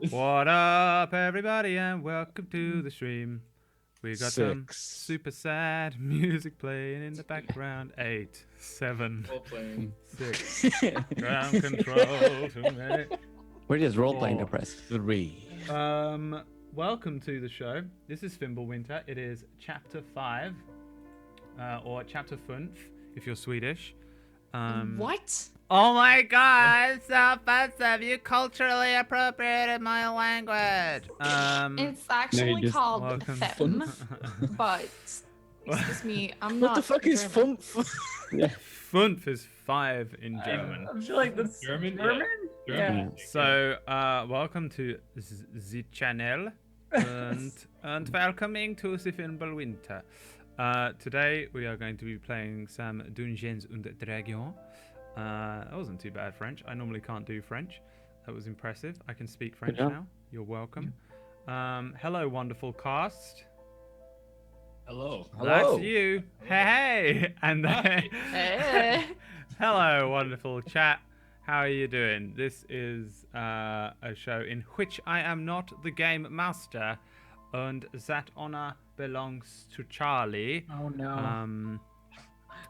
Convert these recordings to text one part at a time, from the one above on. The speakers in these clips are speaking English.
What up, everybody, and welcome to the stream. We got some super sad music playing in the background. 8, 7, 6. Ground control to me. We're just role-playing 4. depressed. 3. Welcome to the show. This is Fimbulwinter. It is chapter 5, or chapter 5 if you're Swedish. What? Oh my god, it's so offensive. You culturally appropriated my language. It's actually called welcome. fem, but excuse me, I'm What not. the fuck is German. fump? Fünf is 5 in German. I feel like that's German? Yeah. So, welcome to the channel, and welcoming to the Fimbulwinter. Today we are going to be playing some Dungeons and Dragons. That wasn't too bad French. I normally can't do French. That was impressive. I can speak French now. You're welcome. Hello, wonderful cast. Hello. That's you. Hey. And then, Eh. hello, wonderful chat. How are you doing? This is a show in which I am not the game master, and that honor belongs to Charlie. Oh no.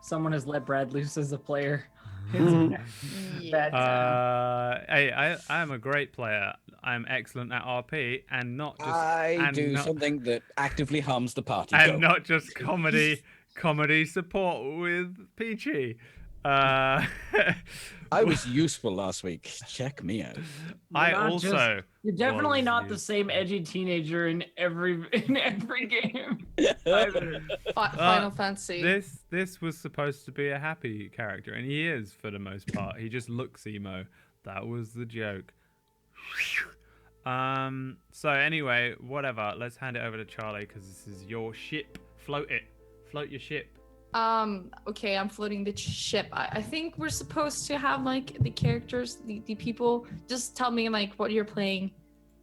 Someone has let Brad loose as a player. Bad time. Hey, I am a great player. I'm excellent at RP, and not just I do something that actively harms the party. and Go. not just comedy support with Peachy. I was useful last week. Check me out. I Not also You're definitely was not the used. same edgy teenager in every game. Final Fantasy. This was supposed to be a happy character, and he is for the most part. He just looks emo. That was the joke. So anyway, whatever. Let's hand it over to Charlie because this is your ship. Float it. Float your ship. Okay, I'm floating the ship. I think we're supposed to have like the characters, the people. Just tell me like what you're playing,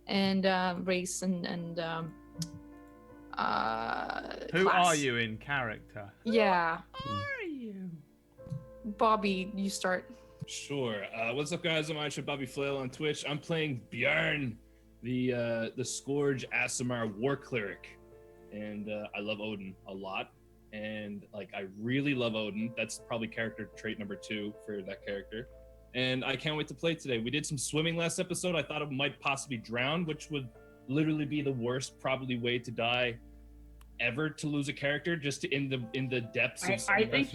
and race and Who class. are you in character? Yeah, Who are you? Bobby, you start. Sure. What's up, guys? I'm Aisha Bobby Flail on Twitch. I'm playing Bjorn, the Scourge Aasimar War Cleric, and I love Odin a lot. And like, I really love Odin. That's probably character trait number 2 for that character. And I can't wait to play today. We did some swimming last episode. I thought it might possibly drown, which would literally be the worst probably way to die ever, to lose a character, just in the depths of I think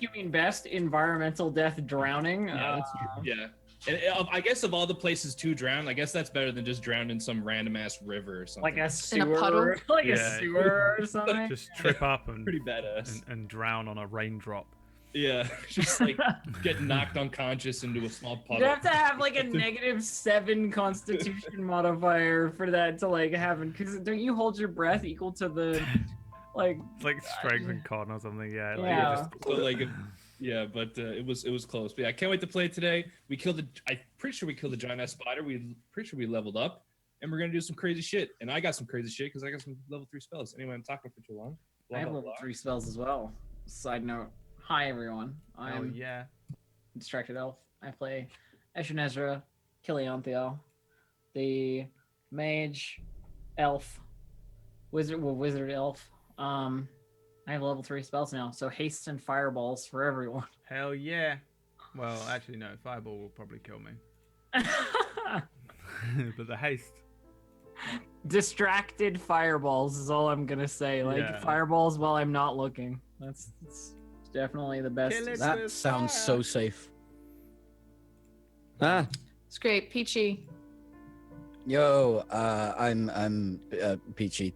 you mean best environmental death drowning. Yeah, that's true. Yeah. And I guess of all the places to drown, I guess that's better than just drown in some random ass river or something. Like a In a sewer, puddle? like Yeah. a sewer or something. Just trip up and pretty badass. and drown on a raindrop. Yeah, just like get knocked unconscious into a small puddle. You have to have like a -7 Constitution modifier for that to like happen. Because don't you hold your breath equal to the like? It's like strength and con or something. Yeah. Like Yeah. Just, So, like, yeah, but it was close. But yeah, I can't wait to play today. I'm pretty sure we killed the giant ass spider. Pretty sure we leveled up, and we're gonna do some crazy shit. And I got some crazy shit because I got some level 3 spells. Anyway, I'm talking for too long. I have level 3 spells as well. Side note. Hi everyone. oh I'm yeah. Distracted Elf. I play Eshenezra, Kilianthiel, the mage, elf, wizard elf. I have level 3 spells now, so haste and fireballs for everyone. Hell yeah. Well, actually no. Fireball will probably kill me. But the haste. Distracted fireballs is all I'm gonna say. Like Yeah. fireballs while I'm not looking. That's definitely the best. Kill it. That sounds so safe. Ah, It's great, Peachy. Yo, I'm Peachy.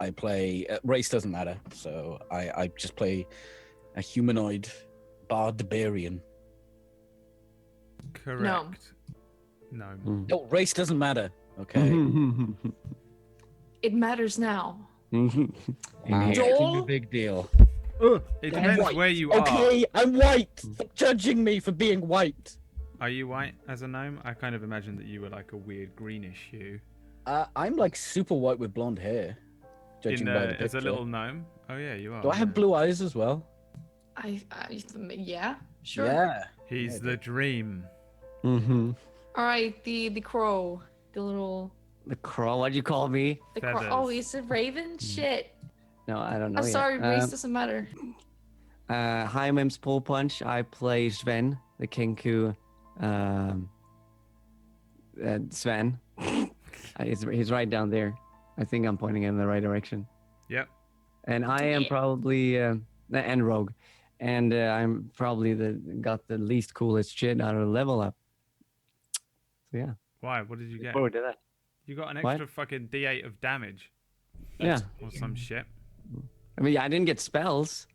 I play race doesn't matter, so I just play a humanoid barbarian. Correct. No. No, race doesn't matter. Okay. It matters now. Making a Joel? big deal. It I'm depends white. where you are. Okay, I'm white. Stop judging me for being white. Are you white as a gnome? I kind of imagined that you were like a weird greenish hue. I'm like super white with blonde hair. Judging by the As a picture. little gnome? Oh yeah, you are. Do I have yeah. blue eyes as well? Yeah, sure. Yeah. He's Yeah, the dream. mm-hmm. All right, the crow, the little The crow? What'd you call me? The Feathers. oh, he's a raven. Shit. No, I don't know I'm yet. sorry, race doesn't matter. Hi, Mim's Pull Punch. I play Sven, the Kinku. Sven. He's right down there. I think I'm pointing in the right direction. Yep. And I am probably and Rogue, and I'm probably got the least coolest shit out of the level up. So yeah. Why? What did you get? Forward to that. You got an What? extra fucking D8 of damage Yeah. or some shit. I mean, I didn't get spells.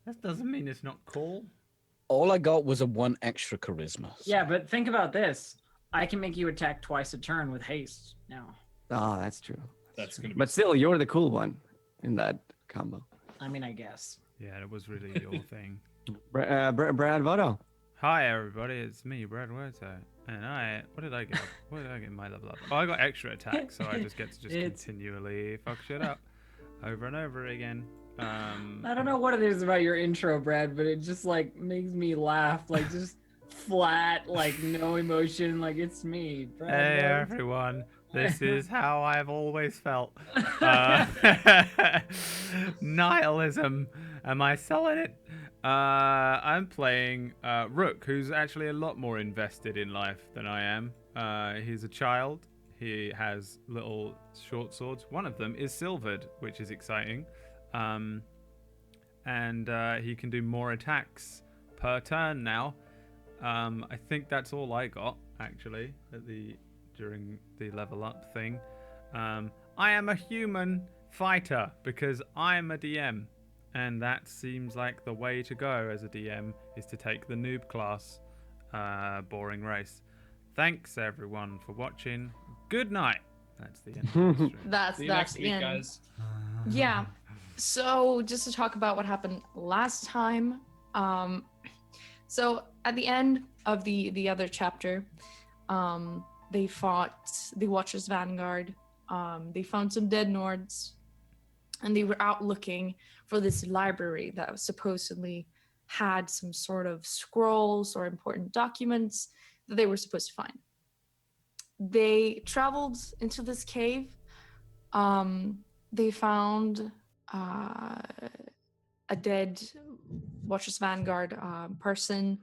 That doesn't mean it's not cool. All I got was a 1 extra charisma. so- Yeah, but think about this. I can make you attack twice a turn with haste now. Oh, that's true. That's gonna be. But still, you're the cool one in that combo. I mean, I guess. Yeah, it was really your thing. Brad Voto. Hi everybody, it's me, Brad Werto. And what did I get? What did I get in my level up? Oh, I got extra attack, so I just get to It's- continually fuck shit up over and over again. I don't know what it is about your intro, Brad, but it just like makes me laugh. Like just flat, like no emotion. Like it's me, Brad. Hey Werto. everyone, this is how I've always felt. Nihilism. Am I selling it? I'm playing Rook, who's actually a lot more invested in life than I am. He's a child. He has little short swords. One of them is silvered, which is exciting. And he can do more attacks per turn now. I think that's all I got actually during the level up thing. I am a human fighter because I'm a DM, and that seems like the way to go as a DM is to take the noob class, boring race. Thanks everyone for watching. Good night. That's the end of the stream. That's See you that's next the week, end. guys. Yeah. So just to talk about what happened last time. So at the end of the other chapter, they fought the Watcher's Vanguard. They found some dead Nords, and they were out looking for this library that was supposedly had some sort of scrolls or important documents that they were supposed to find. They traveled into this cave. They found a dead Watcher's Vanguard person.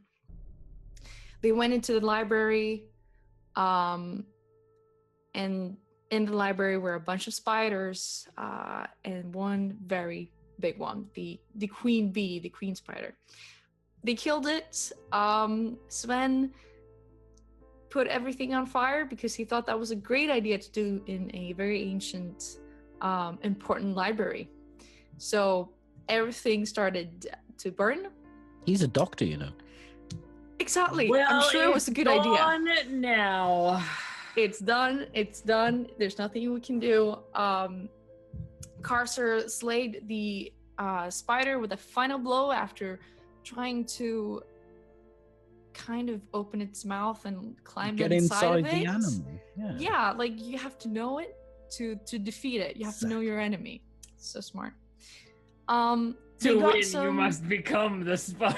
They went into the library, and in the library were a bunch of spiders, and one very big one, the queen bee, the queen spider. They killed it. Sven put everything on fire because he thought that was a great idea to do in a very ancient, important library. So everything started to burn. He's a doctor, you know. Exactly. Well, I'm sure it was a good idea. Done now. It's done. It's done. There's nothing we can do. Carcer slayed the spider with a final blow after trying to kind of open its mouth and climb Get inside of inside it. the animal. Yeah. Yeah, like you have to know it to defeat it. You have to know your enemy. So smart. They To got win, you some- must become the spider.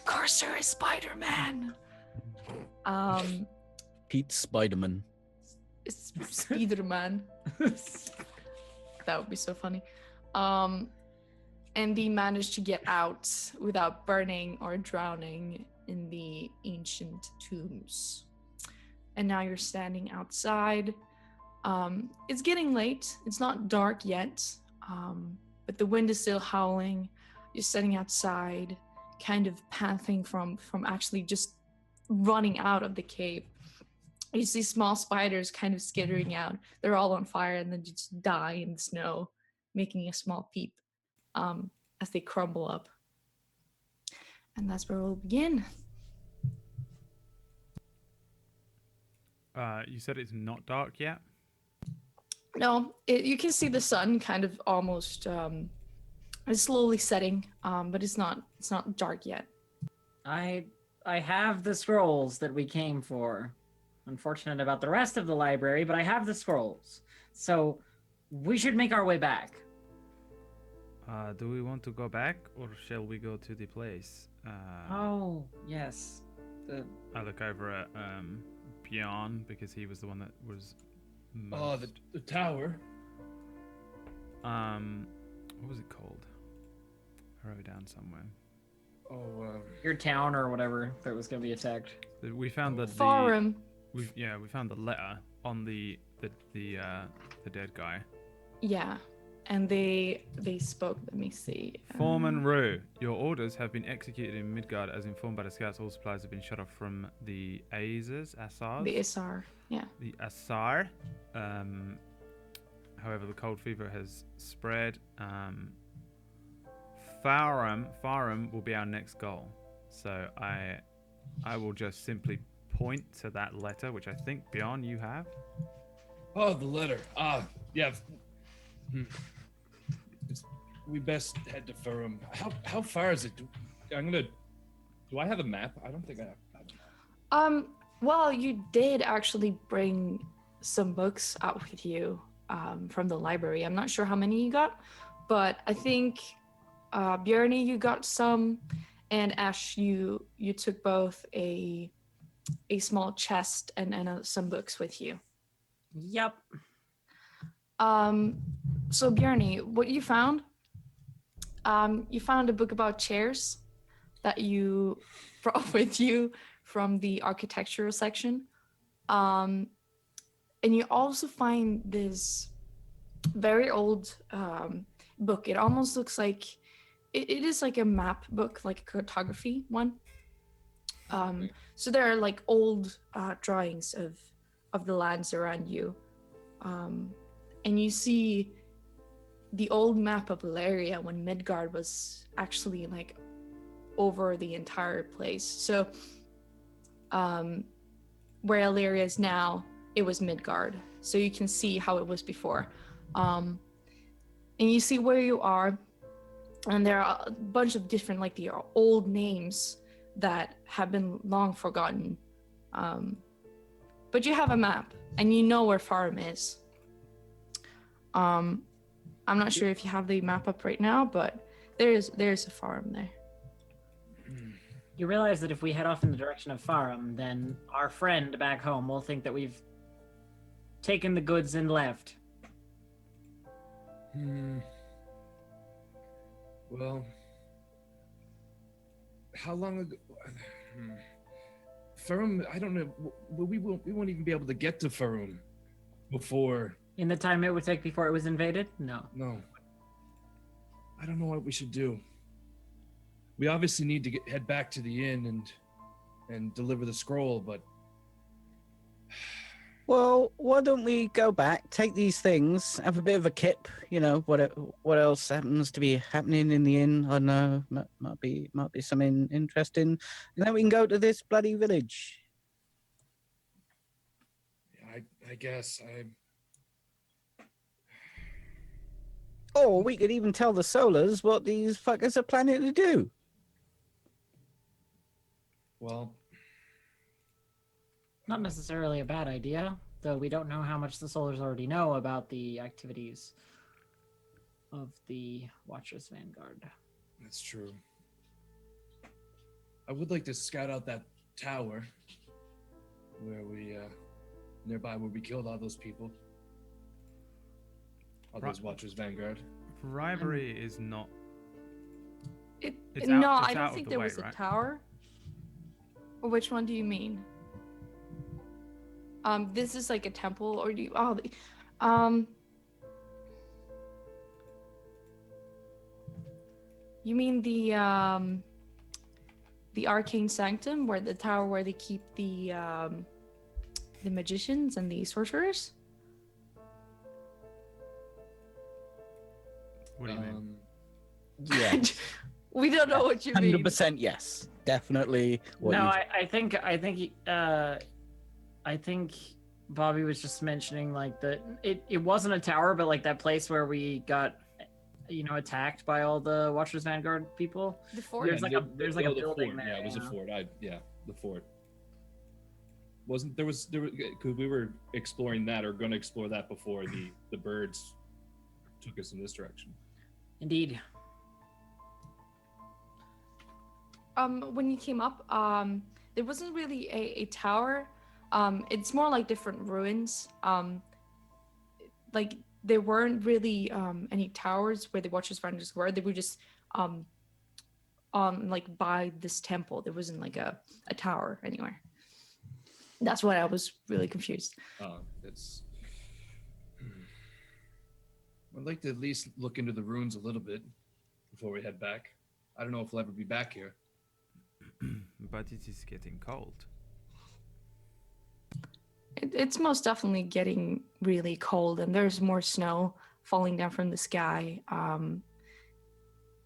Carcer is Spider-Man. Pete Spiderman. It's Spider-Man. That would be so funny. And they managed to get out without burning or drowning in the ancient tombs. And now you're standing outside. It's getting late. It's not dark yet, but the wind is still howling. You're standing outside, kind of panting from actually just running out of the cave. You see small spiders kind of skittering out. They're all on fire and then just die in the snow, making a small peep as they crumble up. And that's where we'll begin. You said it's not dark yet? No, you can see the sun kind of almost it's slowly setting, but it's not dark yet. I have the scrolls that we came for. Unfortunate about the rest of the library, but I have the scrolls. So we should make our way back. Do we want to go back or shall we go to the place? Oh, yes. I look over at Bjorn because he was the one that was. Oh, the tower. What was it called? I wrote it down somewhere. Oh, Your town or whatever that was going to be attacked. We found the Forum. we found the letter on the dead guy. Yeah, and they spoke. Let me see. Foreman Rue, your orders have been executed in Midgard as informed by the scouts. All supplies have been shut off from the Asars. The Isar. Yeah. The Asar. However, the cold fever has spread. Farum will be our next goal. So I will just simply point to that letter, which I think, Bjorn, you have. Oh, the letter. Yeah. We best head to Farum. How far is it? Do I have a map? I don't think I have. Well, you did actually bring some books out with you from the library. I'm not sure how many you got, but I think Björni, you got some, and Ash, you took both a small chest and some books with you. Yep. So Björni, what you found a book about chairs that you brought with you from the architectural section. And you also find this very old book. It almost looks like it is like a map book, like a cartography one. So there are like old drawings of the lands around you. And you see the old map of Valeria when Midgard was actually like over the entire place. So where Illyria is now, it was Midgard. So you can see how it was before. And you see where you are, and there are a bunch of different, like the old names that have been long forgotten. But you have a map, and you know where Farum is. I'm not sure if you have the map up right now, but there's a Farum there. You realize that if we head off in the direction of Farum, then our friend back home will think that we've taken the goods and left. Well, how long ago? Farum, I don't know. We won't even be able to get to Farum before. In the time it would take before it was invaded? No. No. I don't know what we should do. We obviously need to head back to the inn and deliver the scroll, but Well, why don't we go back, take these things, have a bit of a kip, you know, what else happens to be happening in the inn? I don't know, might be something interesting, and then we can go to this bloody village. I guess Or we could even tell the Solars what these fuckers are planning to do. well, Not necessarily a bad idea, though we don't know how much the Solars already know about the activities of the Watchers Vanguard. that's true. I would like to scout out that tower where we nearby where we killed all those people. All those Watchers Vanguard. Bribery is not. It's No, out- it's I out don't of think the there way, was a right? tower. Or which one do you mean? This is like a temple, or do you? You mean the arcane sanctum, where the tower where they keep the magicians and the sorcerers? What do you mean? Yeah, We don't know what you mean. 100% yes, definitely. I think Bobby was just mentioning like it wasn't a tower, but like that place where we got attacked by all the Watchers Vanguard people. The fort. There's like a the building fort. there. Yeah, it was a fort. The fort. Wasn't there was because we were exploring that or going to explore that before the birds took us in this direction. Indeed. When you came up, there wasn't really a tower. It's more like different ruins. Like there weren't really any towers where the Watchers Finders were. They were just like by this temple. There wasn't like a tower anywhere. That's why I was really confused. That's. I'd like to at least look into the ruins a little bit before we head back. I don't know if we'll ever be back here. But it is getting cold. It's most definitely getting really cold, and there's more snow falling down from the sky.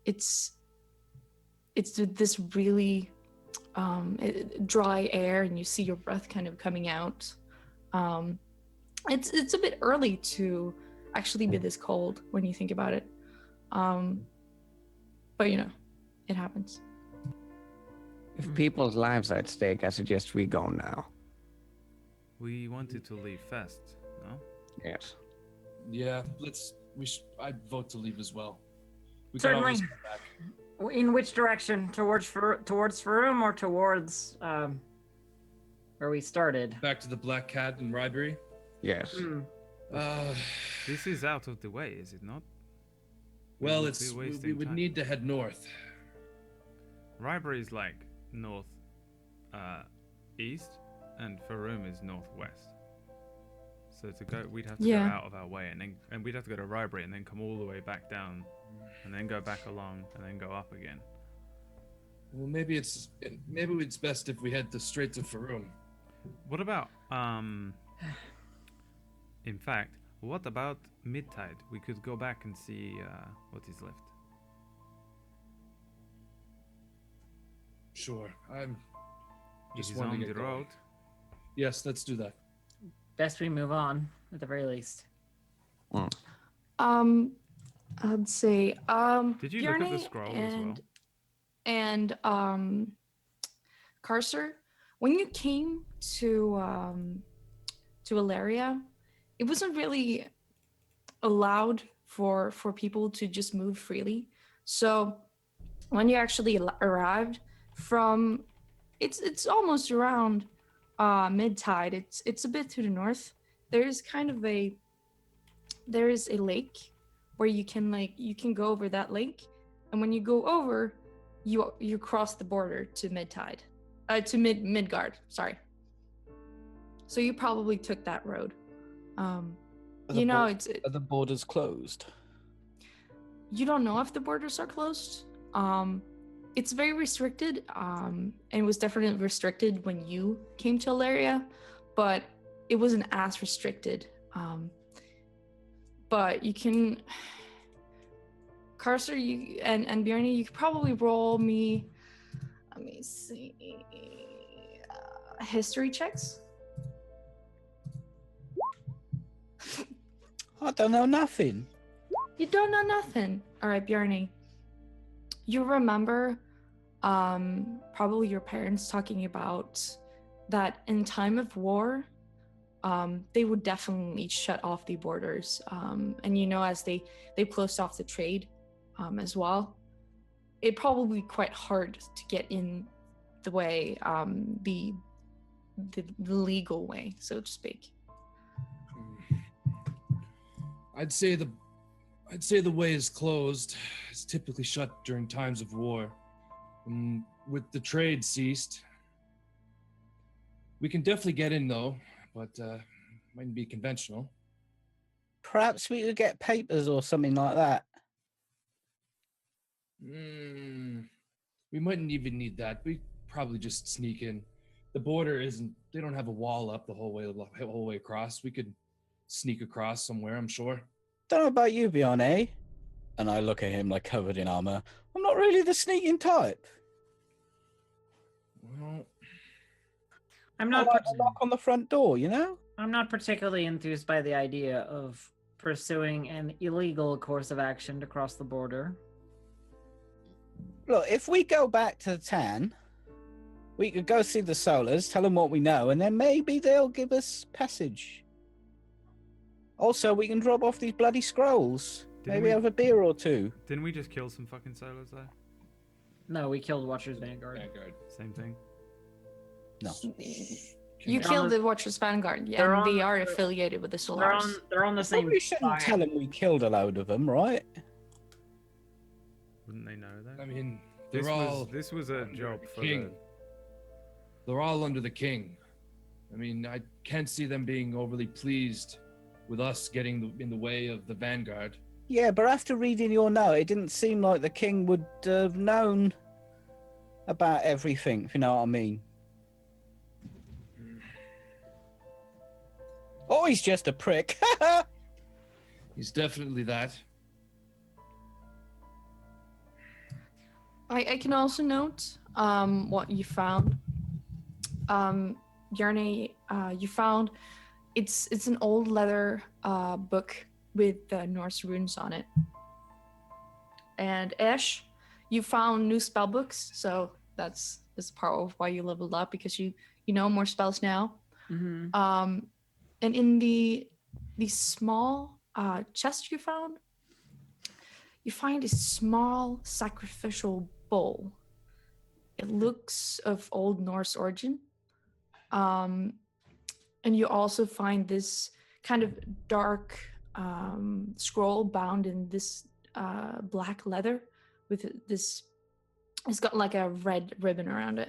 It's this really dry air, and you see your breath kind of coming out. It's a bit early to actually be this cold when you think about it, but you know, it happens. If people's lives are at stake, I suggest we go now. We wanted to leave fast, no? Yes. Yeah, I'd vote to leave as well. We can Certainly. always come back. In which direction? Towards Faroum or towards where we started? Back to the Black Cat and Rybury. Yes. This is out of the way, is it not? Well, would be we wasting would time. need to head north. Rybury is like north east, and Faroum is northwest. So to go, we'd have to go out of our way, and we'd have to go to Rybury and then come all the way back down, and then go back along, and then go up again. Well, maybe it's best if we head straight to Faroum. What about in fact, what about mid-tide? We could go back and see what is left. Sure, I'm It just is wanting on to the get going. road. Yes, let's do that. Best we move on, at the very least. I'd say Did you look at the Bjarne scroll as well? and Carcer, when you came to Ilaria, it wasn't really allowed for people to just move freely. So when you actually arrived from, it's almost around mid-tide. It's a bit to the north. There is a lake where you can go over that lake, and when you go over, you cross the border to mid-tide, to Midgard. Sorry. So you probably took that road. Are the borders closed? You don't know if the borders are closed. It's very restricted, and it was definitely restricted when you came to Ilaria, but it wasn't as restricted. But you can, Carcer, you and Bjarne, you could probably roll me. Let me see, history checks. I don't know nothing. You don't know nothing. All right, Bjarne. You remember probably your parents talking about that in time of war, they would definitely shut off the borders. And you know, as they closed off the trade as well, it'd probably be quite hard to get in the way, the legal way, so to speak. I'd say the way is closed. It's typically shut during times of war. And with the trade ceased, we can definitely get in though, but mightn't be conventional. Perhaps we could get papers or something like that. We mightn't even need that. We probably just sneak in. The border they don't have a wall up the whole way across. We could sneak across somewhere, I'm sure. Don't know about you, Bjarne. And I look at him like covered in armor. I'm not really the sneaking type. Well, I'm I not. like a knock on the front door, you know? I'm not particularly enthused by the idea of pursuing an illegal course of action to cross the border. Look, if we go back to the town, we could go see the Solars, tell them what we know, and then maybe they'll give us passage. Also, we can drop off these bloody scrolls. Didn't Maybe we- have a beer or two. Didn't we just kill some fucking solos though? No, we killed Watcher's Vanguard. Vanguard. Same thing. No. You Command. killed the Watcher's Vanguard, they're and on they the- are affiliated with the Solars. They're on the same Probably shouldn't side. tell them we killed a load of them, right? Wouldn't they know that? I mean, This was a under job the for king. They're all under the king. I mean, I can't see them being overly pleased with us getting in the way of the Vanguard. Yeah, but after reading your note, it didn't seem like the king would have known about everything, if you know what I mean. Oh, he's just a prick. He's definitely that. I can also note what you found. Yarne, you found it's an old leather book with Norse runes on it. And Ash, you found new spell books, so that's part of why you leveled up, because you know more spells now. Mm-hmm. And in the small chest you find a small sacrificial bowl. It looks of Old Norse origin. And you also find this kind of dark scroll bound in this black leather with this, it's got like a red ribbon around it.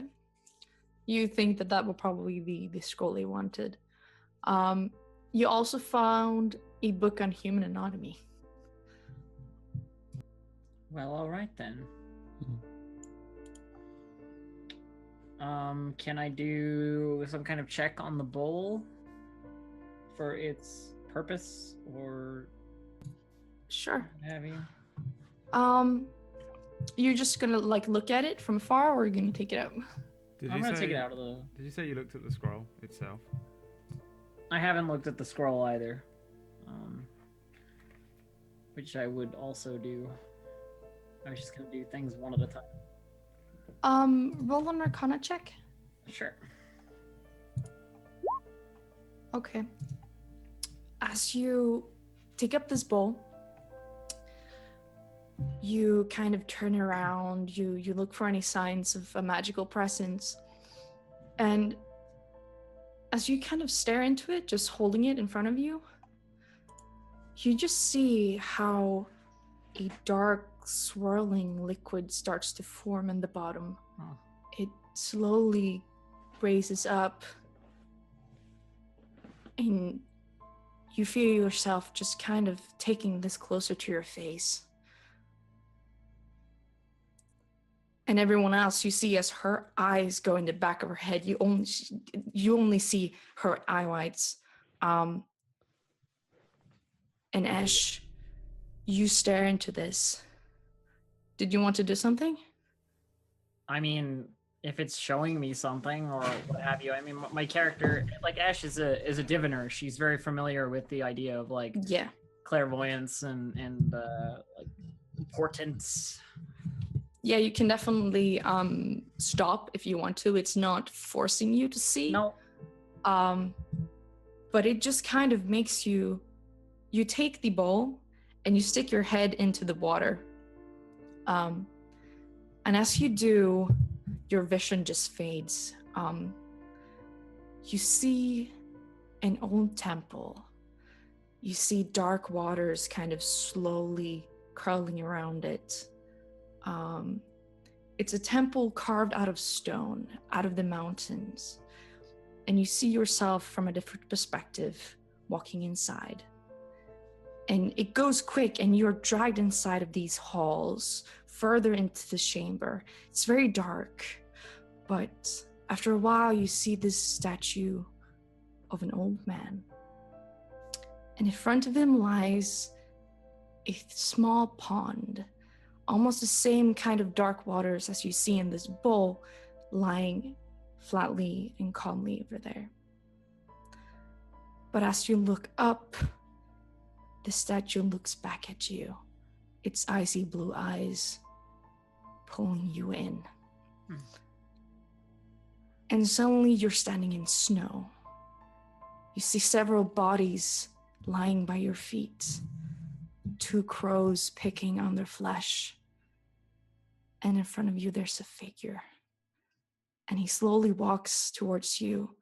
You think that will probably be the scroll they wanted. You also found a book on human anatomy. Well, all right then. Can I do some kind of check on the bowl for its purpose or Sure. what have you? You're just gonna like look at it from afar, or are you gonna take it out? Did I'm you gonna say? take it out of the. Did you say you looked at the scroll itself? I haven't looked at the scroll either, which I would also do. I was just gonna do things one at a time. Roll an Arcana check. Sure. Okay. As you take up this bowl, you kind of turn around, you look for any signs of a magical presence, and as you kind of stare into it, just holding it in front of you, you just see how a dark swirling liquid starts to form in the bottom. Huh. It slowly raises up, and you feel yourself just kind of taking this closer to your face. And everyone else you see, as her eyes go in the back of her head, you only see her eye whites. And Ash, you stare into this. Did you want to do something? I mean, if it's showing me something or what have you, I mean, my character, like Ash, is a diviner. She's very familiar with the idea of like Yeah. clairvoyance and like portents. Yeah, you can definitely stop if you want to. It's not forcing you to see. No. But it just kind of makes you take the bowl and you stick your head into the water. And as you do, your vision just fades. You see an old temple. You see dark waters kind of slowly curling around it. It's a temple carved out of stone, out of the mountains. And you see yourself from a different perspective walking inside. And it goes quick, and you're dragged inside of these halls, further into the chamber. It's very dark, but after a while, you see this statue of an old man. And in front of him lies a small pond, almost the same kind of dark waters as you see in this bowl, lying flatly and calmly over there. But as you look up, the statue looks back at you, its icy blue eyes pulling you in. And suddenly you're standing in snow. You see several bodies lying by your feet, 2 crows picking on their flesh. And in front of you, there's a figure. And he slowly walks towards you,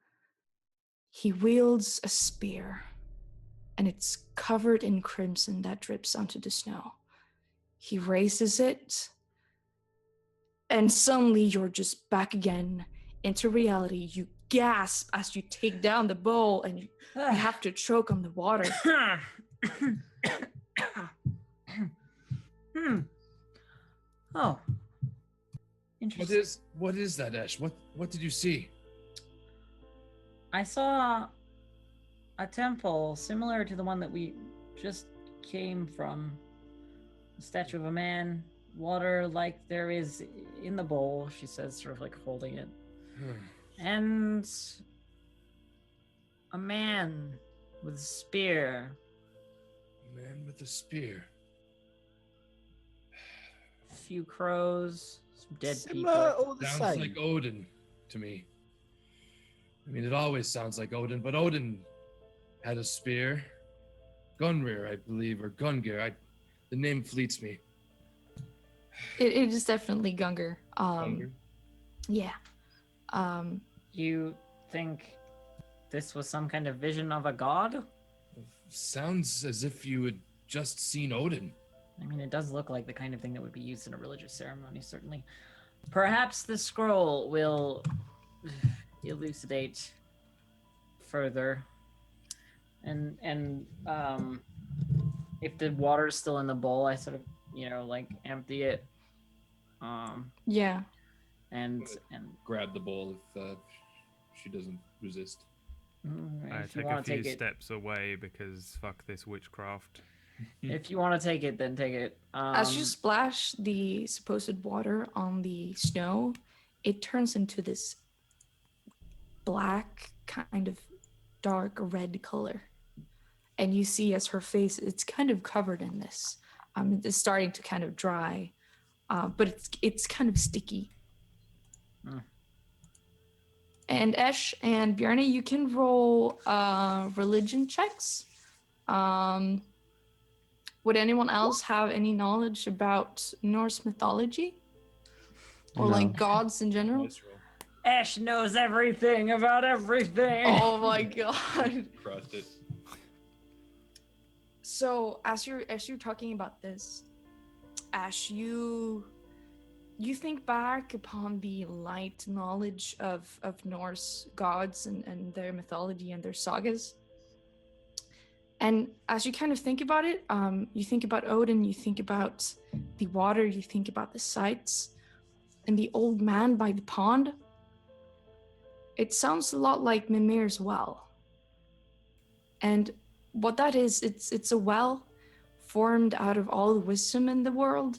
He wields a spear, and it's covered in crimson that drips onto the snow. He raises it, and suddenly you're just back again into reality. You gasp as you take down the bowl, and you have to choke on the water. Oh. Interesting. What is that, Ash? What did you see? I saw a temple similar to the one that we just came from. A statue of a man, water like there is in the bowl, she says, sort of like holding it. And a man with a spear. Man with a spear. A few crows, some dead Similar people. or the Sounds same? like Odin to me. I mean, it always sounds like Odin, but Odin had a spear. Gunrir, I believe, or Gungeir. The name fleets me. It is definitely Gungar. Gungeir? Yeah. You think this was some kind of vision of a god? Sounds as if you had just seen Odin. I mean, it does look like the kind of thing that would be used in a religious ceremony, certainly. Perhaps the scroll will elucidate further. And if the water's still in the bowl, I sort of, like empty it. Yeah. And Grab the bowl if she doesn't resist. I if you take a want to few take it, steps away because fuck this witchcraft. if you want to take it, then take it. As you splash the supposed water on the snow, it turns into this black, kind of dark red color. And you see as her face, it's kind of covered in this. It's starting to kind of dry, but it's kind of sticky. And Esh and Bjarne, you can roll religion checks. Would anyone else have any knowledge about Norse mythology? Or No. like gods in general? Nice roll. Ash knows everything about everything. Oh my god. Crossed it. So as you're talking about this, Ash, you think back upon the light knowledge of Norse gods and their mythology and their sagas. And as you kind of think about it, you think about Odin, you think about the water, you think about the sights, and the old man by the pond. It sounds a lot like Mimir's well. And what that is, it's a well formed out of all the wisdom in the world.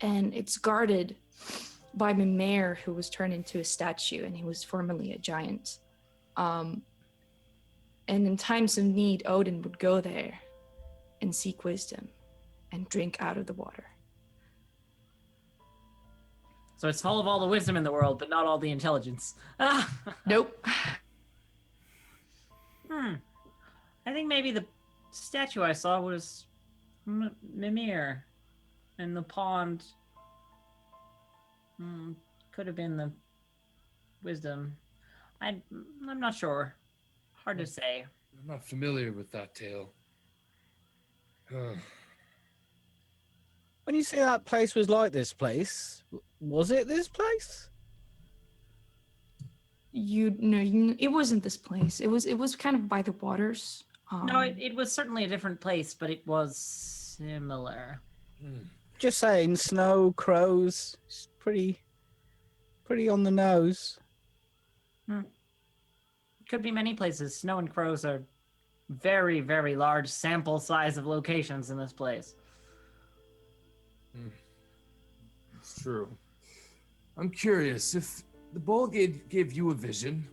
And it's guarded by Mimir, who was turned into a statue, and he was formerly a giant. And in times of need, Odin would go there and seek wisdom and drink out of the water. So it's full of all the wisdom in the world, but not all the intelligence. Nope. I think maybe the statue I saw was Mimir, and the pond could have been the wisdom. I'm not sure. Hard to say. I'm not familiar with that tale. When you say that place was like this place, was it this place? It wasn't this place. It was kind of by the waters. No, it was certainly a different place, but it was similar. Just saying, snow, crows, it's pretty on the nose. Could be many places. Snow and crows are very, very large sample size of locations in this place. It's true. I'm curious if the bowl gave you a vision.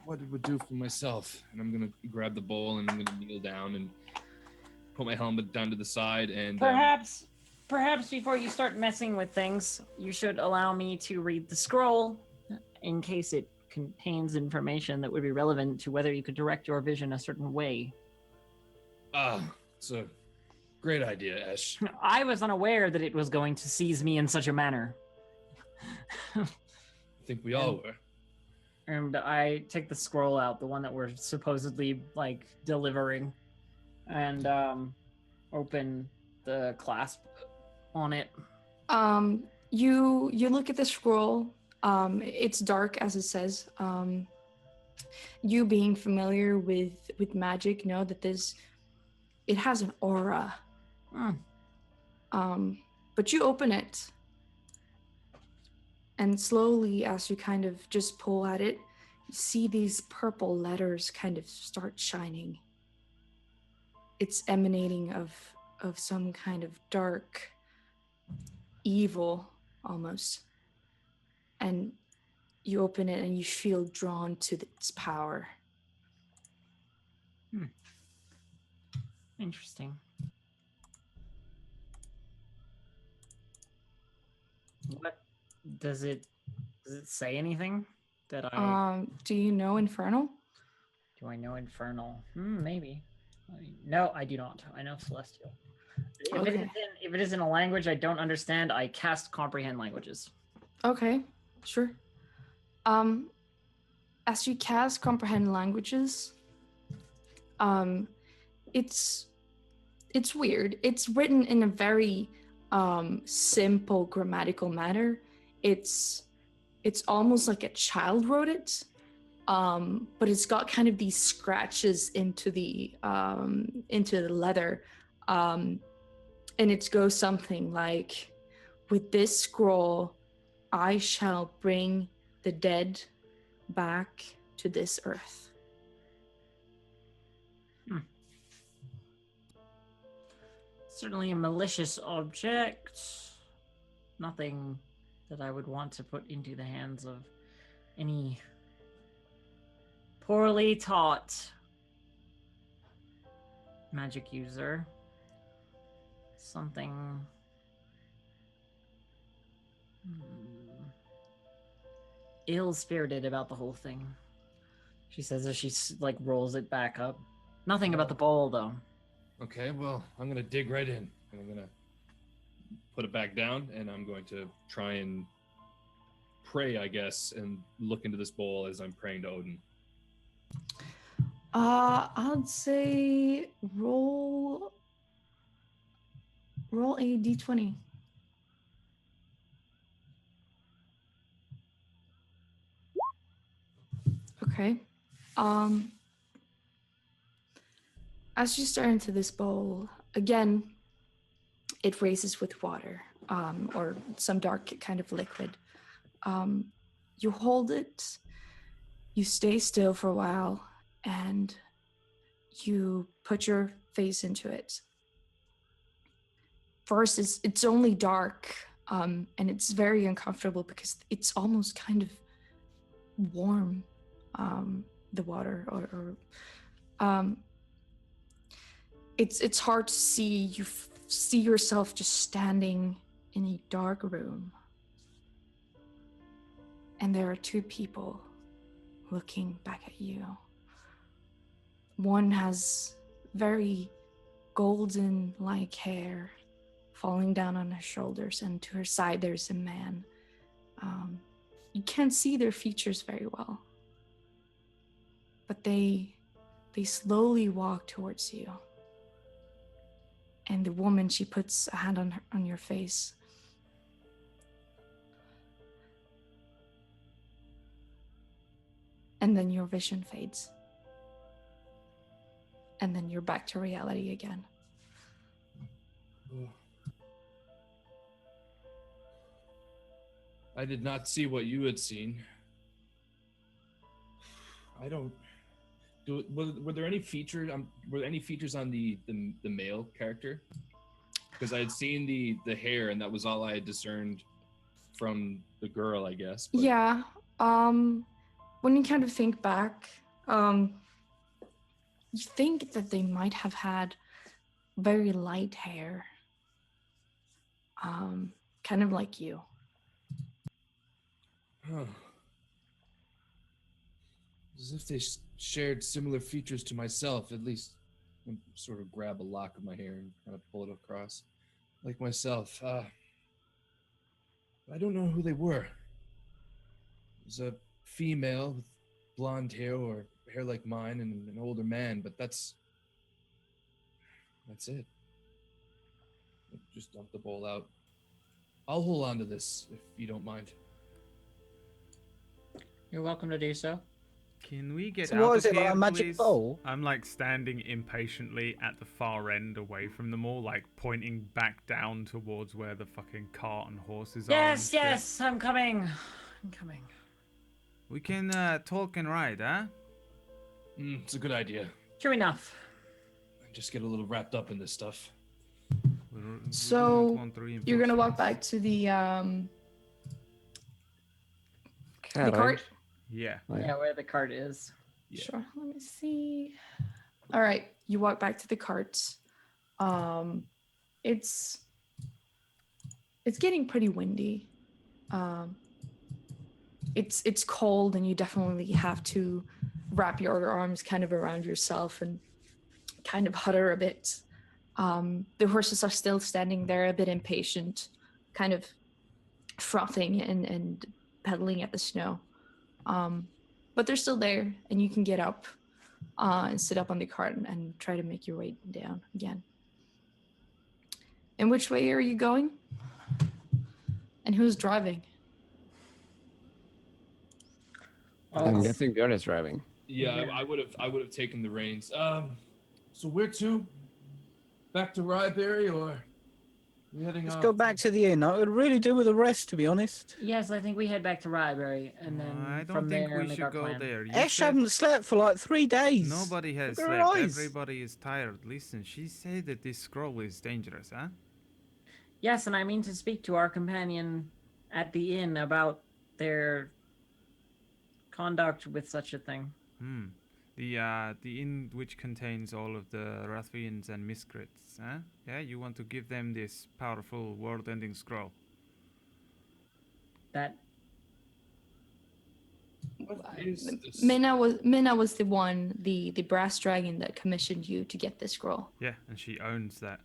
What it would do for myself. And I'm gonna grab the bowl and I'm gonna kneel down and put my helmet down to the side and Perhaps before you start messing with things, you should allow me to read the scroll in case it contains information that would be relevant to whether you could direct your vision a certain way. It's a great idea, Ash. I was unaware that it was going to seize me in such a manner. I think we all were. And I take the scroll out, the one that we're supposedly like delivering, and open the clasp on it. You look at the scroll. It's dark as it says. You being familiar with magic know that it has an aura. But you open it, and slowly, as you kind of just pull at it, you see these purple letters kind of start shining. It's emanating of some kind of dark evil almost. And you open it and you feel drawn to its power. Interesting. What does it say anything that I Do you know Infernal? do? I know Infernal? Maybe. No, I do not. I know Celestial. Okay. If it is in a language I don't understand, I cast Comprehend Languages. Okay, sure. As you cast Comprehend Languages, it's weird. It's written in a very simple grammatical manner. It's almost like a child wrote it, but it's got kind of these scratches into the leather, and it goes something like, "With this scroll, I shall bring the dead back to this earth." Certainly a malicious object. Nothing that I would want to put into the hands of any poorly taught magic user. Something ill-spirited about the whole thing, she says as she like rolls it back up. Nothing about the bowl though. Okay, well, I'm gonna dig right in, and I'm gonna put it back down, and I'm going to try and pray, I guess, and look into this bowl as I'm praying to Odin. I'd say roll a d20. Okay. As you stare into this bowl, again, it raises with water, or some dark kind of liquid. You hold it, you stay still for a while, and you put your face into it. First, it's only dark, and it's very uncomfortable because it's almost kind of warm, the water, or it's hard to see. You see yourself just standing in a dark room, and there are two people looking back at you. One has very golden-like hair falling down on her shoulders, and to her side there's a man. You can't see their features very well, but they slowly walk towards you. And the woman, she puts a hand on your face. And then your vision fades. And then you're back to reality again. I did not see what you had seen. I don't. Were there any features? Were there any features on the male character? Because I had seen the hair, and that was all I had discerned from the girl, I guess. But... Yeah. When you kind of think back, you think that they might have had very light hair, kind of like you. Huh. As if they shared similar features to myself, at least. I sort of grab a lock of my hair and kind of pull it across, like myself. I don't know who they were. It was a female with blonde hair or hair like mine and an older man, but that's it. Just dump the bowl out. I'll hold on to this if you don't mind. You're welcome to do so. Can we get So out what of is it, like here, a magic please? bowl? I'm like standing impatiently at the far end away from them all, like pointing back down towards where the fucking cart and horses are. and Yes, shit. yes, I'm coming. I'm coming. We can talk and ride, huh? It's a good idea. True enough. I just get a little wrapped up in this stuff. We do So, not want reinforcements. You're gonna walk back to the cart. Yeah. Oh, yeah. Yeah, where the cart is. Yeah. Sure. Let me see. All right, you walk back to the cart. It's getting pretty windy. It's cold, and you definitely have to wrap your arms kind of around yourself and kind of hutter a bit. The horses are still standing there, a bit impatient, kind of frothing and pedaling at the snow. But they're still there, and you can get up and sit up on the cart and try to make your way down again. And which way are you going? And who's driving? I'm guessing Björn is driving. Yeah, I would have taken the reins. So where to? Back to Ryeberry, or we heading Let's off? go back to the inn. I would really do with the rest, to be honest. Yes, I think we head back to Ryeberry, and then I don't from think there we make should our go plan. there. You Esh said hadn't slept for like 3 days. nobody has Look at her slept. eyes. Everybody is tired. Listen, she said that this scroll is dangerous, huh? Yes, and I mean to speak to our companion at the inn about their conduct with such a thing. The inn which contains all of the Rathians and Miscrits, huh? Yeah, you want to give them this powerful world-ending scroll. That What is this? Minna was the one, the brass dragon that commissioned you to get this scroll. Yeah, and she owns that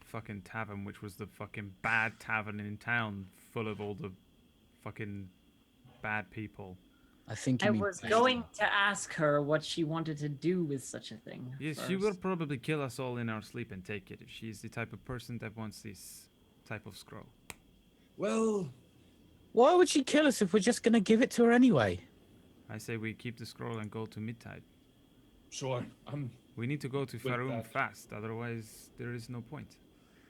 fucking tavern, which was the fucking bad tavern in town, full of all the fucking bad people. I think you I mean was bad. going to ask her what she wanted to do with such a thing. Yes, first. she will probably kill us all in our sleep and take it if she's the type of person that wants this type of scroll. Well, Why would she kill us if we're just going to give it to her anyway? I say we keep the scroll and go to Midtide. sure. We need to go to Farum that. fast, otherwise there is no point.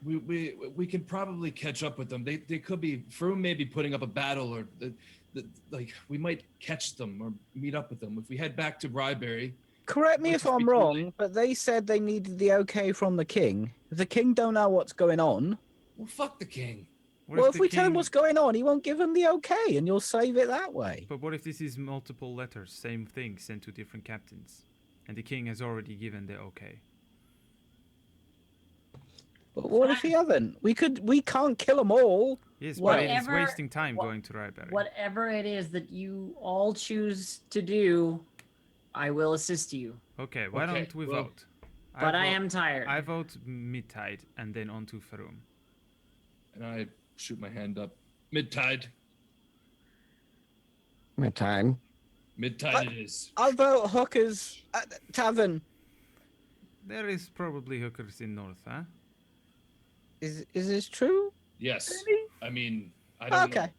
We can probably catch up with them. They could be Froome may be putting up a battle, or like we might catch them or meet up with them if we head back to Ryeberry. Correct me Would if this be I'm too wrong, late? but they said they needed the okay from the king. If the king don't know what's going on, Well, fuck the king. What well, if the we tell him king- what's going on, he won't give him the okay, and you'll save it that way. But what if this is multiple letters, same thing, sent to different captains? And the king has already given the okay. But what if he hasn't? We can't kill them all. Yes, but it is Whatever- wasting time wha- going to Ryeberry. Whatever it is that you all choose to do, I will assist you. Okay, why Okay, don't we well- vote? But I vote- am tired. I vote Midtide and then on to Farum. And I shoot my hand up. Mid-tide. My time. Mid-tide it is. I'll vote hookers at the tavern. There is probably hookers in North, huh? Is this true? Yes. Really? I mean, I don't Okay.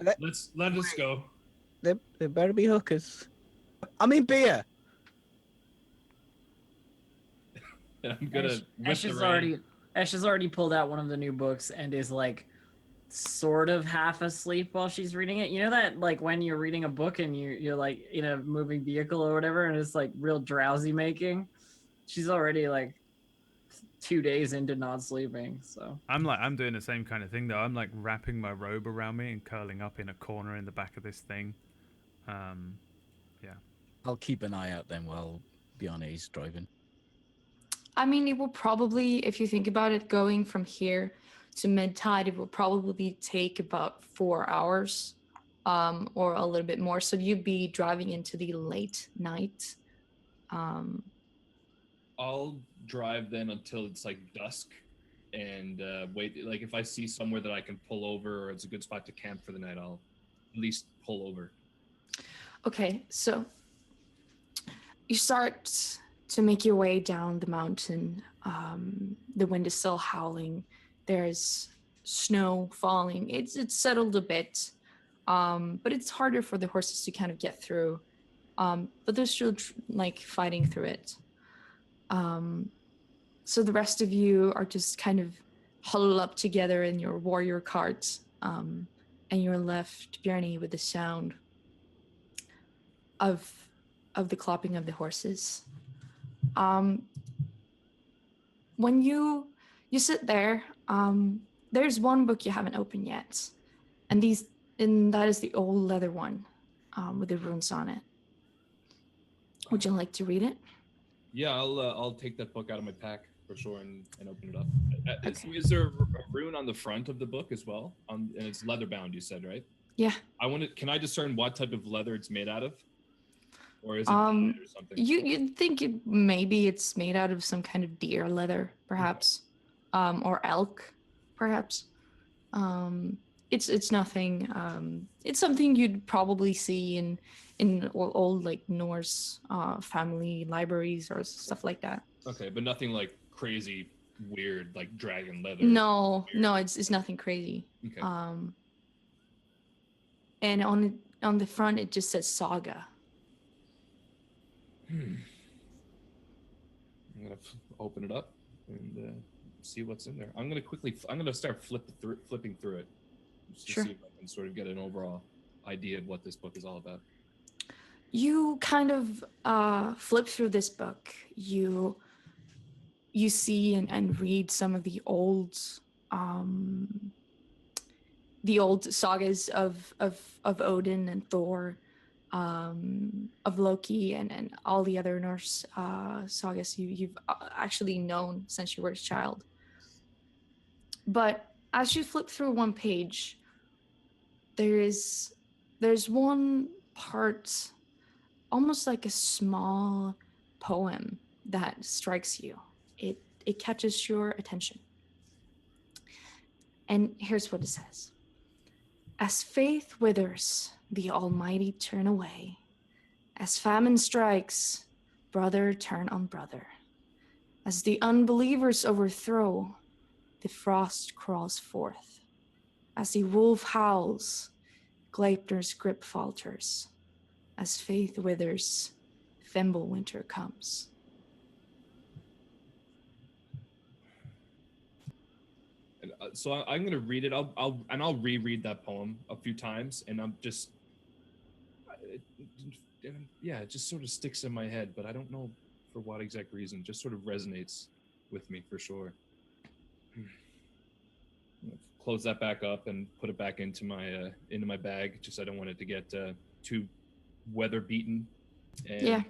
know. Let us go. There better be hookers. I mean beer. And I'm gonna whip Ash the has rein. already pulled out one of the new books and is like sort of half asleep while she's reading it. You know that like when you're reading a book and you're like in a moving vehicle or whatever and it's like real drowsy making. She's already like 2 days into not sleeping, so I'm doing the same kind of thing though. I'm like wrapping my robe around me and curling up in a corner in the back of this thing. I'll keep an eye out then while Bjarne is driving. I mean, it will probably, if you think about it, going from here to Mid-Tide, it will probably take about 4 hours or a little bit more. So you'd be driving into the late night. I'll drive then until it's like dusk and wait. Like if I see somewhere that I can pull over or it's a good spot to camp for the night, I'll at least pull over. Okay, so you start to make your way down the mountain. The wind is still howling. There's snow falling. It's settled a bit, but it's harder for the horses to kind of get through. But they're still like fighting through it. So the rest of you are just kind of huddled up together in your warrior cart, and you're left, Bjarni, with the sound of the clopping of the horses. When you sit there, there's one book you haven't opened yet, and that is the old leather one, with the runes on it. Would you like to read it? Yeah, I'll take that book out of my pack for sure and open it up. Okay. Is there a rune on the front of the book as well? And it's leather bound, you said, right? Yeah. Can I discern what type of leather it's made out of? Or is it Um, dyed or something? You'd think maybe it's made out of some kind of deer leather, perhaps, or elk, perhaps. It's nothing. It's something you'd probably see in old like Norse family libraries or stuff like that. Okay, but nothing like crazy weird like dragon leather. No, it's nothing crazy. Okay. And on the front it just says Saga. I'm gonna open it up and see what's in there. I'm gonna start flipping through it, just to Sure. see if I can sort of get an overall idea of what this book is all about. You kind of flip through this book. You see and read some of the old sagas of Odin and Thor, of Loki and all the other Norse sagas you've actually known since you were a child. But as you flip through one page, there's one part, almost like a small poem, that strikes you. It catches your attention. And here's what it says. As faith withers, the Almighty turn away. As famine strikes, brother turn on brother. As the unbelievers overthrow, the frost crawls forth. As the wolf howls, Gleipnir's grip falters. As faith withers, Fimbulwinter comes. And so I'm going to read it. I'll reread that poem a few times, and I'm just, yeah, it just sort of sticks in my head, but I don't know for what exact reason. It just sort of resonates with me for sure. Close that back up and put it back into my bag. Just I don't want it to get too weather beaten. And, Yeah.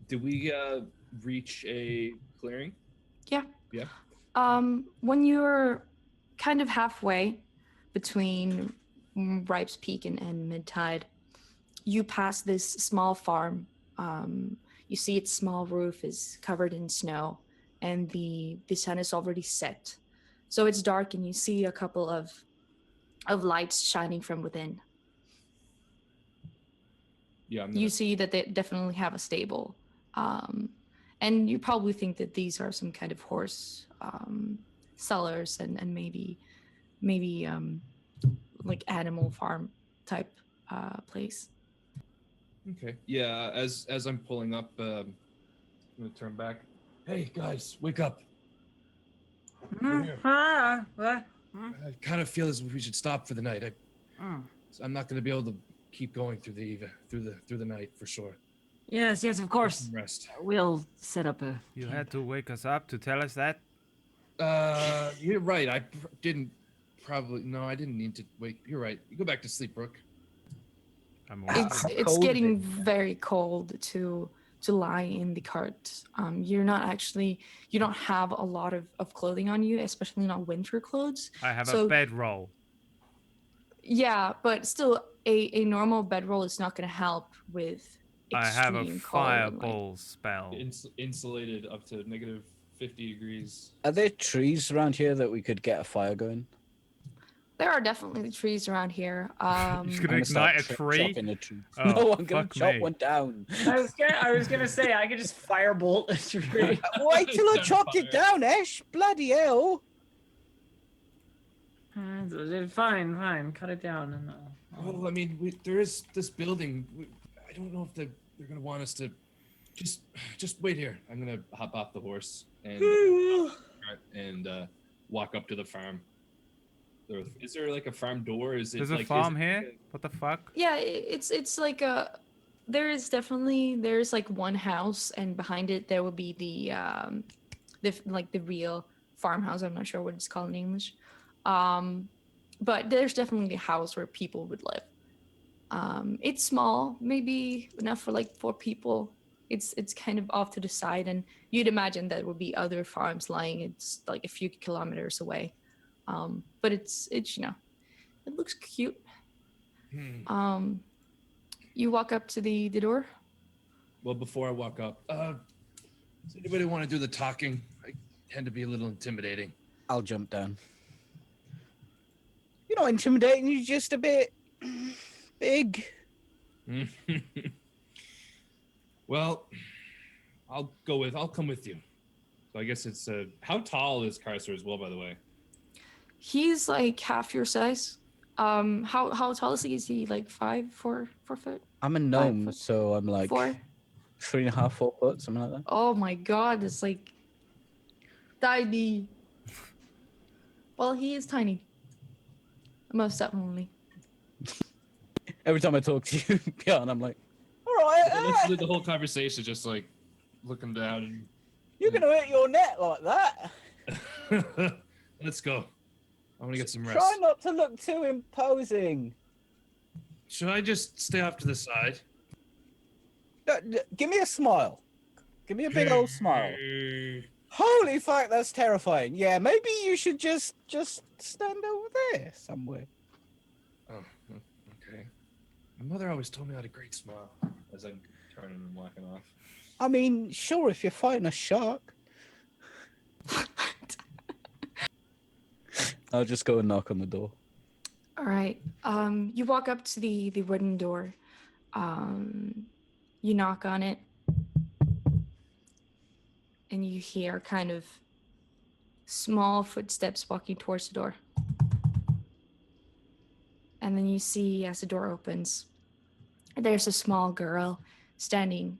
Did we reach a clearing? Yeah. Yeah. When you're kind of halfway between Ripe's Peak and Mid-Tide, you pass this small farm. You see its small roof is covered in snow, and the sun is already set. So it's dark, and you see a couple of lights shining from within. Yeah. You see that they definitely have a stable. And you probably think that these are some kind of horse sellers and maybe like animal farm type place. Okay. Yeah. As I'm pulling up, I'm gonna turn back. Hey guys, wake up! I kind of feel as if we should stop for the night. I'm not gonna be able to keep going through the night for sure. Yes, of course. Rest. We'll set up a. You had to wake us up to tell us that? You're right. I didn't need to wake. You're right. You go back to sleep, Brooke. I'm It's cold getting is it? very cold to lie in the cart. You don't have a lot of clothing on you, especially not winter clothes. I have So- a bedroll. Yeah, but still, a normal bedroll is not going to help with I have a extreme cold and, like- fireball spell. Insulated up to negative 50 degrees. Are there trees around here that we could get a fire going? There are definitely trees around here. Just gonna I'm gonna start ignite a tree? chopping a tree. Oh, No, I'm gonna fuck chop me. one down. I was gonna say I could just firebolt a tree. Wait till I Start chop fire. it down, Ash. Bloody hell. Fine, cut it down and Well, I mean, there is this building. I don't know if they're gonna want us to. Just wait here. I'm gonna hop off the horse and walk up to the farm. Is there like a farm door? Is it There's like a is farm it here? like What the fuck? Yeah, it's like a. There's like one house, and behind it there will be the real farmhouse. I'm not sure what it's called in English. But there's definitely a house where people would live. It's small, maybe enough for like 4 people. It's kind of off to the side, and you'd imagine that would be other farms lying. It's like a few kilometers away. But it's it looks cute. Hmm. You walk up to the door. Well, before I walk up, does anybody want to do the talking? I tend to be a little intimidating. I'll jump down. You're not intimidating. You're just a bit big. Well, I'll come with you. So I guess it's how tall is Carcer as well, by the way? He's like half your size. How tall is he? Is he like 4 foot? I'm a gnome, foot. so I'm like 4? 3.5, 4 foot, something like that. Oh my god, it's like tiny. Well, he is tiny. Most definitely. Every time I talk to you, Bjorn, I'm like, all right, Literally the whole conversation, just like looking down you're going to hit your net like that. and let's go. I want to get some rest. Try not to look too imposing. Should I just stay off to the side? Give me a smile. Give me a big old smile. Holy fuck, that's terrifying. Yeah, maybe you should just stand over there somewhere. Oh, okay. My mother always told me I had a great smile as I'm turning and walking off. I mean, sure, if you're fighting a shark. I'll just go and knock on the door. All right. You walk up to the wooden door. You knock on it, and you hear kind of small footsteps walking towards the door. And then you see, as the door opens, there's a small girl standing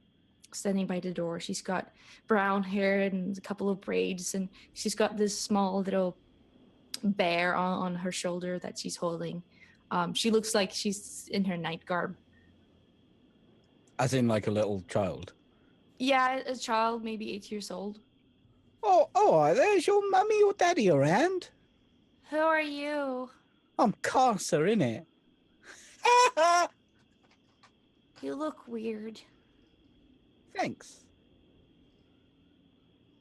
by the door. She's got brown hair and a couple of braids, and she's got this small little bear on her shoulder that she's holding. She looks like she's in her night garb. As in like a little child. Yeah, a child, maybe 8 years old. Oh, all right, there's your mummy or daddy around. Who are you? I'm Carcer, innit? You look weird. Thanks.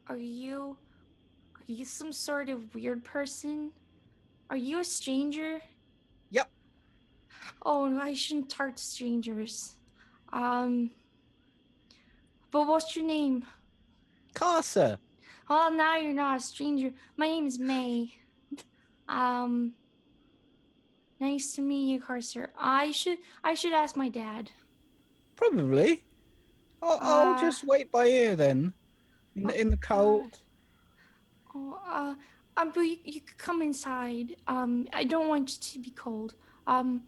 Are you some sort of weird person? Are you a stranger? Yep. Oh, I shouldn't talk to strangers. But what's your name? Carcer. Oh, now you're not a stranger. My name is May. Nice to meet you, Carcer. I should ask my dad. Probably. I'll just wait by here then. In the cold. But you could come inside. I don't want you to be cold. Come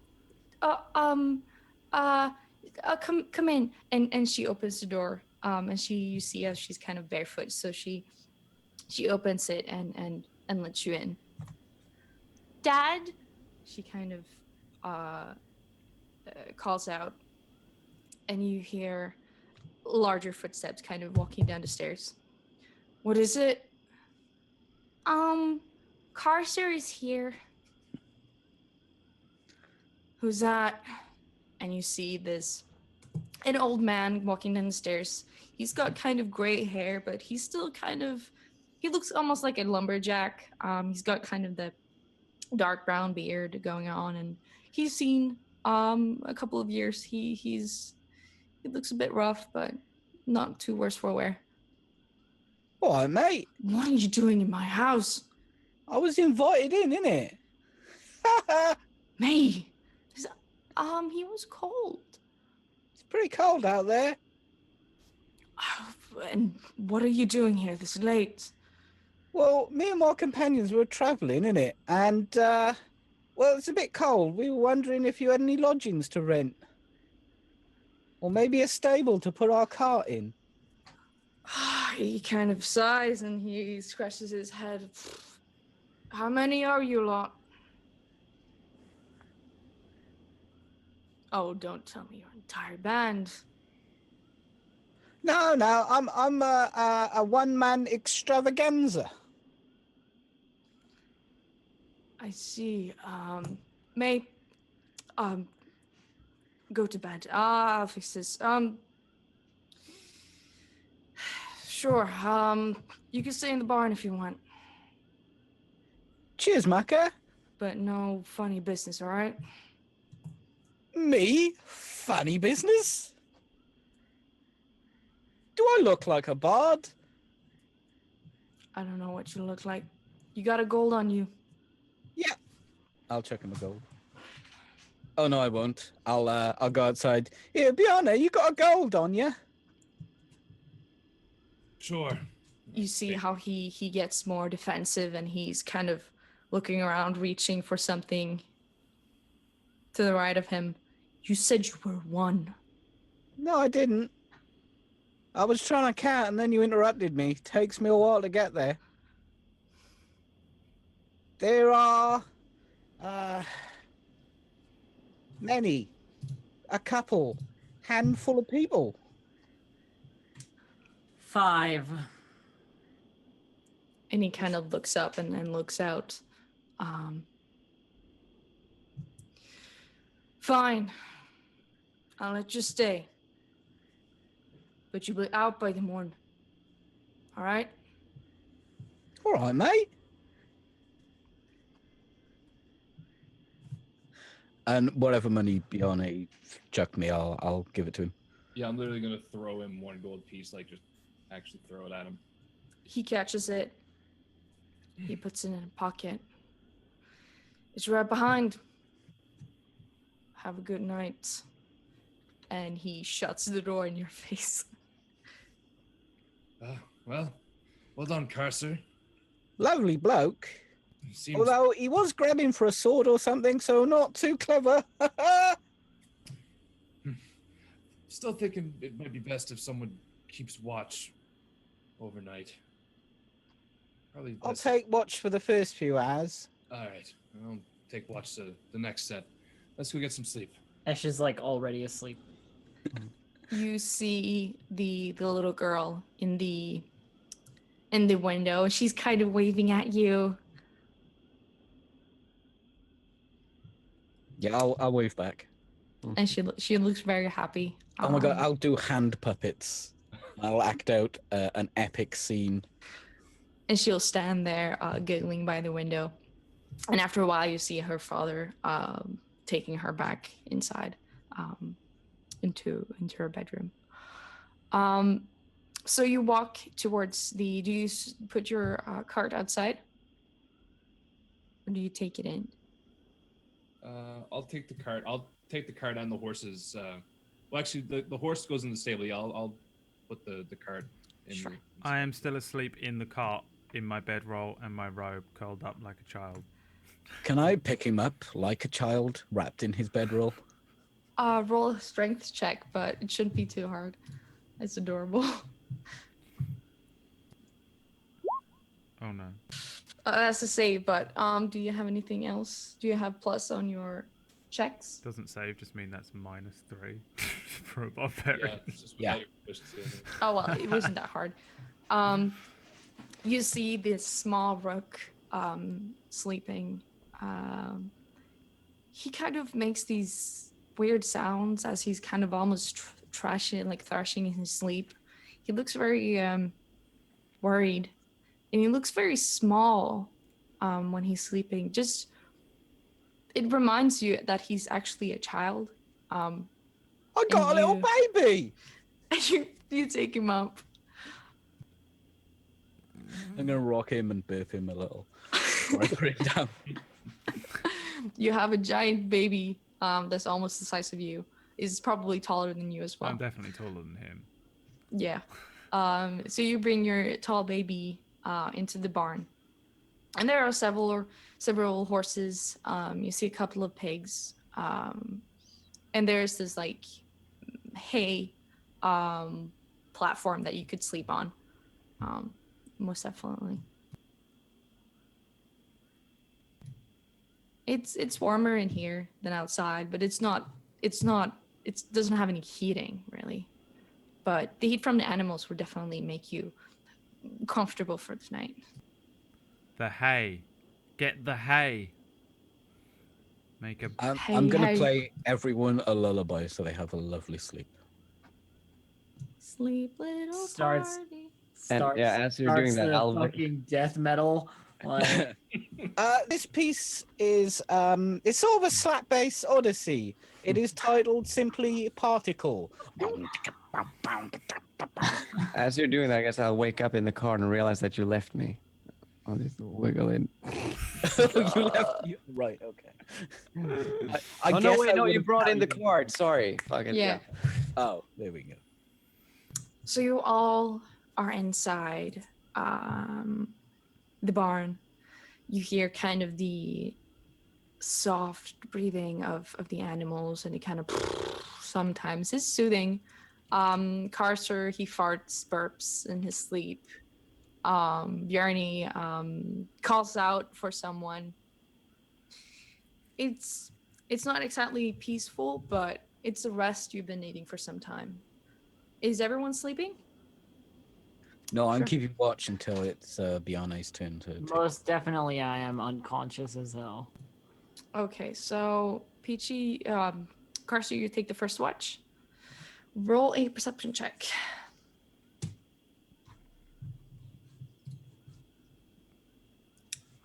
in. And she opens the door. And you see as she's kind of barefoot, so she opens it and lets you in. Dad, she kind of calls out, and you hear larger footsteps kind of walking down the stairs. What is it? Carcer is here. Who's that? And you see an old man walking down the stairs. He's got kind of gray hair, but he's still he looks almost like a lumberjack. He's got kind of the dark brown beard going on, and he's seen a couple of years. He looks a bit rough, but not too worse for wear. All right, mate. What are you doing in my house? I was invited in, innit? May. He was cold. It's pretty cold out there. And what are you doing here this late? Well, me and my companions were travelling, innit? And, well, it's a bit cold. We were wondering if you had any lodgings to rent. Or maybe a stable to put our cart in. He kind of sighs and he scratches his head. How many are you lot? Oh, don't tell me your entire band. No, I'm a one-man extravaganza. I see. May, go to bed. I'll fix this. Sure. You can stay in the barn if you want, Cheers, Maka. but no funny business, all right? Me? Funny business? Do I look like a bard? I don't know what you look like. You got a gold on you. Yeah. I'll check him a gold. Oh no, I won't. I'll go outside. Here, Bjarne, you got a gold on you? Sure. You see how he gets more defensive and he's kind of looking around, reaching for something to the right of him. You said you were one. No, I didn't. I was trying to count and then you interrupted me. Takes me a while to get there. There are many. A couple. Handful of people. 5. And he kind of looks up and then looks out. Fine. I'll let you stay. But you'll be out by the morning. All right? All right, mate. And whatever money Bjarne chucked me, I'll give it to him. Yeah, I'm literally gonna throw him 1 gold piece, like just actually throw it at him. He catches it. He puts it in a pocket. It's right behind. Have a good night. And he shuts the door in your face. Well done, Carcer. Lovely bloke. He seems Although he was grabbing for a sword or something, so not too clever. still thinking it might be best if someone keeps watch overnight. Probably I'll best. take watch for the first few hours. All right, I'll take watch to the next set. Let's go get some sleep. Ash is like already asleep. You see the little girl in the window. She's kind of waving at you. Yeah, I'll wave back. And she looks very happy. Oh my god, I'll do hand puppets. I'll act out an epic scene. And she'll stand there giggling by the window. And after a while, you see her father taking her back inside into her bedroom. So you walk towards do you put your cart outside? Or do you take it in? I'll take the cart. I'll take the cart and the horses. Well, actually, the horse goes in the stable. Yeah, I'll put the cart in. Sure. I am still asleep in the cart in my bedroll and my robe, curled up like a child. Can I pick him up like a child wrapped in his bedroll? Roll a strength check, but it shouldn't be too hard. It's adorable. Oh no. That's a save, but do you have anything else? Do you have plus on your checks? Doesn't save just mean that's -3 for a barbarian. Yeah, it's just Yeah. without your proficiency. Oh well, it wasn't that hard. You see this small rook sleeping. He kind of makes these weird sounds as he's kind of almost thrashing in his sleep. He looks very worried, and he looks very small when he's sleeping. Just it reminds you that he's actually a child. I got a little baby! You take him up. I'm gonna rock him and birth him a little. Before I put him down. You have a giant baby that's almost the size of you. Is probably taller than you as well. I'm definitely taller than him. Yeah. So you bring your tall baby into the barn, and there are several horses. You see a couple of pigs, and there's this like hay platform that you could sleep on. Most definitely. It's warmer in here than outside, but it doesn't have any heating really. But the heat from the animals would definitely make you comfortable for tonight. The hay. Get the hay. Make a. I'm gonna Hey. play everyone a lullaby so they have a lovely sleep. Sleep, little Starts- party. And yeah, as you're doing that, the I'll fucking death metal. Like, This piece is it's sort of a slap bass odyssey. It is titled simply Particle. as you're doing that, I guess I'll wake up in the car and realize that you left me. I'll just wiggle in. You left you right, okay. I Oh guess no, wait, I no, you would've brought in the carried- card. Sorry. Fuck it. Yeah. Oh, there we go. So you all are inside the barn. You hear kind of the soft breathing of the animals, and it kind of sometimes is soothing. Carcer, he farts, burps in his sleep. Bjarni calls out for someone. It's not exactly peaceful, but it's the rest you've been needing for some time. Is everyone sleeping? No, I'm Sure. keeping watch until it's Bjarne's turn to take. most definitely, I am unconscious as hell. Okay, so Peachy, Carcer, you take the first watch. Roll a perception check.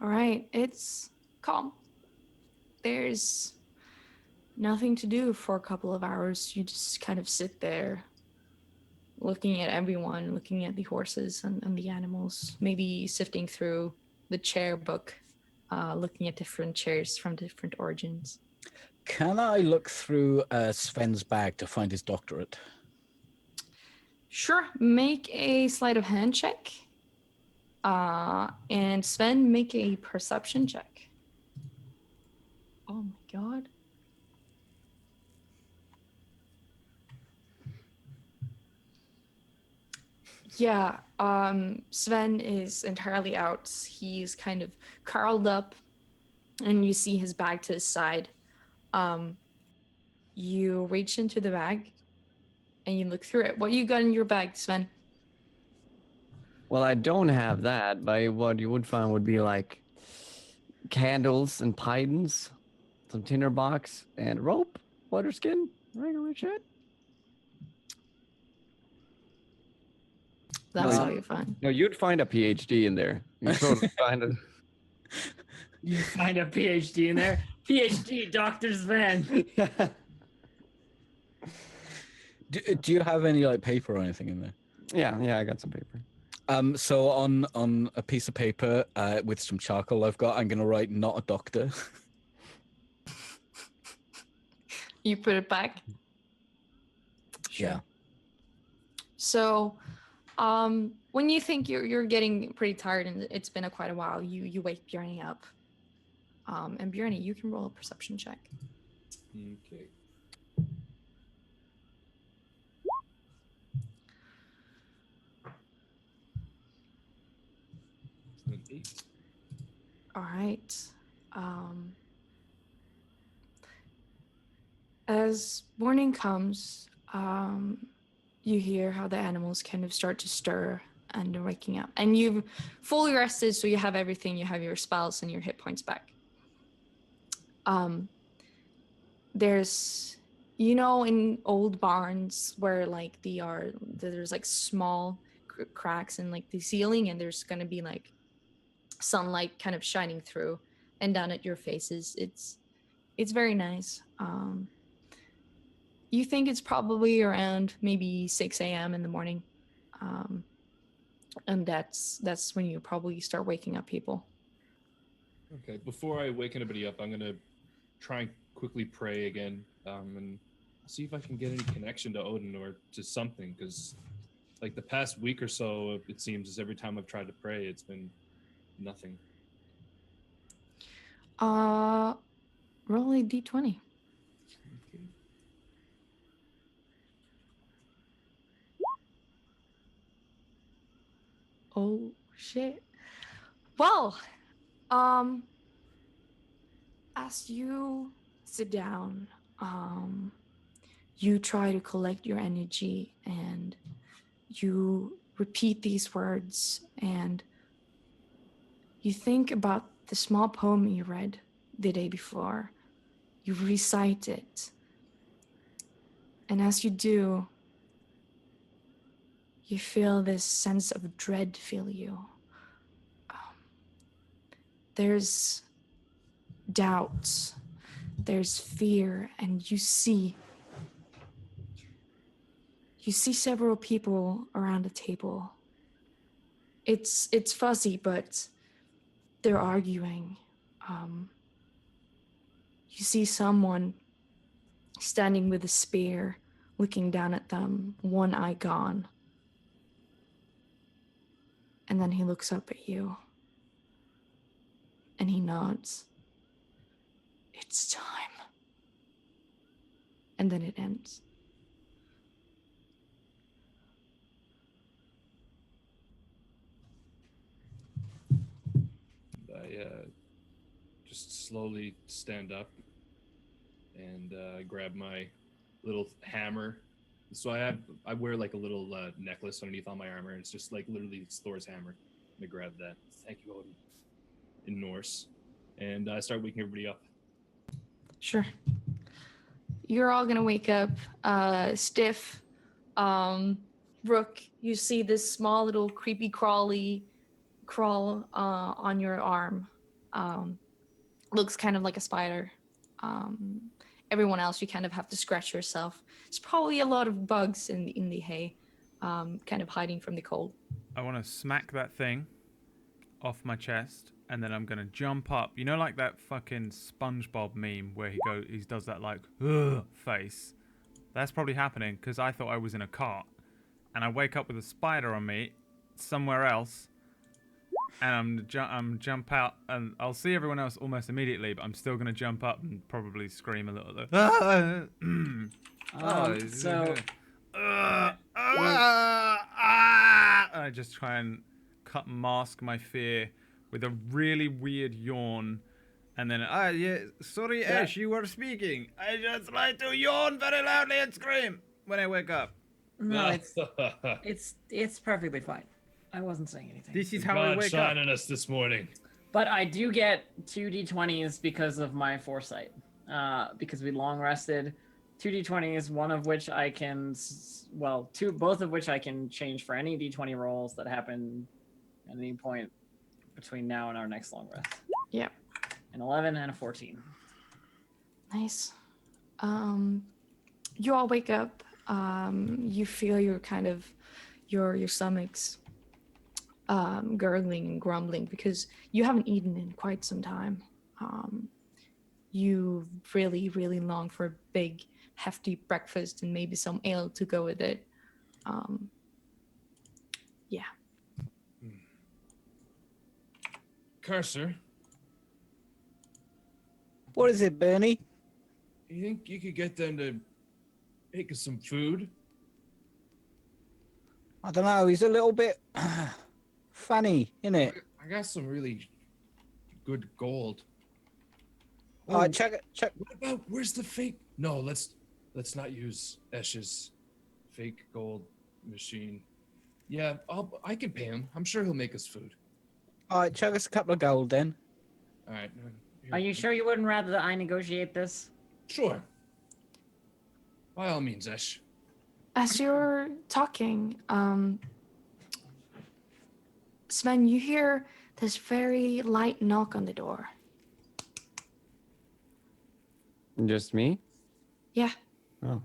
All right, it's calm. There's nothing to do for a couple of hours. You just kind of sit there looking at everyone, looking at the horses and the animals, maybe sifting through the chair book, looking at different chairs from different origins. Can I look through Sven's bag to find his doctorate? Sure, make a sleight of hand check. And Sven, make a perception check. Oh my god. Yeah, Sven is entirely out. He's kind of curled up, and you see his bag to his side. You reach into the bag, and you look through it. What you got in your bag, Sven? Well, I don't have that, but what you would find would be like candles and pidons, some tinderbox, and rope, water skin, regular shit. That's No, all you find. No, you'd find a PhD in there. You'd totally find it. You find a PhD in there. PhD, Dr. Sven. Do you have any like paper or anything in there? Yeah, I got some paper. So on a piece of paper with some charcoal I'm gonna write "not a doctor." You put it back. Yeah. So, when you think you're getting pretty tired and it's been quite a while, you wake Bjarni up. And Bjarni, you can roll a perception check. Okay. An 8. All right. As morning comes, you hear how the animals kind of start to stir and are waking up. And you've fully rested, so you have everything. You have your spells and your hit points back. There's, in old barns where like there's like small cracks in like the ceiling, and there's gonna be like sunlight kind of shining through and down at your faces. It's very nice. You think it's probably around maybe 6 a.m. in the morning. And that's when you probably start waking up people. Okay. Before I wake anybody up, I'm gonna try and quickly pray again, and see if I can get any connection to Odin or to something. Because like the past week or so, it seems as every time I've tried to pray, it's been nothing. Roll a d20. Okay. Oh shit. Well, um, as you sit down, you try to collect your energy and you repeat these words and you think about the small poem you read the day before. You recite it. And as you do, you feel this sense of dread fill you. There's doubt, there's fear, and you see several people around the table. It's fuzzy, but they're arguing. You see someone standing with a spear, looking down at them, one eye gone. And then he looks up at you. And he nods. It's time. And then it ends. I just slowly stand up and grab my little hammer. So I wear like a little necklace underneath all my armor, and it's just like literally it's Thor's hammer. And I grab that. Thank you, Odin, in Norse, and I start waking everybody up. Sure. You're all gonna wake up stiff. Rook, you see this small little creepy crawl on your arm. Looks kind of like a spider. Everyone else, you kind of have to scratch yourself. There's probably a lot of bugs in the hay, kind of hiding from the cold. I want to smack that thing off my chest, and then I'm gonna jump up. You know, like that fucking SpongeBob meme where he does that like ugh face. That's probably happening because I thought I was in a cart, and I wake up with a spider on me somewhere else, and I'm jump out, and I'll see everyone else almost immediately, but I'm still gonna jump up and probably scream a little. So I just try and mask my fear with a really weird yawn, and then yeah, sorry, Yeah. Ash, you were speaking. I just like to yawn very loudly and scream when I wake up. no, it's perfectly fine. I wasn't saying anything. This is how God I wake shine up. on us this morning. But I do get 2 d20s because of my foresight. Because we long rested. 2 d20s, one of which I can, both of which I can change for any d20 rolls that happen at any point between now and our next long rest. Yeah. An 11 and a 14. Nice. You all wake up. You feel your stomachs gurgling and grumbling because you haven't eaten in quite some time. You really, really long for a big, hefty breakfast and maybe some ale to go with it. Yeah. Cursor, What is it, Bernie? you think you could get them to make us some food? I don't know. He's a little bit funny, isn't it? I got some really good gold. All right, check. What about where's the fake? No, let's not use Esh's fake gold machine. Yeah, I can pay him. I'm sure he'll make us food. All right, chug us a couple of gold then. All right. Are you sure you wouldn't rather that I negotiate this? Sure. By all means, Esh. As you're talking, Sven, you hear this very light knock on the door. Just me? Yeah. Oh.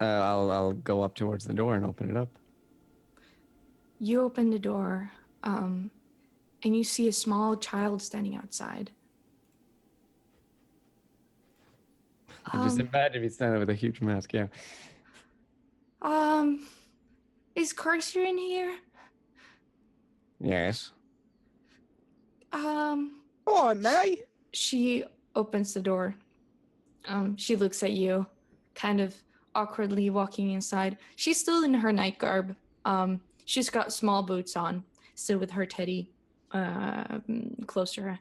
I'll go up towards the door and open it up. You open the door, and you see a small child standing outside. Just Um, imagine if he's standing with a huge mask. Yeah. is Carcer in here? Yes. All right, Mary. She opens the door. She looks at you, kind of awkwardly walking inside. She's still in her night garb. She's got small boots on, still with her teddy close to her.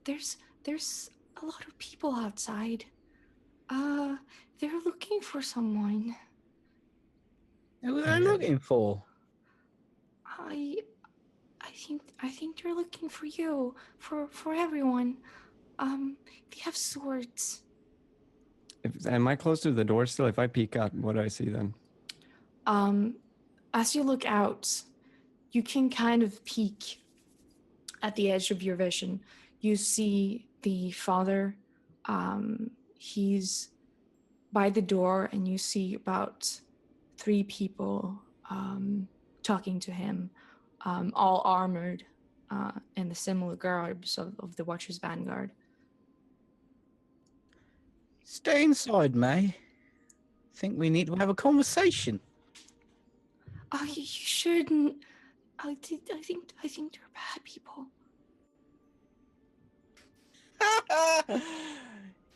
There's a lot of people outside. They're looking for someone. Who are they looking for? I think they're looking for you, for everyone. They have swords. Am I close to the door still? If I peek out, what do I see then? As you look out, you can kind of peek at the edge of your vision. You see the father. He's by the door, and you see about 3 people talking to him, all armored in the similar garbs of the Watcher's Vanguard. Stay inside, May. Think we need to have a conversation. Oh, you shouldn't. I think they're bad people.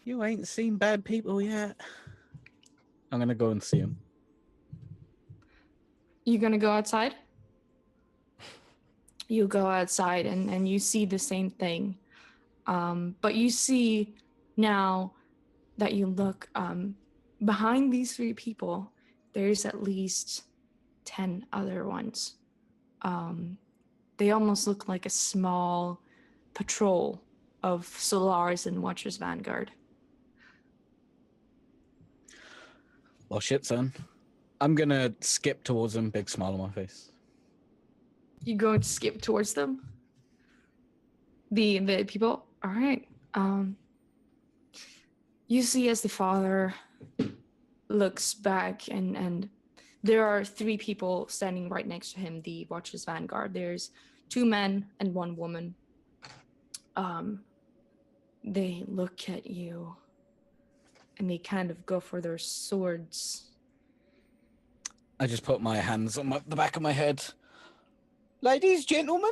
You ain't seen bad people yet. I'm gonna go and see them. You gonna go outside? You go outside and you see the same thing. But you see now that you look behind these 3 people, there's at least 10 other ones. They almost look like a small patrol of Solars and Watcher's Vanguard. Well, shit, son. I'm gonna skip towards them, big smile on my face. You going to skip towards them? The people? All right. You see as the father looks back and there are 3 people standing right next to him, the Watcher's Vanguard. There's 2 men and 1 woman. They look at you and they kind of go for their swords. I just put my hands on the back of my head. Ladies, gentlemen.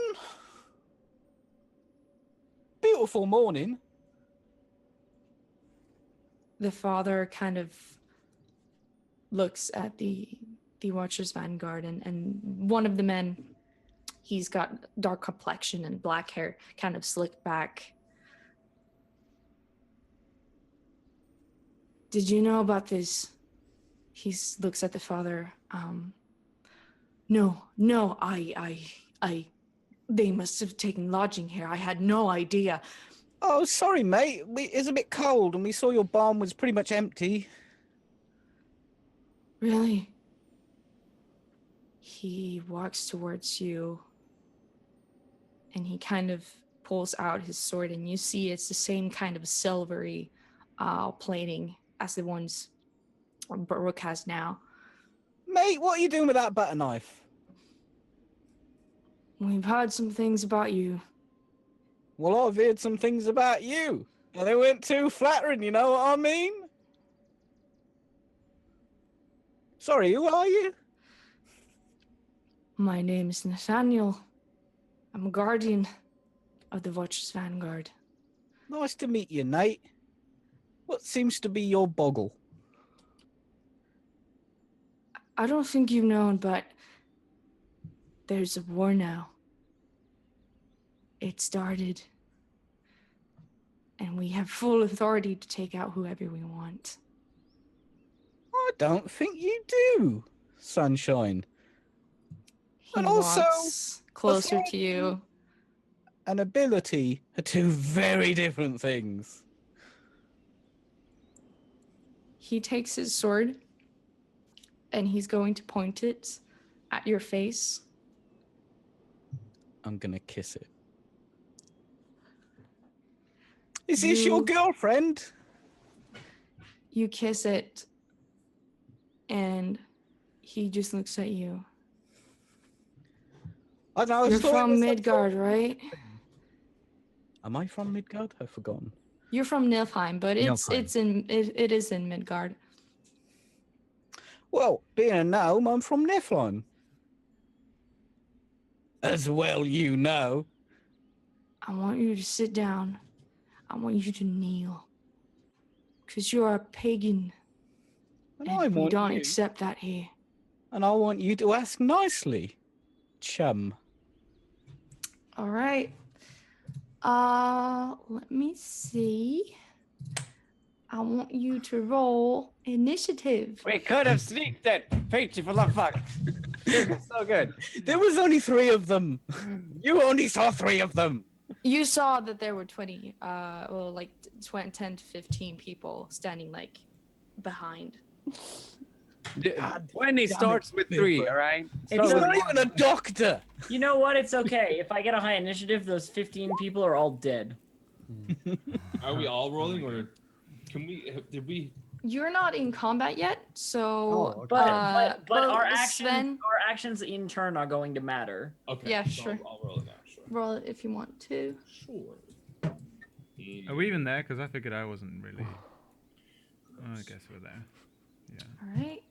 Beautiful morning. The father kind of looks at the Watcher's Vanguard and one of the men, he's got dark complexion and black hair, kind of slicked back. Did you know about this? He looks at the father. No, they must have taken lodging here. I had no idea. Oh, sorry, mate. It's a bit cold, and we saw your barn was pretty much empty. Really? He walks towards you, and he kind of pulls out his sword, and you see it's the same kind of silvery plating as the ones Baruch has now. Mate, what are you doing with that butter knife? We've heard some things about you. Well, I've heard some things about you, and they weren't too flattering, you know what I mean? Sorry, who are you? My name is Nathaniel. I'm a guardian of the Watcher's Vanguard. Nice to meet you, Nate. What seems to be your boggle? I don't think you've known, but there's a war now. It started, and we have full authority to take out whoever we want. I don't think you do, Sunshine. He And also, walks closer to you. An ability are 2 very different things. He takes his sword, and he's going to point it at your face. I'm gonna kiss it. Is this your girlfriend? You kiss it, and he just looks at you. I know. You're from Midgard, right? Am I from Midgard? I've forgotten. You're from Nilfheim, but Nilfheim. it is in Midgard. Well, being a gnome, I'm from Niflheim. As well, you know. I want you to sit down. I want you to kneel. Because you're a pagan. And And I we want don't you. accept that here. And I want you to ask nicely, chum. All right. Let me see. I want you to roll initiative. We could have sneaked it. Peachy for the fuck. So good. There was only 3 of them. You only saw 3 of them. You saw that there were 20, like 10 to 15 people standing like behind. When he starts with 3, all right? It's He's So- not even a doctor. You know what? It's okay. If I get a high initiative, those 15 people are all dead. Are we all rolling, or can we? Did we? You're not in combat yet, so. Oh, okay. But well, our Sven, actions in turn are going to matter. Okay. Yeah, so sure. I'll roll it now. Sure. roll it if you want to. Sure. Are we even there? Because I figured I wasn't really. Oh, I guess we're there. Yeah. All right.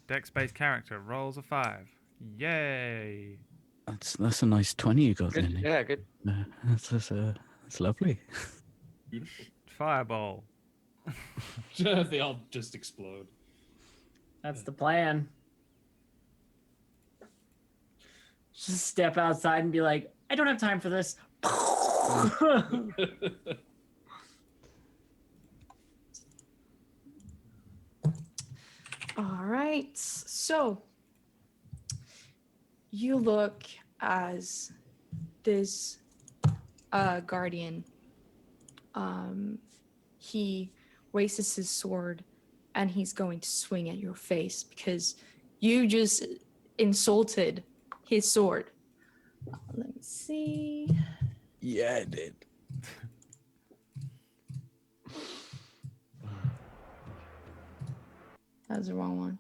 Dex-based character rolls a 5. Yay! That's a nice 20 you got Good. then. Yeah, good. That's lovely. Beautiful. Fireball. They all just explode. That's the plan. Just step outside and be like, I don't have time for this. All right. So you look as this guardian. He raises his sword and he's going to swing at your face because you just insulted his sword. Let me see. Yeah, I did. That was the wrong one.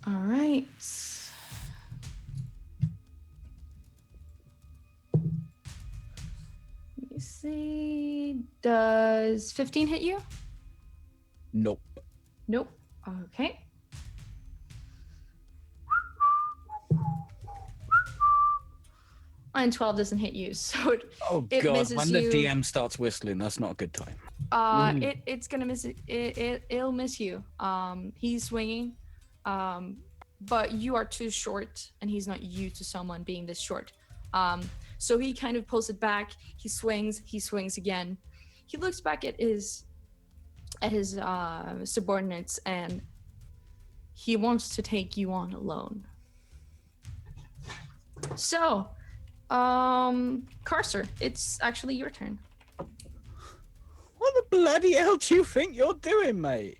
All right. Let me see. Does 15 hit you? Nope. Nope. Okay. And 12 doesn't hit you, so Oh It god, misses when the you. DM starts whistling, that's not a good time. it's gonna miss it. It'll miss you. He's swinging, but you are too short, and he's not used to someone being this short. So he kind of pulls it back. He swings again. He looks back at his subordinates, and he wants to take you on alone. So, Carcer, it's actually your turn. What the bloody hell do you think you're doing, mate?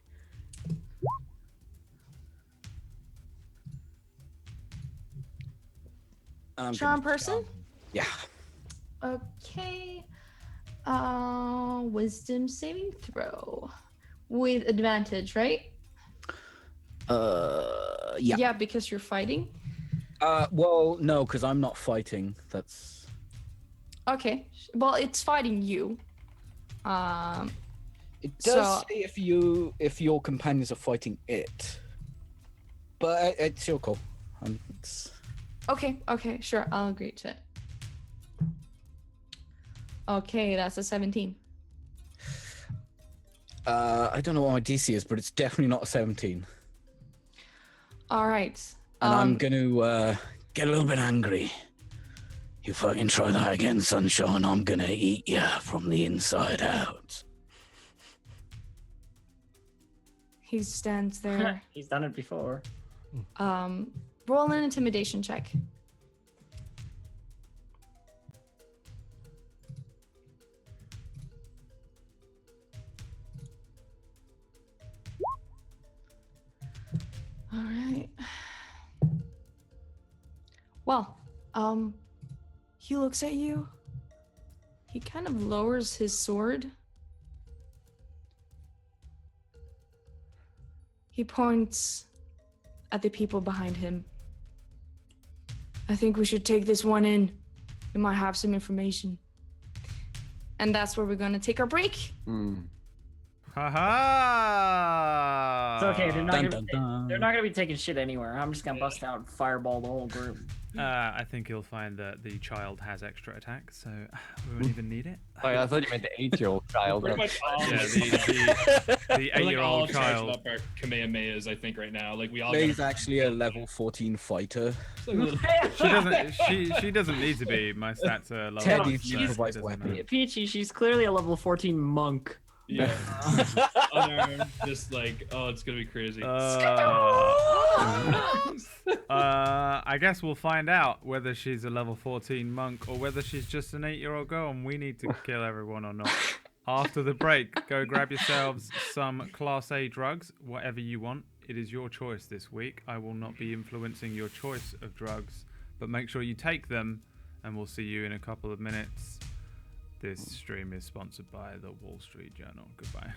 Charm person? Yeah. Okay. Wisdom saving throw with advantage, right? Yeah. Yeah, because you're fighting. Well, no, because I'm not fighting. That's. Okay. Well, it's fighting you. It does So- say if your companions are fighting it, but it's your call. It's... Okay, sure. I'll agree to it. Okay, that's a 17. I don't know what my DC is, but it's definitely not a 17. All right. And I'm gonna get a little bit angry. You fucking try that again, Sunshine. I'm gonna eat you from the inside out. He stands there. He's done it before. Roll an intimidation check. All right. Well, he looks at you. He kind of lowers his sword. He points at the people behind him. I think we should take this one in. We might have some information. And that's where we're going to take our break. Haha! It's okay. They're not Dun, gonna dun, be, dun. they're not gonna be taking shit anywhere. I'm just gonna bust out and fireball the whole group. I think you'll find that the child has extra attack, so we won't even need it. Oh, I thought you meant the 8-year-old child. Pretty much all Yeah, of the we're, like, all 8-year-old charging child. up our Kamehamehas, I think, right now. Like we all. May's got- actually a level 14 fighter. It's like a little- She doesn't. She doesn't need to be. My stats are low. Teddy so it improvised doesn't weapon. matter. Peachy, she's clearly a level 14 monk. Yeah. Unarmed, just like, oh, it's gonna be crazy. I guess we'll find out whether she's a level 14 monk or whether she's just an 8-year-old girl and we need to kill everyone or not. After the break, go grab yourselves some Class A drugs, whatever you want. It is your choice this week. I will not be influencing your choice of drugs, but make sure you take them, and we'll see you in a couple of minutes. This stream is sponsored by the Wall Street Journal. Goodbye.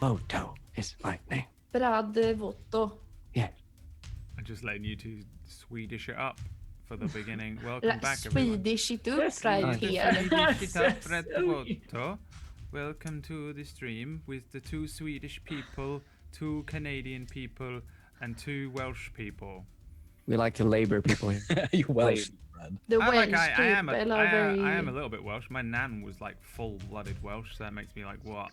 Voto is my name. Bradevoto. I'm just letting you two Swedish it up for the beginning. Welcome back, everyone. Swedish it up That's right nice. here. Swedish it up, That's so Bradevoto. Welcome to the stream with the 2 Swedish people, 2 Canadian people, and 2 Welsh people. We like to labor people here. You Welsh, Brad. The Welsh I am people are very... I am a little bit Welsh. My nan was like full-blooded Welsh, so that makes me like what,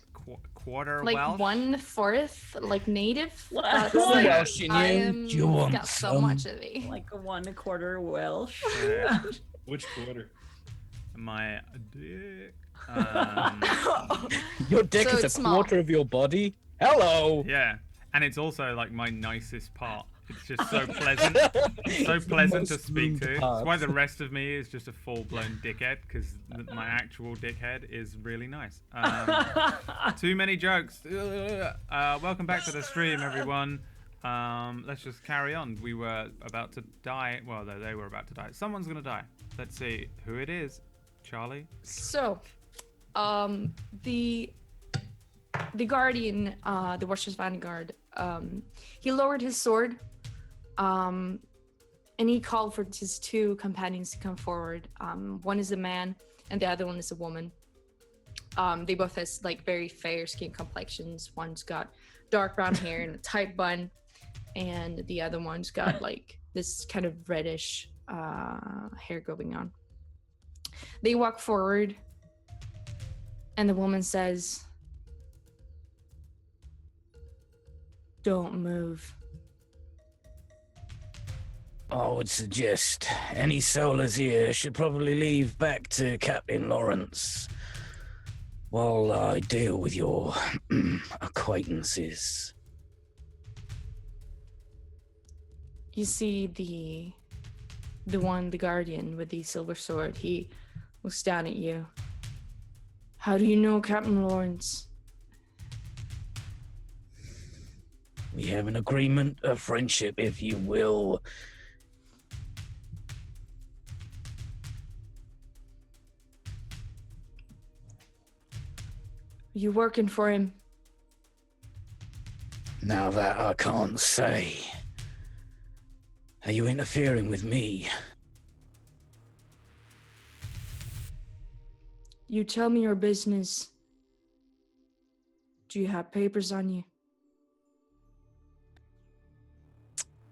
quarter like Welsh? 1/4 like native. What? That's What Welsh in I you? am Do you want got so some? much of me. Like a 1/4 Welsh. Yeah. Which quarter? My dick. Your dick So is a it's small. quarter of your body. Hello. Yeah, and it's also like my nicest part. It's just so pleasant, so pleasant to most speak moved to. That's part. why the rest of me is just a full-blown dickhead, because my actual dickhead is really nice. Too many jokes. Welcome back to the stream, everyone. Let's just carry on. We were about to die. Well, they were about to die. Someone's gonna die. Let's see who it is. Charlie. So, the guardian, the Watcher's Vanguard, he lowered his sword, and he called for his 2 companions to come forward. One is a man, and the other one is a woman. They both has like very fair skin complexions. One's got dark brown hair and a tight bun, and the other one's got like this kind of reddish hair going on. They walk forward, and the woman says, "Don't move." I would suggest any solars here should probably leave back to Captain Lawrence while I deal with your acquaintances. You see the guardian with the silver sword. He looks down at you. How do you know Captain Lawrence? We have an agreement, a friendship, if you will. You working for him? Now that I can't say. Are you interfering with me? You tell me your business. Do you have papers on you?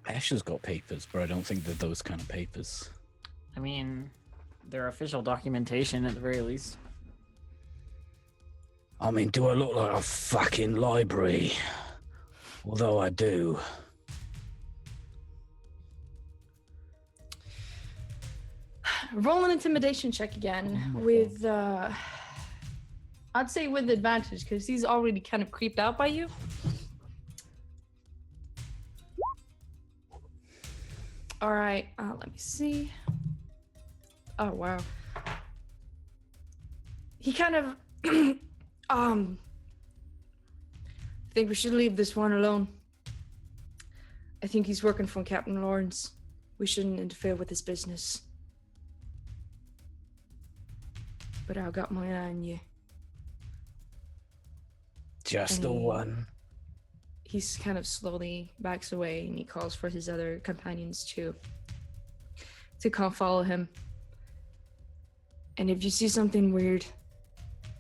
Asher's got papers, but I don't think they're those kind of papers. I mean, they're official documentation at the very least. I mean, do I look like a fucking library? Although I do. Roll an intimidation check again with, I'd say with advantage, because he's already kind of creeped out by you. All right, let me see. Oh, wow. He kind of, I think we should leave this one alone. I think he's working for Captain Lawrence. We shouldn't interfere with his business. But I got my eye on you. Just the And one. He's kind of slowly backs away, and he calls for his other companions to come follow him. And if you see something weird,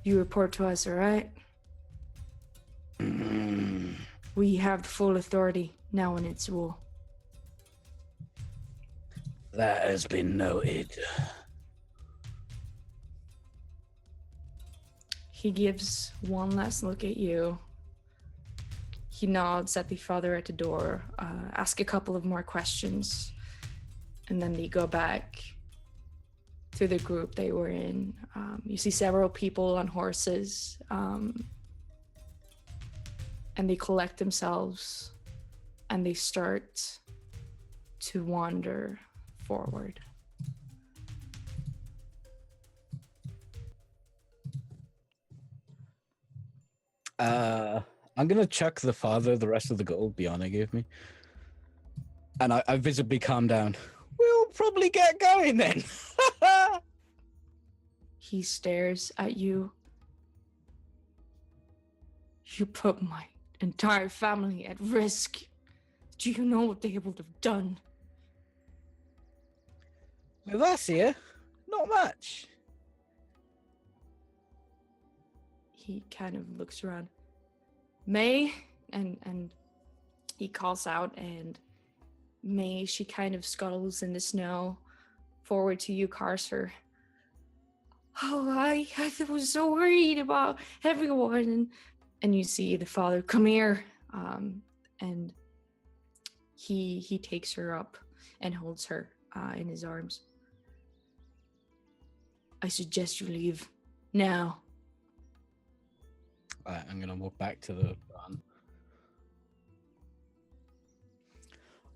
you report to us, all right? We have the full authority now in its rule. That has been noted. He gives one last look at you. He nods at the father at the door, ask a couple of more questions, and then they go back to the group they were in. You see several people on horses, and they collect themselves, and they start to wander forward. I'm gonna chuck the father the rest of the gold Biana gave me. And I visibly calm down. We'll probably get going then. He stares at you. You put my entire family at risk. Do you know what they would have done? With us here, not much. He kind of looks around. May, and he calls out, and May, she kind of scuttles in the snow forward to you, Carcer. Oh, I was so worried about everyone. And you see the father, come here. And he takes her up and holds her in his arms. I suggest you leave now. Right, I'm going to walk back to the run.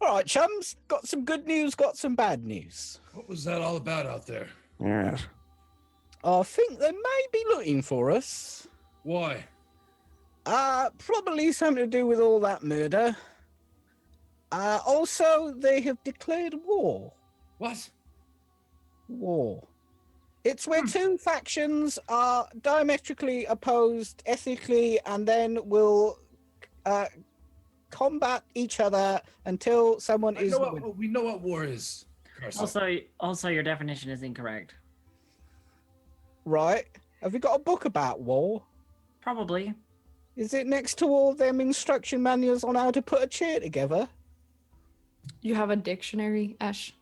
All right, chums. Got some good news, got some bad news. What was that all about out there? Yes. I think they may be looking for us. Why? Probably something to do with all that murder. Also, they have declared war. What? War. It's where two factions are diametrically opposed ethically and then will combat each other until someone is... We know what war is. Carson. Also, your definition is incorrect. Right. Have you got a book about war? Probably. Is it next to all them instruction manuals on how to put a chair together? You have a dictionary, Ash?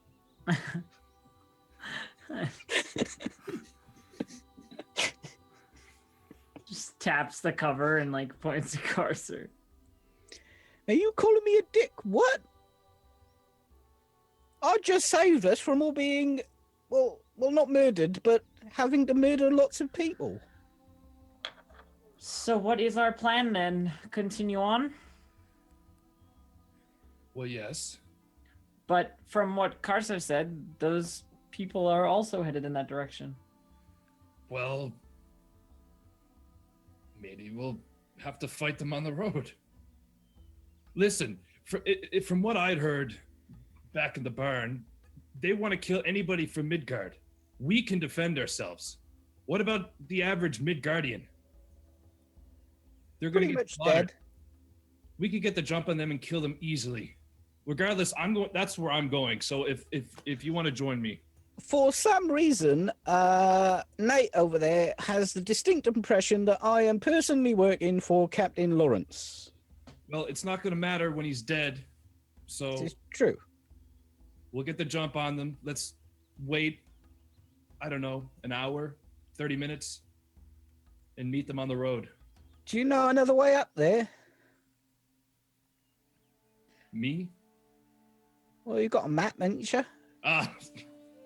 Just taps the cover and like points to Carcer. Are you calling me a dick? What? I just saved us from all being, well, not murdered, but having to murder lots of people. So what is our plan then? Continue on? Well, yes. But from what Carcer said, those people are also headed in that direction. Well, maybe we'll have to fight them on the road. Listen, from what I'd heard back in the barn, they want to kill anybody from Midgard. We can defend ourselves. What about the average Midgardian? They're going to get much slaughtered. dead. We could get the jump on them and kill them easily. Regardless, I'm going. That's where I'm going. So if you want to join me, For some reason, Nate over there has the distinct impression that I am personally working for Captain Lawrence. well, it's not going to matter when he's dead. So This is true. we'll get the jump on them. Let's wait. I don't know, an hour, 30 minutes, and meet them on the road. Do you know another way up there? Me? Well, you got a map, haven't you? Ah,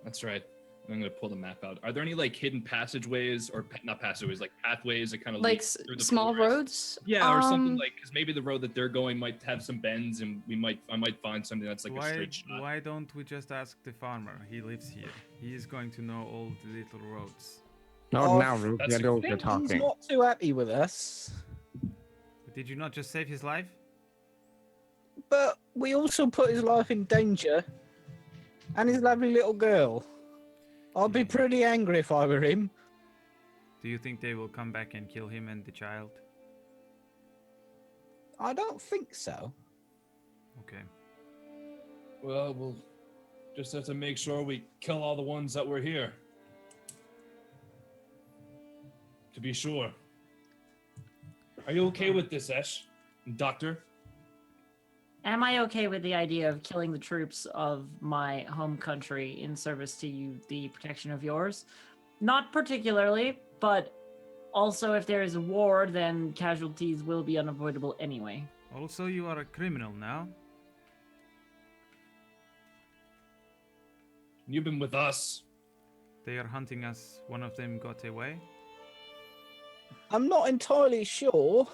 that's right. I'm gonna pull the map out. Are there any like hidden passageways or not passageways, like pathways that kind of Like through the small forest? roads? Yeah, or something like because maybe the road that they're going might have some bends, and I might find something that's like a straight shot. Why don't we just ask the farmer? He lives here. He is going to know all the little roads. Not Oh, now, Rook. that's You a don't I get think he's talking. not too happy with us. Did you not just save his life? But we also put his life in danger. And his lovely little girl. I'd be pretty angry if I were him. Do you think they will come back and kill him and the child? I don't think so. Okay. Well, we'll just have to make sure we kill all the ones that were here. To be sure. Are you okay with this, Esh? Doctor? Am I okay with the idea of killing the troops of my home country in service to you, the protection of yours? Not particularly, but also if there is a war, then casualties will be unavoidable anyway. Also, you are a criminal now. You've been with us. They are hunting us. One of them got away. I'm not entirely sure.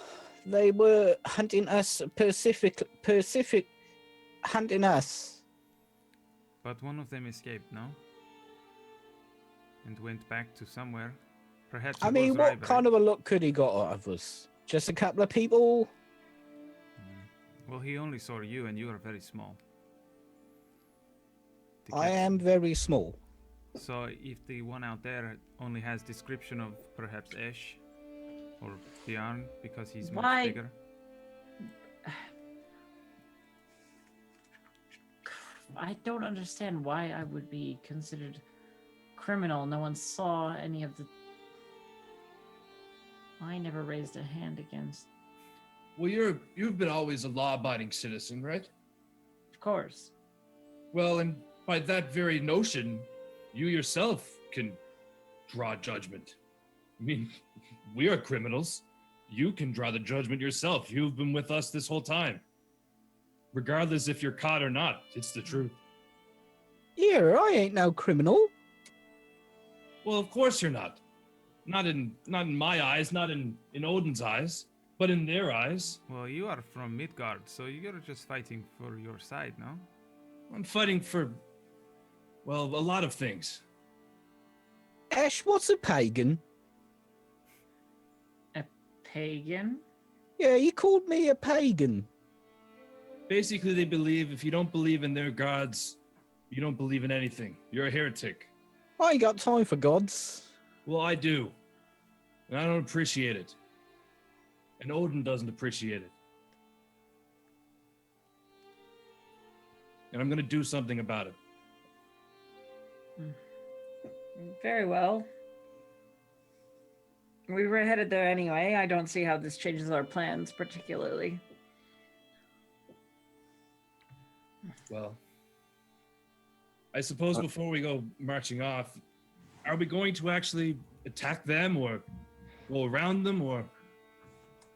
They were hunting us, Pacific hunting us. But one of them escaped, no? And went back to somewhere. Perhaps I it mean, was what rivalry. kind of a look could he got out of us? Just a couple of people? Well, he only saw you, and you are very small. The I cat- am very small. So if the one out there only has description of perhaps Ash, Or Bjorn, because he's Why? much bigger? I don't understand why I would be considered criminal. No one saw any of the. I never raised a hand against. Well, you've been always a law-abiding citizen, right? Of course. Well, and by that very notion, you yourself can draw judgment. I mean, we are criminals. You can draw the judgment yourself. You've been with us this whole time. Regardless if you're caught or not, it's the truth. Yeah, I ain't no criminal. Well, of course you're not. Not in my eyes, not in Odin's eyes, but in their eyes. Well, you are from Midgard, so you're just fighting for your side, no? I'm fighting for, well, a lot of things. Ash, what's a pagan? A pagan? Yeah, he called me a pagan. Basically, they believe if you don't believe in their gods, you don't believe in anything. You're a heretic. I ain't got time for gods. Well, I do. And I don't appreciate it. And Odin doesn't appreciate it. And I'm going to do something about it. Very well. We were headed there anyway. I don't see how this changes our plans particularly. Well, I suppose before we go marching off, are we going to actually attack them or go around them or...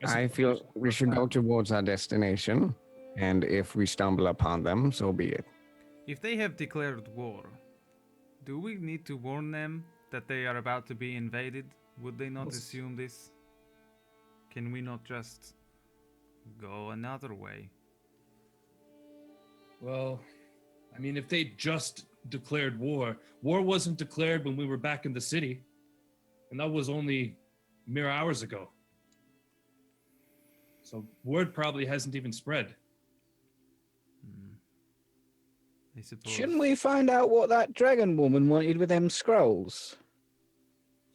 I feel we should go towards our destination, and if we stumble upon them, so be it. If they have declared war, do we need to warn them that they are about to be invaded? Would they not assume this? Can we not just go another way? Well, I mean, if they just declared war wasn't declared when we were back in the city. And that was only mere hours ago. So word probably hasn't even spread. I suppose. Shouldn't we find out what that dragon woman wanted with them scrolls?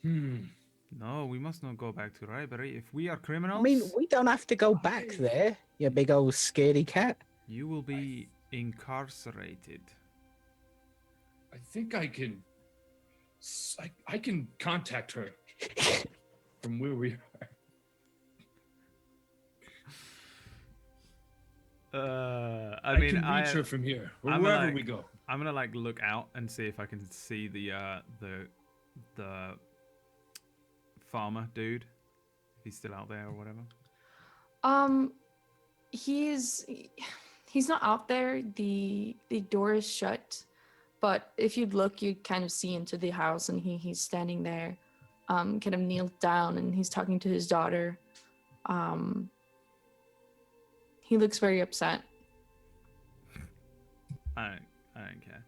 No, we must not go back to Ribery. If we are criminals, I mean, we don't have to go back there, you big old scaredy cat. you will be incarcerated. I think I can... I can contact her from where we are. I mean, can reach her from here, or I'm wherever like- we go. I'm gonna like look out and see if I can see the farmer dude, if he's still out there or whatever. He's not out there. The door is shut, but if you'd look, you'd kind of see into the house, and he's standing there, kind of kneeled down, and he's talking to his daughter. He looks very upset. I don't care.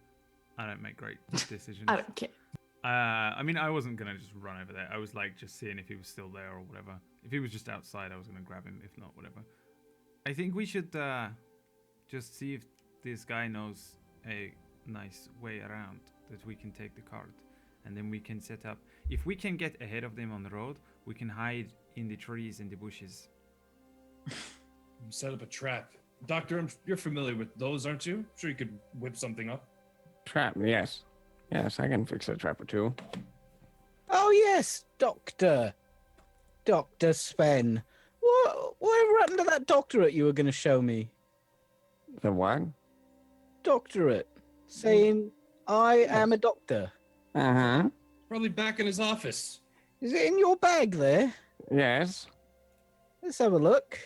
I don't make great decisions. I don't care. I mean, I wasn't gonna just run over there. I was like just seeing if he was still there or whatever. If he was just outside, I was gonna grab him. If not, whatever. I think we should just see if this guy knows a nice way around that we can take the cart, and then we can set up. If we can get ahead of them on the road, we can hide in the trees and the bushes. Set up a trap. Doctor, you're familiar with those, aren't you? I'm sure you could whip something up. Trap, yes. Yes, I can fix a trap or two. Oh yes, Dr. Sven. Whatever happened to that doctorate you were going to show me? The what? Doctorate. Saying, I am a doctor. Uh-huh. Probably back in his office. Is it in your bag there? Yes. Let's have a look.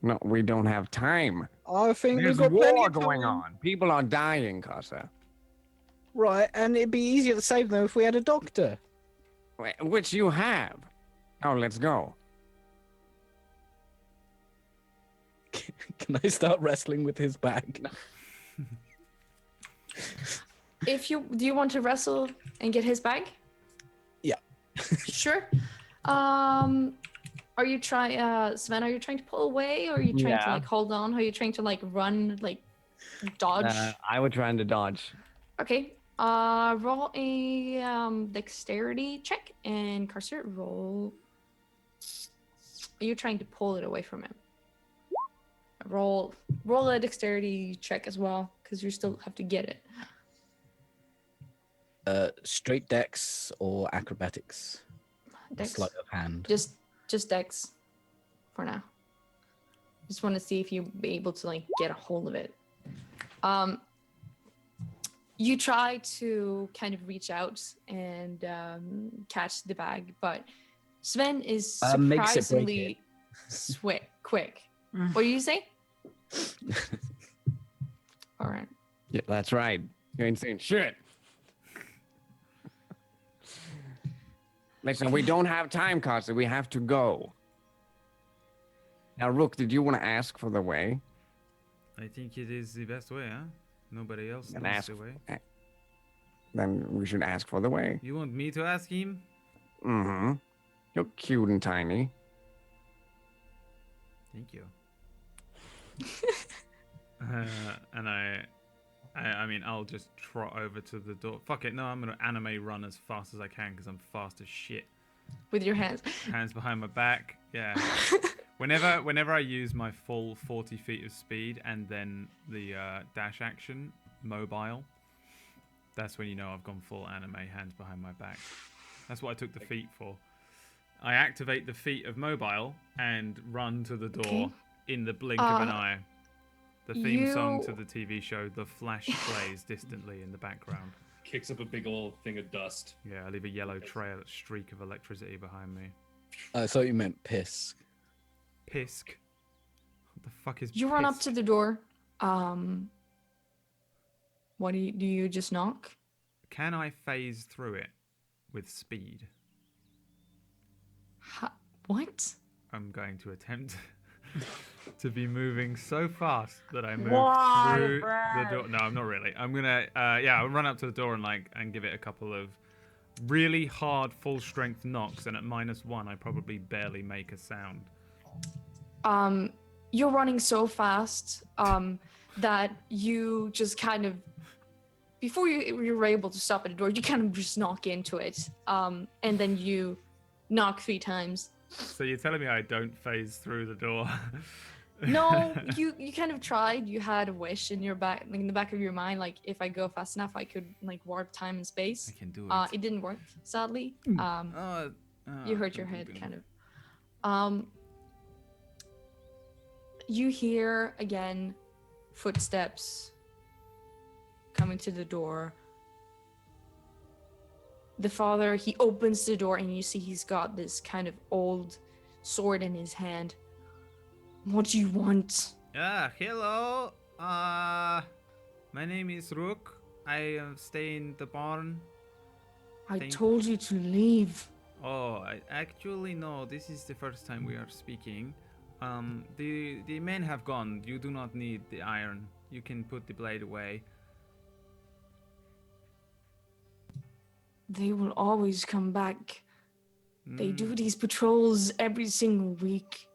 No, we don't have time. I think There's we've got plenty war of going time. on. People are dying, Casa. Right, and it'd be easier to save them if we had a doctor. Which you have. Oh, let's go. Can I start wrestling with his bag? Do you want to wrestle and get his bag? Yeah. Sure. Are you trying, Sven? Are you trying to pull away, or are you trying to Yeah. like hold on? Are you trying to like run, like dodge? I was trying to dodge. Okay. Roll a dexterity check, and Carcer roll you're trying to pull it away from him. Roll a dexterity check as well, because you still have to get it. Straight dex or acrobatics? Dex. Sleight of hand. Just dex for now. Just want to see if you'll be able to like get a hold of it. You try to kind of reach out and catch the bag, but Sven is Makes it break surprisingly quick. What do you say? All right. Yeah, that's right. You ain't saying shit. Listen, we don't have time, Costa. We have to go. Now, Rook, did you want to ask for the way? I think it is the best way, huh? Nobody else Then knows ask. the way. Then we should ask for the way. You want me to ask him? Mm-hmm. You're cute and tiny. Thank you. And I mean, I'll just trot over to the door. Fuck it, no, I'm gonna anime run as fast as I can because I'm fast as shit. With your hands. Hands behind my back, yeah. Whenever I use my full 40 feet of speed and then the dash action, mobile, that's when you know I've gone full anime, hands behind my back. That's what I took the feet for. I activate the feat of mobile and run to the door in the blink of an eye. The theme song to the TV show The Flash plays distantly in the background. Kicks up a big old thing of dust. Yeah, I leave a yellow trail, streak of electricity behind me. I thought you meant piss. Pisk. What the fuck is You run up pisk? to the door. What do you just knock? Can I phase through it with speed? What? I'm going to attempt to be moving so fast that I move Why, through Brad? the door. No, I'm not really. I'm gonna, I'll run up to the door and give it a couple of really hard full strength knocks, and at -1, I probably barely make a sound. You're running so fast that you just kind of, before you're able to stop at the door, you kind of just knock into it, and then you knock 3 times. So you're telling me I don't phase through the door? No, you kind of tried. You had a wish in your back, like in the back of your mind, like if I go fast enough, I could like warp time and space. I can do it. It didn't work, sadly. You hurt your head, kind of. You hear again footsteps coming to the door. The father, he opens the door and you see he's got this kind of old sword in his hand. What do you want? Hello. My name is Rook. I stay in the barn. I Thank- told you to leave. Oh, actually no. This is the first time we are speaking. The men have gone. You do not need the iron. You can put the blade away. They will always come back. They do Mm, these patrols every single week.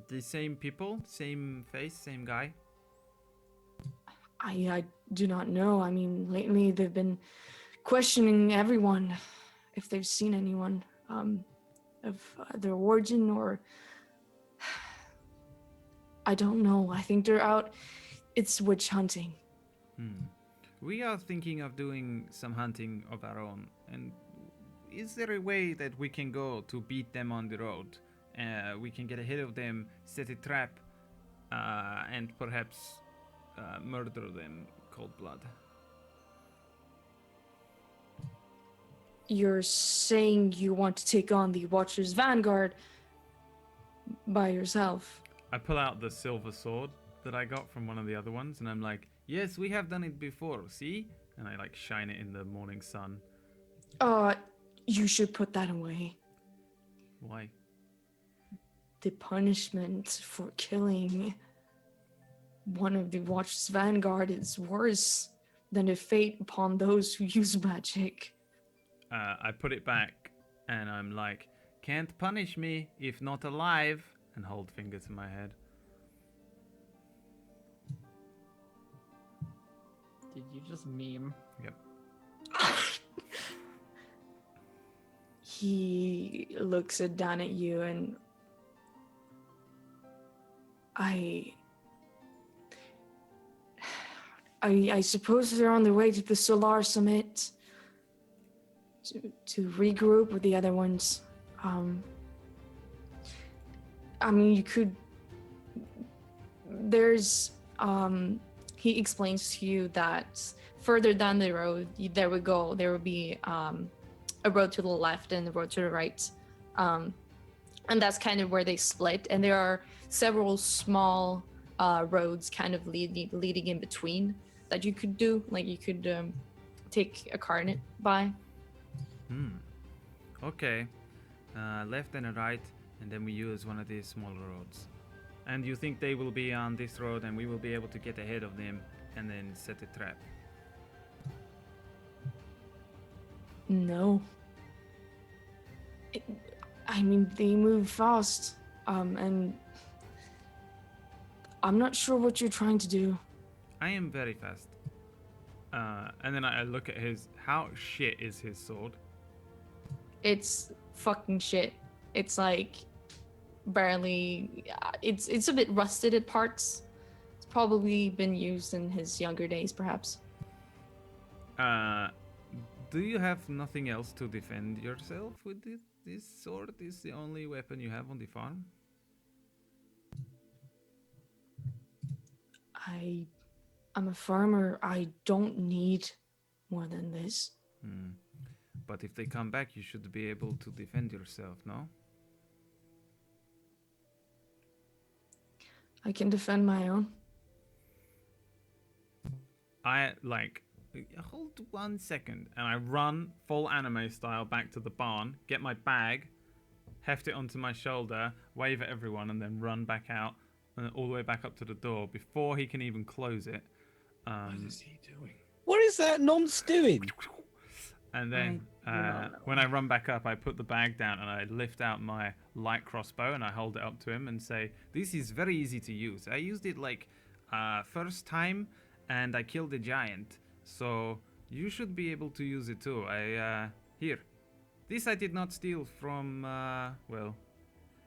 The same people, same face, same guy. I do not know. I mean, lately they've been questioning everyone if they've seen anyone of their origin or I don't know. I think they're out. It's witch hunting. We are thinking of doing some hunting of our own. And is there a way that we can go to beat them on the road? We can get ahead of them, set a trap, and perhaps murder them cold blood. You're saying you want to take on the Watcher's Vanguard by yourself. I pull out the silver sword that I got from one of the other ones, and I'm like, yes, we have done it before, see? And I like shine it in the morning sun. You should put that away. Why? The punishment for killing one of the Watcher's Vanguard is worse than the fate upon those who use magic. I put it back, and I'm like, can't punish me if not alive, and hold finger to my head. Did you just meme? Yep. He looks down at you and I I suppose they're on their way to the Solar Summit to regroup with the other ones. I mean, you could. There's. He explains to you that further down the road, there would be a road to the left and a road to the right. And that's kind of where they split. And there are several small roads kind of leading in between that you could do. Like you could take a car in it by. Okay. Left and a right, and then we use one of these smaller roads. And you think they will be on this road and we will be able to get ahead of them and then set a trap? No. I mean, they move fast, and I'm not sure what you're trying to do. I am very fast. And then I look at his. How shit is his sword? It's fucking shit. It's like barely. It's a bit rusted at parts. It's probably been used in his younger days, perhaps. Do you have nothing else to defend yourself with it? This sword is the only weapon you have on the farm? I'm a farmer. I don't need more than this. But if they come back, you should be able to defend yourself, no? I can defend my own. I hold 1 second, and I run full anime style back to the barn, get my bag, heft it onto my shoulder, wave at everyone, and then run back out and all the way back up to the door before he can even close it. What is he doing? What is that nonce doing? And then when I run back up, I put the bag down and I lift out my light crossbow and I hold it up to him and say, "This is very easy to use. I used it first time and I killed a giant. So you should be able to use it too. Here. This I did not steal from, well,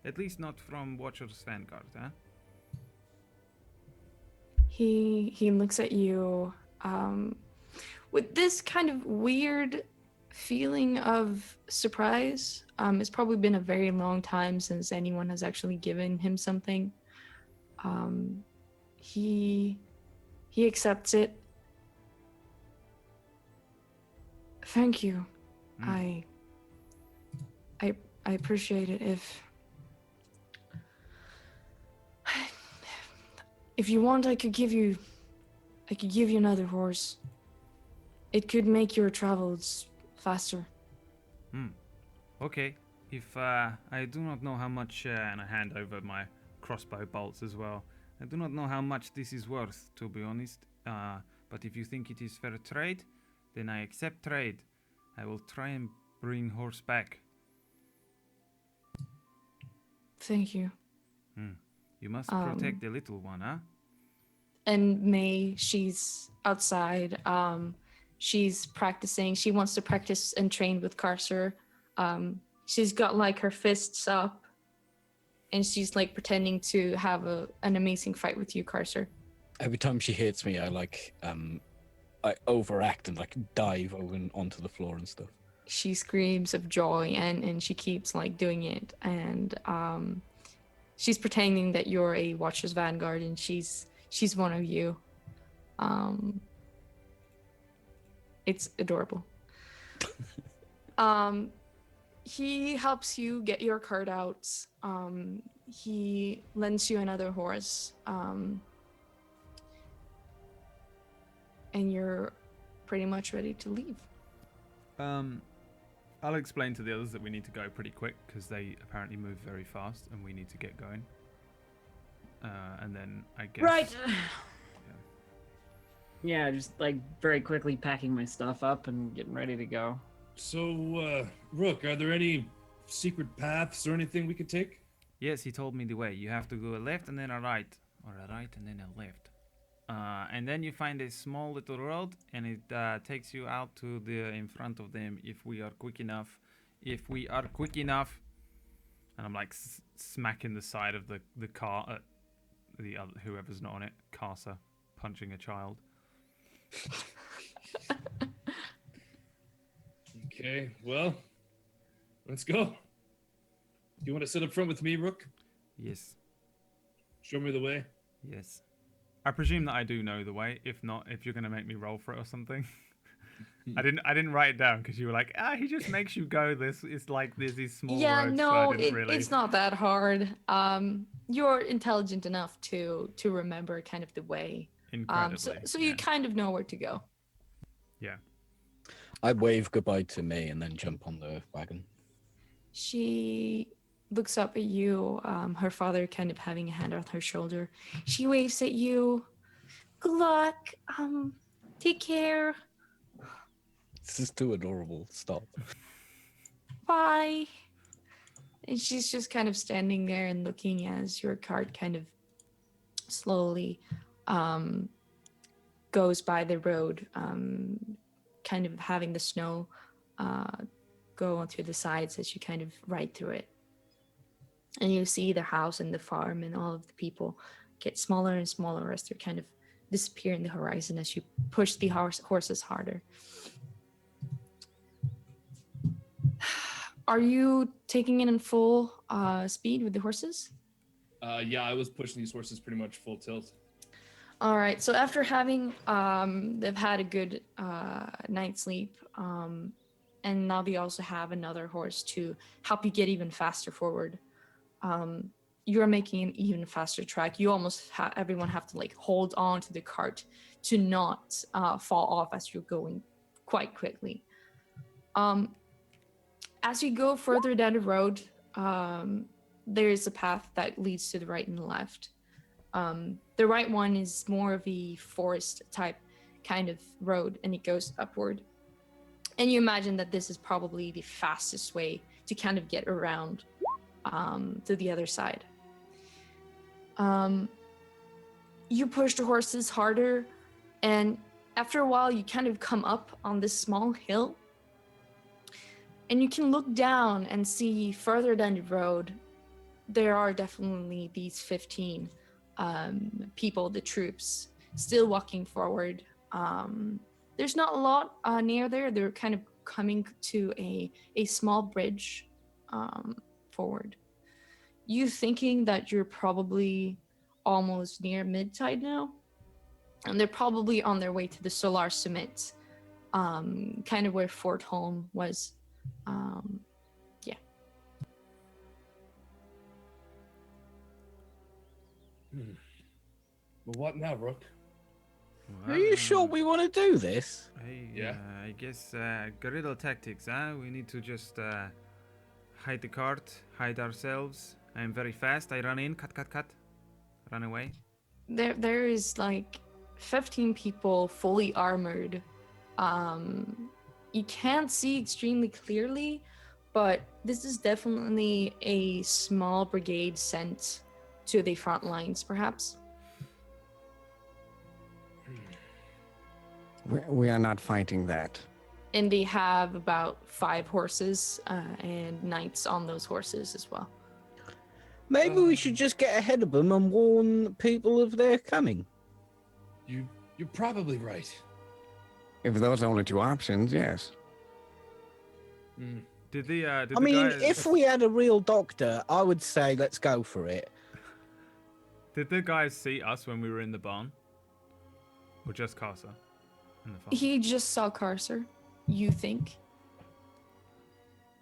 at least not from Watcher's Vanguard, huh?" He looks at you with this kind of weird feeling of surprise. It's probably been a very long time since anyone has actually given him something. He accepts it. Thank you. I appreciate it. If you want, I could give you another horse. It could make your travels faster. Okay. If I do not know how much, and I hand over my crossbow bolts as well. I do not know how much this is worth, to be honest. But if you think it is fair trade, then I accept trade. I will try and bring horse back. Thank you. You must protect the little one, huh? And May, she's outside. She's practicing. She wants to practice and train with Carcer. She's got like her fists up, and she's like pretending to have an amazing fight with you, Carcer. Every time she hits me, I overact and like dive over onto the floor and stuff. She screams of joy, and she keeps like doing it, and she's pretending that you're a Watcher's Vanguard, and she's one of you. It's adorable. He helps you get your card out. He lends you another horse. And you're pretty much ready to leave. I'll explain to the others that we need to go pretty quick because they apparently move very fast and we need to get going. And then I guess... Right. Yeah, just like very quickly packing my stuff up and getting ready to go. So, Rook, are there any secret paths or anything we could take? Yes, he told me the way. You have to go a left and then a right, or a right and then a left. And then you find a small little road, and it takes you out to the in front of them if we are quick enough. If we are quick enough, and I'm like smacking the side of the car, the other whoever's not on it, Casa punching a child. Okay, well, let's go. Do you want to sit up front with me, Rook? Yes, Show me the way. yes. I presume that I do know the way. If not, if you're gonna make me roll for it or something. I didn't write it down because you were like, he just makes you go this. It's like there's these small Yeah, roads. So I no, didn't really. it's not that hard. You're intelligent enough to remember kind of the way. Incredibly. So yeah. you kind of know where to go. Yeah. I wave goodbye to May and then jump on the wagon. She looks up at you, her father kind of having a hand on her shoulder. She waves at you. Good luck. Take care. This is too adorable. Stop. Bye. And she's just kind of standing there and looking as your cart kind of slowly goes by the road, kind of having the snow go onto the sides as you kind of ride through it. And you see the house and the farm and all of the people get smaller and smaller as they kind of disappear in the horizon as you push the horses harder. Are you taking it in full speed with the horses? Yeah, I was pushing these horses pretty much full tilt. All right. So after having they've had a good night's sleep, and now they also have another horse to help you get even faster forward. You're making an even faster track. You almost everyone have to like hold on to the cart to not fall off as you're going quite quickly. As you go further down the road, there is a path that leads to the right and the left. The right one is more of a forest type kind of road, and it goes upward. And you imagine that this is probably the fastest way to kind of get around to the other side. You push the horses harder, and after a while, you kind of come up on this small hill. And you can look down and see further down the road, there are definitely these 15 people, the troops, still walking forward. There's not a lot near there. They're kind of coming to a small bridge forward. You thinking that you're probably almost near mid-tide now, and they're probably on their way to the Solar Summit, kind of where Fort Holm was. Yeah. Well, what now, Rook? Are you sure we want to do this? Yeah. I guess guerrilla tactics, huh? We need to just hide the cart, hide ourselves. I'm very fast. I run in, cut, run away. There is like 15 people fully armored. You can't see extremely clearly, but this is definitely a small brigade sent to the front lines, perhaps. We are not fighting that. And they have about 5 horses and knights on those horses as well. Maybe we should just get ahead of them and warn people of their coming. You're probably right. If those are only two options, yes. Did the I the mean, guys, if we had a real doctor, I would say let's go for it. did the guys see us when we were in the barn, or just Casa in the farm? He just saw Carcer, you think.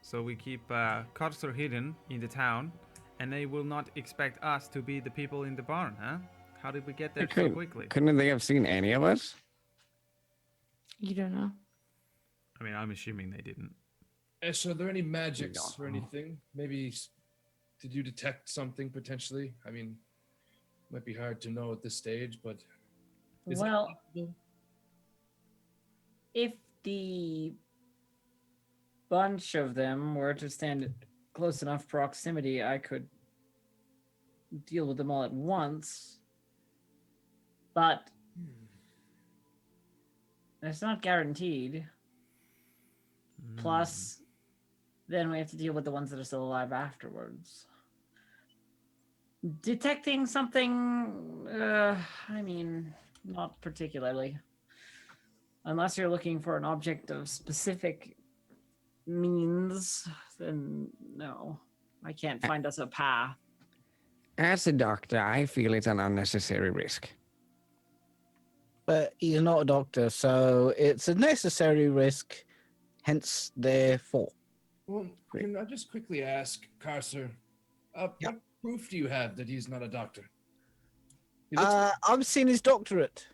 So we keep Carcer hidden in the town, and they will not expect us to be the people in the barn, huh? How did we get there so quickly? Couldn't they have seen any of us? You don't know. I mean, I'm assuming they didn't. Ash, are there any magics No. or anything? Maybe did you detect something potentially? I mean, might be hard to know at this stage, but is it Well, possible? if the bunch of them were to stand at close enough proximity, I could deal with them all at once. But it's not guaranteed. Plus, then we have to deal with the ones that are still alive afterwards. Detecting something, I mean, not particularly. Unless you're looking for an object of specific means, then no. I can't find us a path. As a doctor, I feel it's an unnecessary risk. But he's not a doctor, so it's a necessary risk, hence therefore. Well, can I just quickly ask, Carcer, what proof do you have that he's not a doctor? He looks- I've seen his doctorate.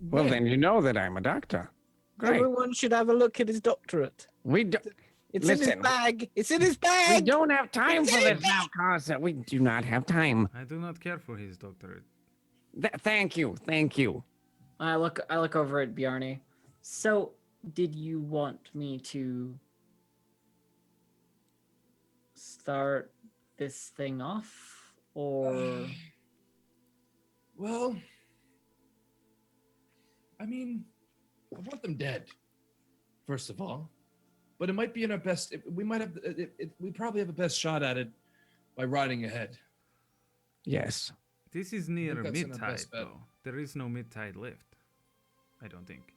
Well, When? then you know that I'm a doctor. Great. Everyone should have a look at his doctorate. We do, It's in his Listen. bag. It's in his we bag. don't have time for this now, Carson. We do not have time. I do not care for his doctorate. Thank you. Thank you. I look over at Bjarni. So, did you want me to start this thing off, or? Well, I mean, I want them dead, first of all. But it might be in our best. We might have. We probably have a best shot at it by riding ahead. Yes. This is near that's in our mid-tide, best bet. though. There is no mid-tide left. I don't think.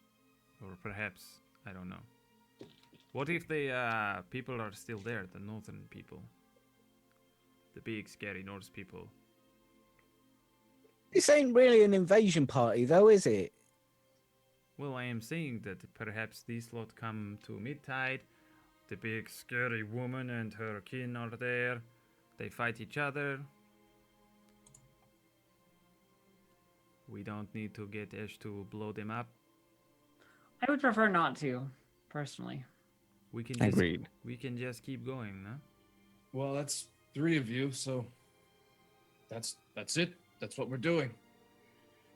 Or perhaps, I don't know. What if the people are still there, the northern people? The big, scary Norse people. This ain't really an invasion party, though, is it? Well, I am saying that perhaps these lot come to mid-tide. The big, scary woman and her kin are there. They fight each other. We don't need to get Ash to blow them up. I would prefer not to, personally. We can just, Agreed. we can just keep going, no? Well, that's 3 of you, so that's it. That's what we're doing.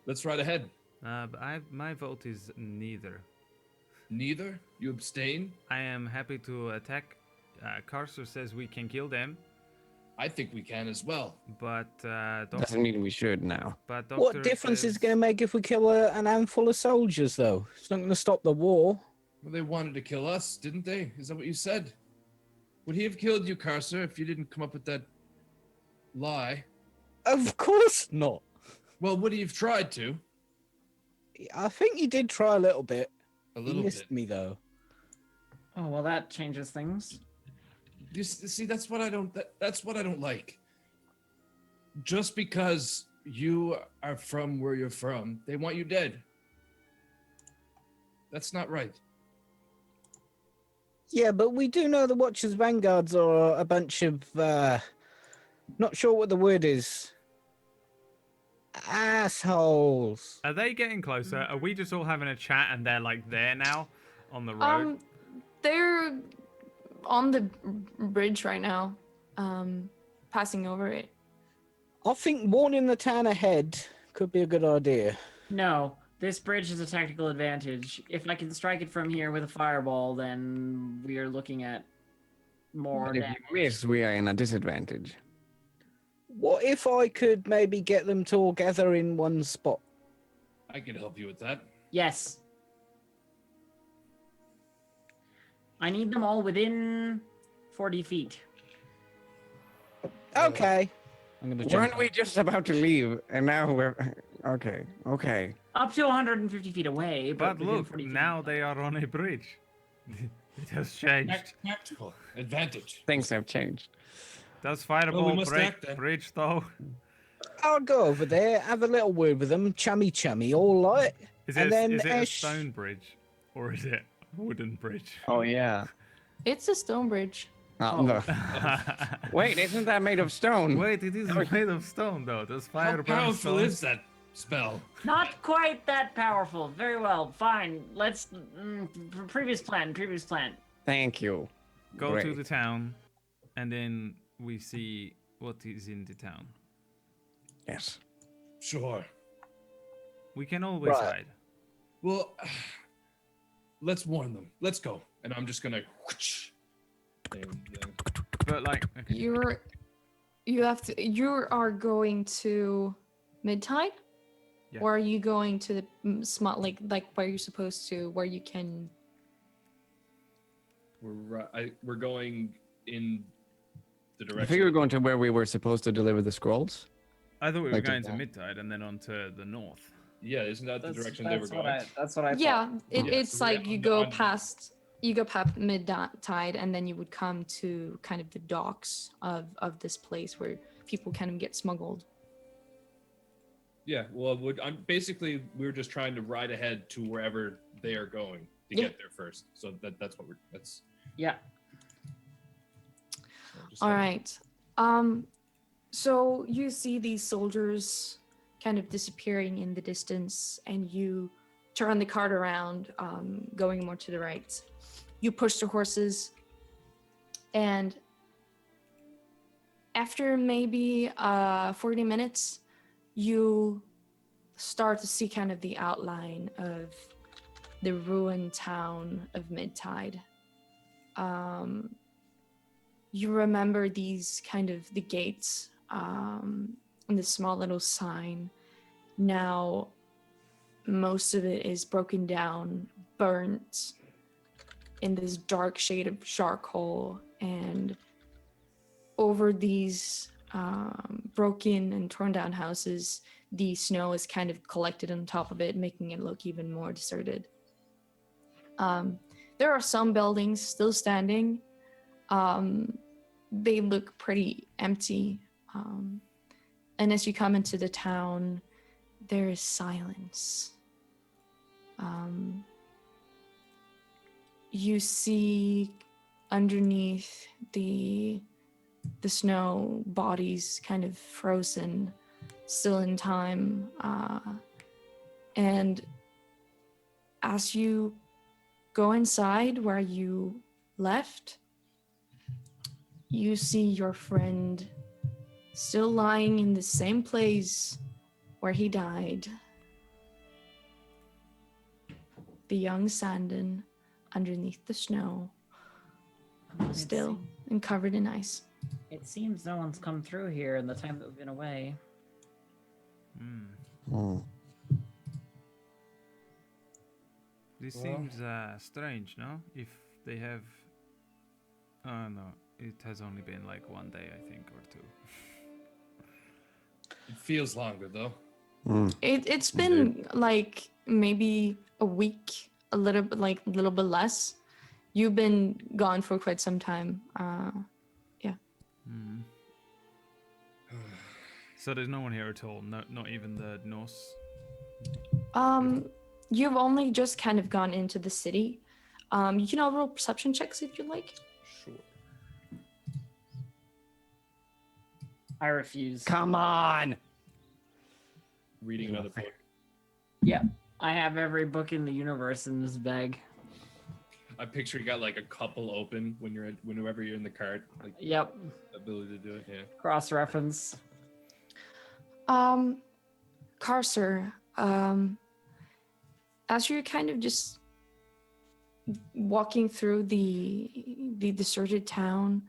Let's ride ahead. But my vote is neither. Neither? You abstain? I am happy to attack. Carcer says we can kill them, I think we can as well. but Doesn't mean we should now. but What Doctor difference is it says- going to make if we kill an handful of soldiers, though? It's not going to stop the war. Well, they wanted to kill us, didn't they? Is that what you said? Would he have killed you, Carcer, if you didn't come up with that lie? Of course not. Well, would he have tried to? I think he did try a little bit. A He little missed bit. me, though. Oh well, that changes things. See, that's what I don't. That's what I don't like. Just because you are from where you're from, they want you dead. That's not right. Yeah, but we do know the Watchers Vanguards are a bunch of, not sure what the word is. Assholes. Are they getting closer? Are we just all having a chat and they're like there now on the road? They're on the bridge right now, passing over it. I think warning the town ahead could be a good idea. No, this bridge is a tactical advantage. If I can strike it from here with a fireball, then we are looking at more But if damage. we miss, we are in a disadvantage. What if I could maybe get them to all gather in one spot? I can help you with that. Yes. I need them all within 40 feet. Okay. I'm gonna jump. Weren't we just about to leave? And now we're... Okay. Up to 150 feet away, but, But within look, 40 feet. now they are on a bridge. It has changed. Tactical advantage. Things have changed. Does Fireball must break act then. bridge though? I'll go over there, have a little word with them, chummy, all right. Is And it, then is it a Ash- stone bridge? Or is it a wooden bridge? Oh, yeah. It's a stone bridge. No. Wait, isn't that made of stone? Wait, it is made of stone though. Does How fire burn powerful stone? is that spell? Not quite that powerful. Very well. Fine. Let's... previous plan. Thank you. Go to Great. the town, and then we see what is in the town. Yes. Sure. We can always Right. hide. Well, let's warn them. Let's go. And I'm just gonna. And, But like, okay. You are going to mid-tide? Yeah. Or are you going to the small, like where you're supposed to, where you can... we're going in the I direction. think we were going to where we were supposed to deliver the scrolls. I thought we were Like to going to that. Midtide and then on to the north. Yeah, isn't that the direction they were what going? that's what I Yeah, thought. it's so we're like you on the- go on- past mid-tide, and then you would come to kind of the docks of this place where people kind of get smuggled. Yeah, well, basically we were just trying to ride ahead to wherever they are going to Yeah. get there first. So that's what that's. Yeah. Just All saying. right. So you see these soldiers kind of disappearing in the distance, and you turn the cart around, going more to the right. You push the horses, and after maybe 40 minutes, you start to see kind of the outline of the ruined town of Midtide. You remember these kind of the gates and the small little sign. Now, most of it is broken down, burnt in this dark shade of charcoal, and over these broken and torn down houses, the snow is kind of collected on top of it, making it look even more deserted. There are some buildings still standing. They look pretty empty. And as you come into the town, there is silence. You see underneath the snow bodies kind of frozen, still in time. And as you go inside where you left, you see your friend still lying in the same place where he died. The young Sandon underneath the snow, still and covered in ice. It seems no one's come through here in the time that we've been away. Hmm. This Well. seems strange, no? If they have... Oh, no. It has only been like one day, I think, or two. It feels longer though. Hmm. It's been like maybe a week, a little bit less. You've been gone for quite some time. So there's no one here at all, no, not even the Norse. You've only just kind of gone into the city. You can all roll perception checks if you'd like. Sure. I refuse. Come on. Reading another book. Yeah. I have every book in the universe in this bag. I picture you got like a couple open whenever you're in the cart. Like Yep. ability to do it. Yeah. Cross reference. Carcer, as you're kind of just walking through the deserted town,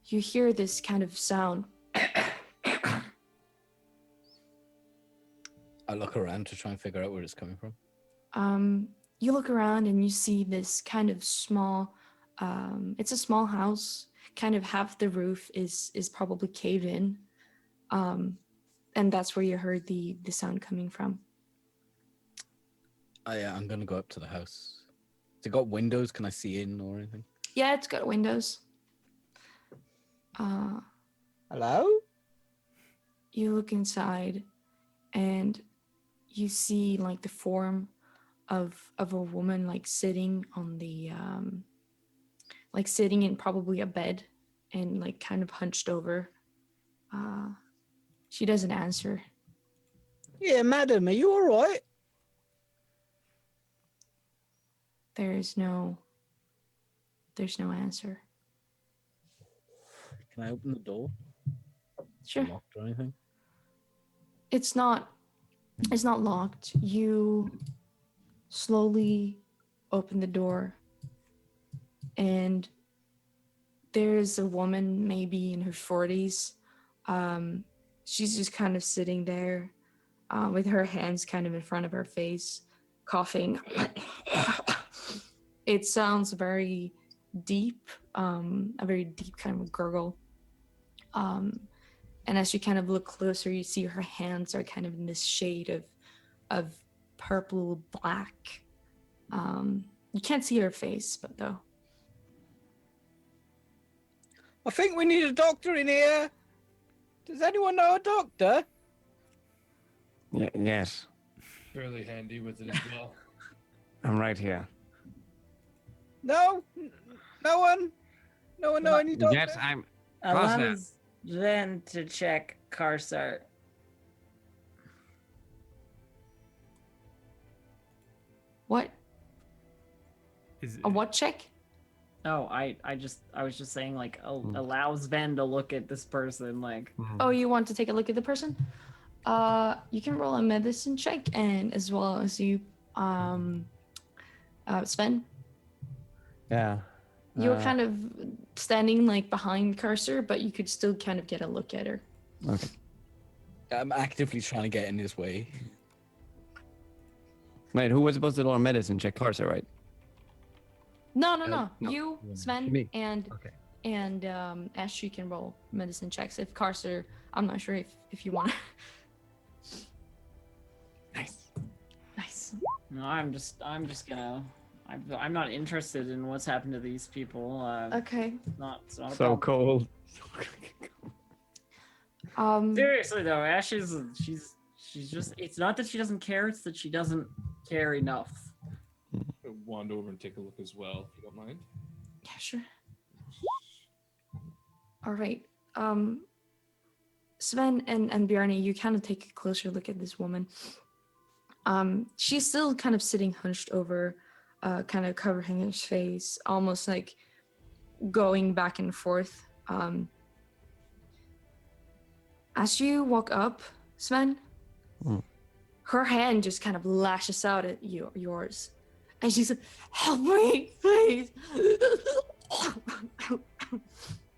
you hear this kind of sound. I look around to try and figure out where it's coming from. You look around and you see this kind of small, it's a small house, kind of half the roof is probably caved in. And that's where you heard the sound coming from. I'm gonna go up to the house. Has it got windows? Can I see in or anything? Yeah, it's got windows. Hello? You look inside and you see like the form of a woman like sitting on the like sitting in probably a bed and like kind of hunched over. She doesn't answer. Yeah, madam, are you all right? There's no answer. Can I open the door? Sure. Locked or anything? It's not locked. You slowly open the door and there's a woman maybe in her 40s. She's just kind of sitting there with her hands kind of in front of her face, coughing. It sounds very deep, a very deep kind of gurgle. And as you kind of look closer, you see her hands are kind of in this shade of purple black. You can't see her face, but though. I think we need a doctor in here. Does anyone know a doctor? Yes, Fairly handy with it as well. I'm right here. No? No one? No one know any doctor? Yes, I'm. Allow Closer. Sven to check Karsar. What? Is A what check? Oh, I was just saying like allow Sven to look at this person like. Oh, you want to take a look at the person? You can roll a medicine check, and as well as you, Sven, Yeah. you were kind of standing like behind Cursor, but you could still kind of get a look at her. Okay. I'm actively trying to get in his way. Wait, who was supposed to do a medicine check? Carcer, right? No. no. You, Sven, Me. and Okay. Ash, you can roll medicine checks. If Cursor, I'm not sure if you want. Nice. Nice. No, I'm just gonna. I'm not interested in what's happened to these people. Okay. It's not a So problem. cold. Seriously though, Ash is she's just. It's not that she doesn't care; it's that she doesn't care enough. I'll wander over and take a look as well, if you don't mind. Yeah, sure. All right. Sven and Bjarni, you kind of take a closer look at this woman. She's still kind of sitting hunched over, kind of covering his face, almost like going back and forth. As you walk up, Sven, her hand just kind of lashes out at yours. And she's like, help me, please.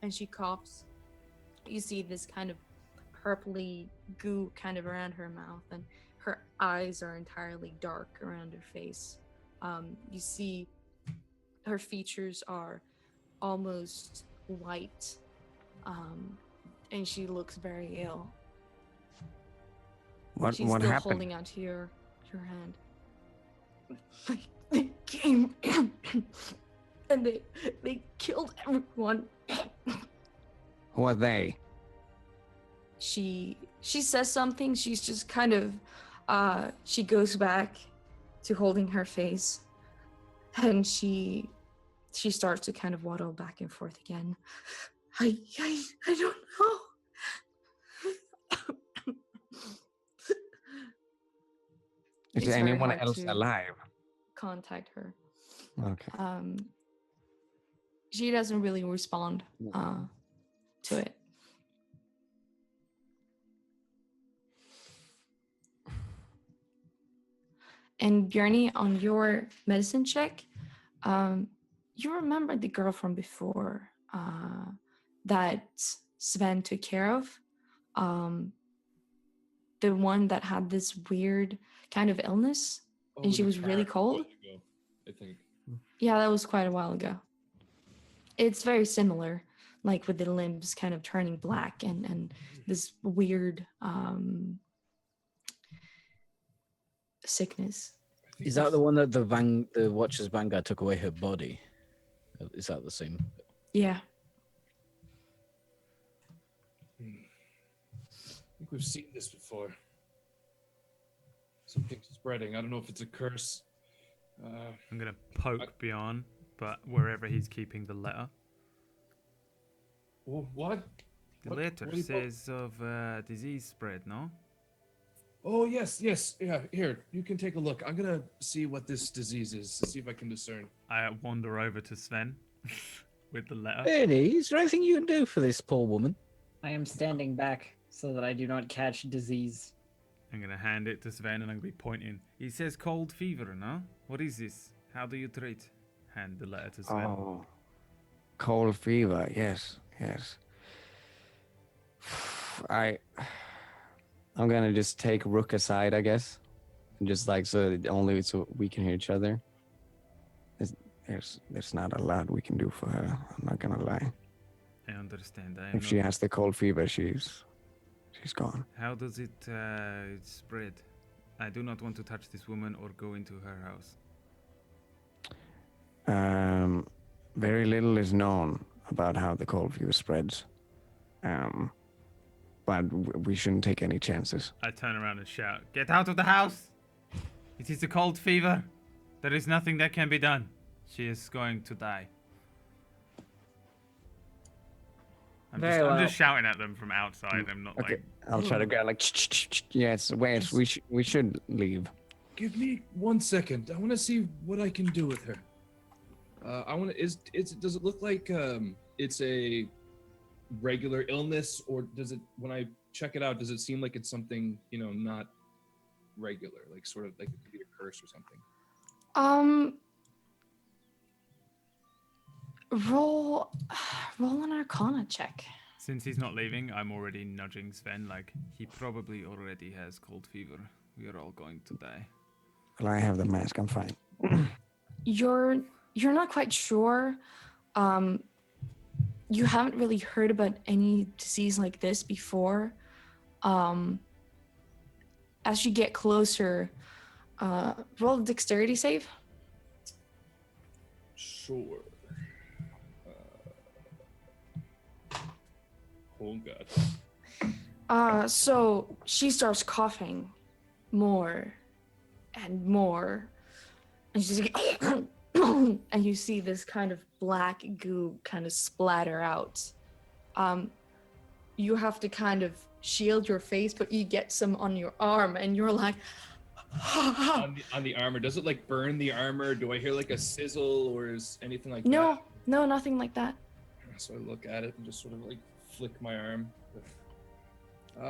And she coughs. You see this kind of purpley goo kind of around her mouth, and her eyes are entirely dark around her face. You see her features are almost white, and she looks very ill. What She's still happened? holding onto your hand. They came and they killed everyone. Who are they? She says something. She's just kind of she goes back to holding her face, and she starts to kind of waddle back and forth again. I don't know. Is It's there very anyone hard else to alive? contact her. Okay. She doesn't really respond to it. And Bjarni, on your medicine check, you remember the girl from before that Sven took care of? The one that had this weird kind of illness, and she was really cold? Ago, I think. Yeah, that was quite a while ago. It's very similar, like with the limbs kind of turning black and this weird sickness. Is that the one that the Watcher's Vanguard took away her body? Is that the same? Yeah. I think we've seen this before. Something's spreading. I don't know if it's a curse. I'm gonna poke Bjorn, but wherever he's keeping the letter. What? The What- letter what do you says of disease spread, no? Oh, yes. Yeah, here. You can take a look. I'm going to see what this disease is, to see if I can discern. I wander over to Sven with the letter. Really? Is there anything you can do for this poor woman? I am standing back so that I do not catch disease. I'm gonna hand it to Sven and I'm gonna be pointing. He says cold fever, no? What is this? How do you treat? Hand the letter to Sven. Oh, cold fever. Yes. I'm gonna just take Rook aside, I guess, and just like so we can hear each other. There's not a lot we can do for her. I'm not gonna lie. I understand. I am If she not- has the cold fever, she's gone. How does it spread? I do not want to touch this woman or go into her house. Very little is known about how the cold fever spreads. But we shouldn't take any chances. I turn around and shout, "Get out of the house! It is a cold fever. There is nothing that can be done. She is going to die." I'm Very well. just shouting at them from outside. I'm not Okay, like... I'll try to grab like. Yes, wait. We should leave. Give me 1 second. I want to see what I can do with her. I want to. Does it look like it's a regular illness, or does it? When I check it out, does it seem like it's something not regular, like sort of like it could be a curse or something? Roll an Arcana check. Since he's not leaving, I'm already nudging Sven like he probably already has cold fever. We are all going to die. Well, I have the mask. I'm fine. You're not quite sure. You haven't really heard about any disease like this before. As you get closer, roll a dexterity save. Sure. Oh god. So she starts coughing more and more, and she's like, and you see this kind of black goo kind of splatter out. You have to kind of shield your face, but you get some on your arm, and you're like, on the armor, does it like burn the armor? Do I hear like a sizzle or is anything like that? No, nothing like that. So I look at it and just sort of like flick my arm.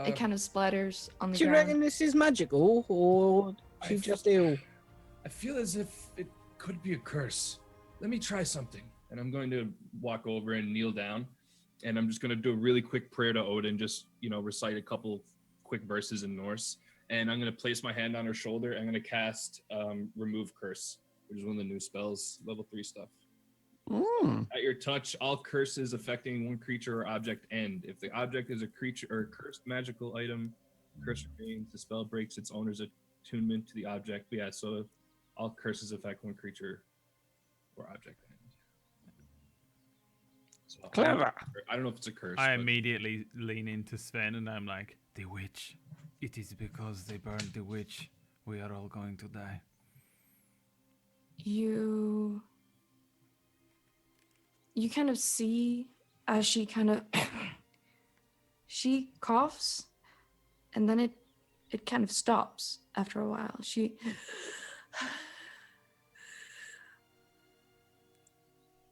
It kind of splatters on the Do you ground. reckon this is magical, or she just ill? I feel as if it could be a curse. Let me try something. And I'm going to walk over and kneel down. And I'm just going to do a really quick prayer to Odin, just, recite a couple quick verses in Norse. And I'm going to place my hand on her shoulder. I'm going to cast Remove Curse, which is one of the new spells, level 3 stuff. At your touch, all curses affecting one creature or object end. If the object is a creature or a cursed magical item, curse remains. The spell breaks its owner's attunement to the object. But yeah, so all curses affect one creature or object end. So Clever. I don't know if it's a curse. I but- immediately lean into Sven and I'm like, "The witch. It is because they burned the witch. We are all going to die." You kind of see as she kind of she coughs, and then it kind of stops after a while.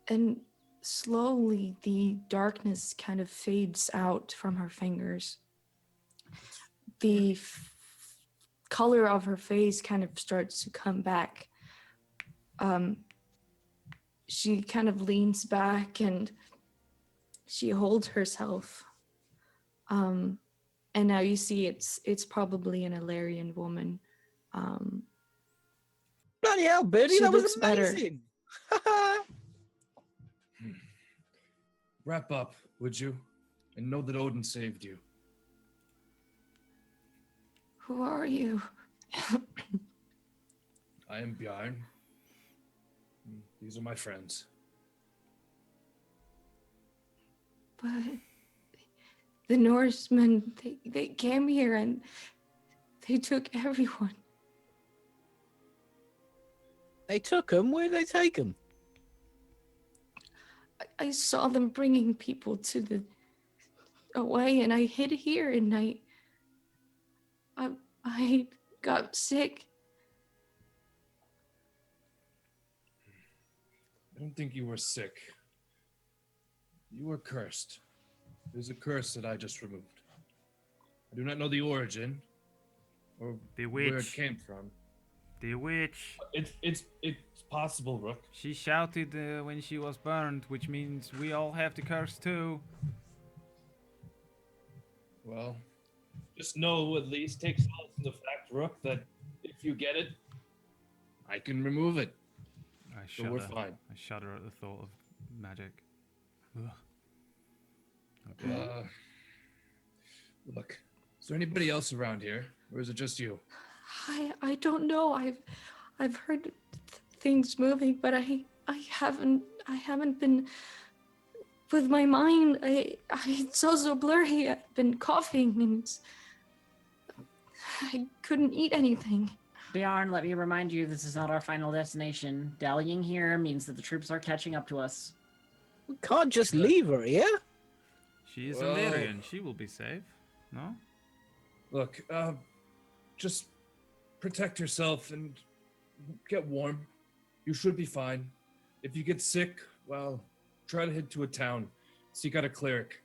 And slowly the darkness kind of fades out from her fingers. The color of her face kind of starts to come back. She kind of leans back and she holds herself. And now you see it's probably an Illyrian woman. Bloody hell, Birdie, She that was looks better. amazing. Wrap up, would you? And know that Odin saved you. Who are you? I am Bjarn. These are my friends. But the Norsemen, they came here and they took everyone. They took him. Where did they take him? I saw them bringing people to the away, and I hid here, and I got sick. I don't think you were sick. You were cursed. There's a curse that I just removed. I do not know the origin or The where it witch. came from. The witch. It's possible, Rook. She shouted when she was burned, which means we all have the curse too. Well, just know at least take solace in the fact, Rook, that if you get it, I can remove it. I So we're shudder. fine. I shudder at the thought of magic. Ugh. Look, is there anybody else around here, or is it just you? I don't know. I've heard things moving, but I haven't been with my mind. It's so blurry. I've been coughing and I couldn't eat anything. Bjorn, let me remind you, this is not our final destination. Dallying here means that the troops are catching up to us. We can't just leave her here. She is Well- Illyrian. She will be safe. No? Look, just protect yourself and get warm. You should be fine. If you get sick, well, try to head to a town. Seek out a cleric.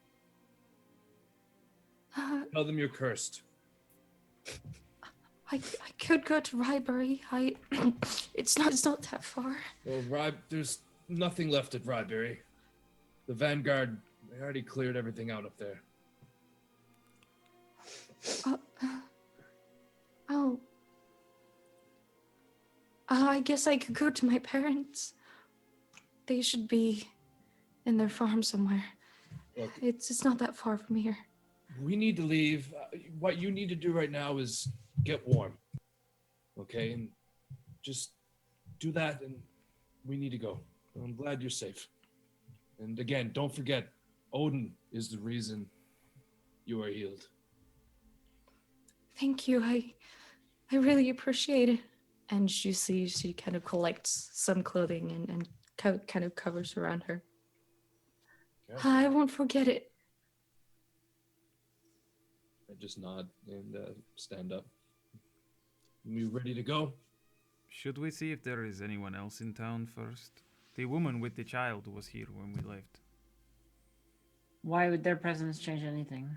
Tell them you're cursed. I could go to Rybury. It's not that far. Well, there's nothing left at Rybury. The Vanguard, they already cleared everything out up there. Oh. I guess I could go to my parents. They should be in their farm somewhere. Look, It's not that far from here. we need to leave. What you need to do right now is get warm. Okay? And just do that, and we need to go. I'm glad you're safe. And again, don't forget, Odin is the reason you are healed. Thank you. I really appreciate it. And you see she kind of collects some clothing and kind of covers around her. Yeah. I won't forget it. I just nod and stand up. You ready to go? Should we see if there is anyone else in town first? The woman with the child was here when we left. Why would their presence change anything?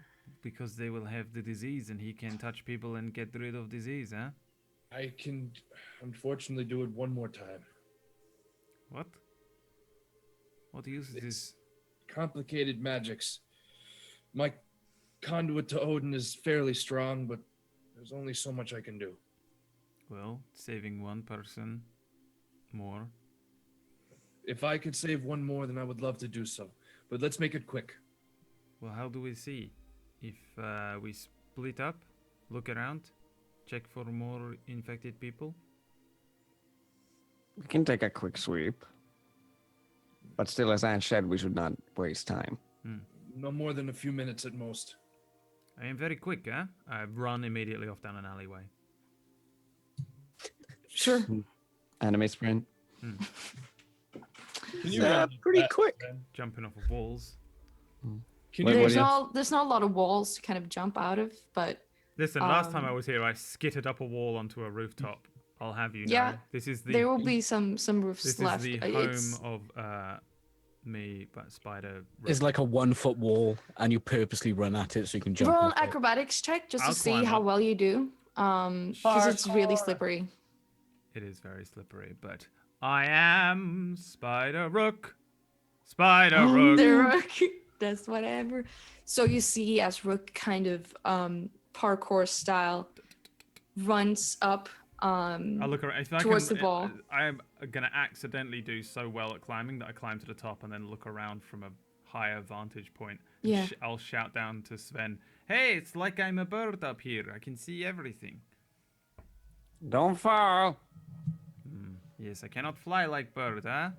Because they will have the disease and he can touch people and get rid of disease, huh? I can unfortunately do it one more time. What? What use is this? Complicated magics. My conduit to Odin is fairly strong, but there's only so much I can do. Well, saving one person more. If I could save one more, then I would love to do so. But let's make it quick. Well, how do we see? If we split up, look around, check for more infected people? We can take a quick sweep. But still, as Anne said, we should not waste time. No more than a few minutes at most. I am very quick, huh? I run immediately off down an alleyway. Sure. Anime sprint. Can you run Pretty that, quick. Ben? Jumping off of walls. Can Wait, you what There's not a lot of walls to kind of jump out of, but Listen, last time I Um, was here, I skittered up a wall onto a rooftop. I'll have you know. Yeah, This is the there will be some roofs this left. is the It's- home of me, but Spider. It's like a 1 foot wall, and you purposely run at it so you can jump. roll an off it. acrobatics check just I'll to see climb how up. well you do. Because it's really Parkour. slippery. It is very slippery, but I am Spider Rook. Spider Rook. The Rook does whatever. So you see as Rook kind of parkour style runs up. I look around. If I towards can, the ball. I'm gonna accidentally do so well at climbing that I climb to the top and then look around from a higher vantage point. And Yeah. I'll shout down to Sven, "Hey, it's like I'm a bird up here. I can see everything." Don't fall. Yes, I cannot fly like bird, huh?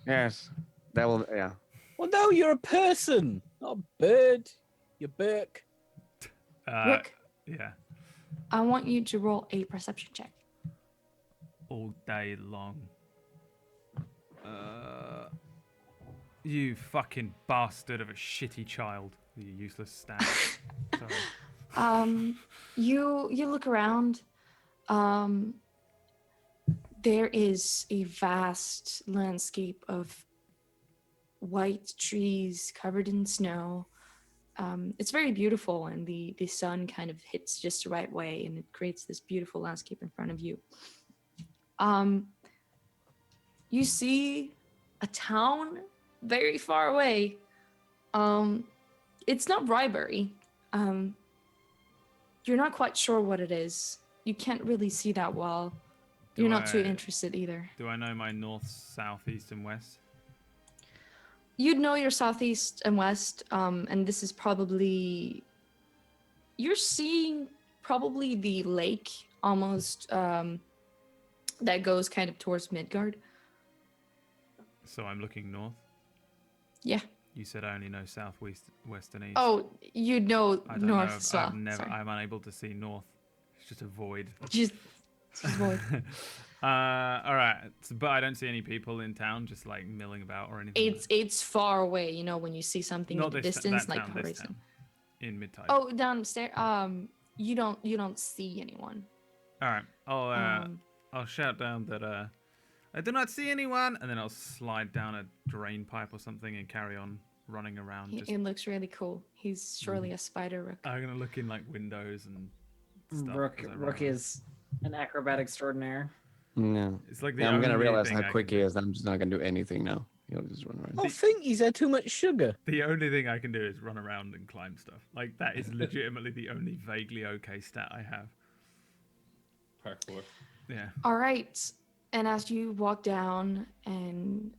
Yes. That will, yeah. Well, no, you're a person, not a bird. You're Burke. Rook, Yeah, I want you to roll a perception check. all day long. You fucking bastard of a shitty child. You useless stab. Sorry. You look around. There is a vast landscape of white trees covered in snow. It's very beautiful, and the sun kind of hits just the right way, and it creates this beautiful landscape in front of you. You see a town very far away. It's not Rybury. You're not quite sure what it is. You can't really see that well. You're not too interested either. Do I know my north, south, east, and west? you'd know your southeast and west, and this is probably you're seeing probably the lake almost that goes kind of towards Midgard. So I'm looking north. Yeah. You said I only know south, west, and east. Oh, you'd know I don't north know. as well. I've never. Sorry. I'm unable to see north. It's just a void. Just void. All right. But I don't see any people in town, just like milling about or anything. It's far away. You know when you see something Not in the this distance, that like town, horizon. this town. In mid-tide. Oh, downstairs. You don't see anyone. All right. I'll shout down that I do not see anyone, and then I'll slide down a drain pipe or something and carry on running around. It looks really cool. He's surely a spider rook. I'm gonna look in like windows and stuff. Rook, as I run Rook around. is an acrobat extraordinaire. No. It's like the Yeah, I'm gonna only realize thing how I quick can he do. is. I'm just not gonna do anything now. He'll just run around. I think he's had too much sugar. The only thing I can do is run around and climb stuff. Like that is legitimately the only vaguely okay stat I have. Parkour. Yeah. All right. And as you walk down, and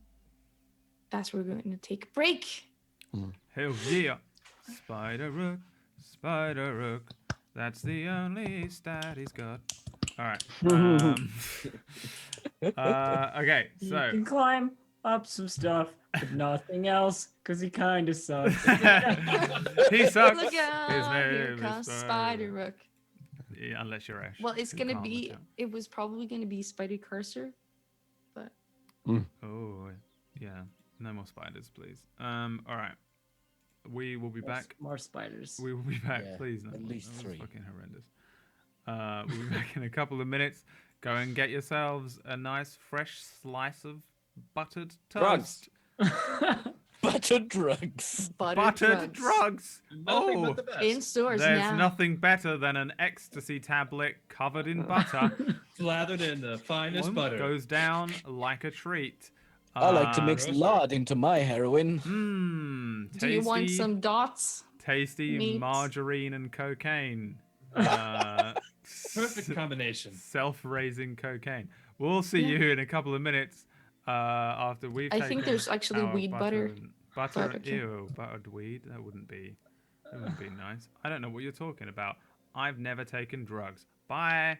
as we're going to take a break. Hell yeah. Spider Rook. That's the only stat he's got. All right. Okay, He so can climb up some stuff, but nothing else, because he kind of sucks. he sucks. Look out! His Here name is comes Spider Rook. Yeah, unless you're Ash. Well, it's who gonna can't be. look out. It was probably gonna be Spider Cursor, but Oh, yeah. No more spiders, please. All right. We will be back. More spiders. We will be back, Yeah, please. No, at least that was 3. fucking horrendous. We'll be back in a couple of minutes. Go and get yourselves a nice fresh slice of buttered toast. Drugs. Buttered drugs. Buttered drugs. Nothing Oh, but the best. in stores there's now. nothing better than an ecstasy tablet covered in butter. Slathered in the finest One butter. goes down like a treat. I like to mix Grocer. lard into my heroin. Mmm. Do you want some dots? tasty meat? margarine and cocaine? Perfect combination. Self-raising cocaine. We'll see you in a couple of minutes after we've I think taken there's actually our weed butter. and- Butter, Butter too. ew, buttered weed. That wouldn't be nice. I don't know what you're talking about. I've never taken drugs. Bye.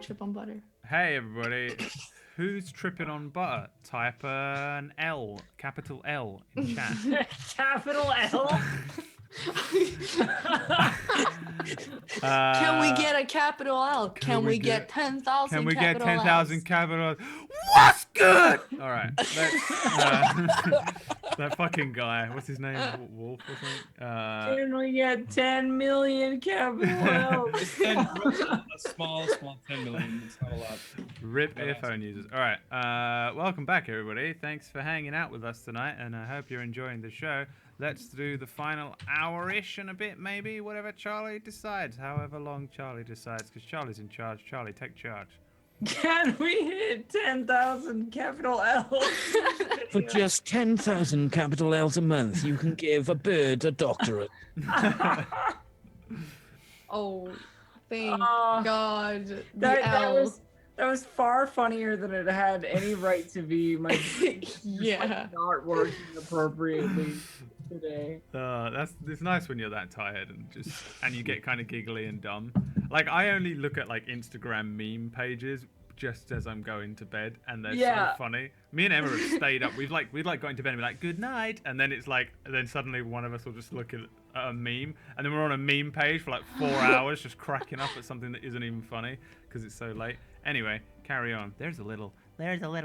trip on butter. Hey everybody, who's tripping on butter? Type an L, capital L in chat. Capital L. Can we get a capital L? Can we get 10,000? Can we get capital 10,000 Ls? capital? What's good? All right, that fucking guy. What's his name? Wolf or something? Can we get 10 million capital L? It's 10, a small 10 million. It's not a lot. Rip earphone users. All right, welcome back, everybody. Thanks for hanging out with us tonight, and I hope you're enjoying the show. Let's do the final hour-ish and a bit, maybe, whatever Charlie decides, however long Charlie decides, because Charlie's in charge. Charlie, take charge. Can we hit 10,000 capital L? For just 10,000 capital L's a month, you can give a bird a doctorate. Oh, thank Oh, God. The that L. was far funnier than it had any right to be. My brain just, Yeah. not working appropriately today. It's nice when you're that tired and you get kind of giggly and dumb. Like I only look at like Instagram meme pages just as I'm going to bed, and they're so funny. Me and Emma have stayed up. We've got into bed and be like, good night, and then it's like, then suddenly one of us will just look at a meme, and then we're on a meme page for like 4 hours just cracking up at something that isn't even funny because it's so late. Anyway, carry on. There's a little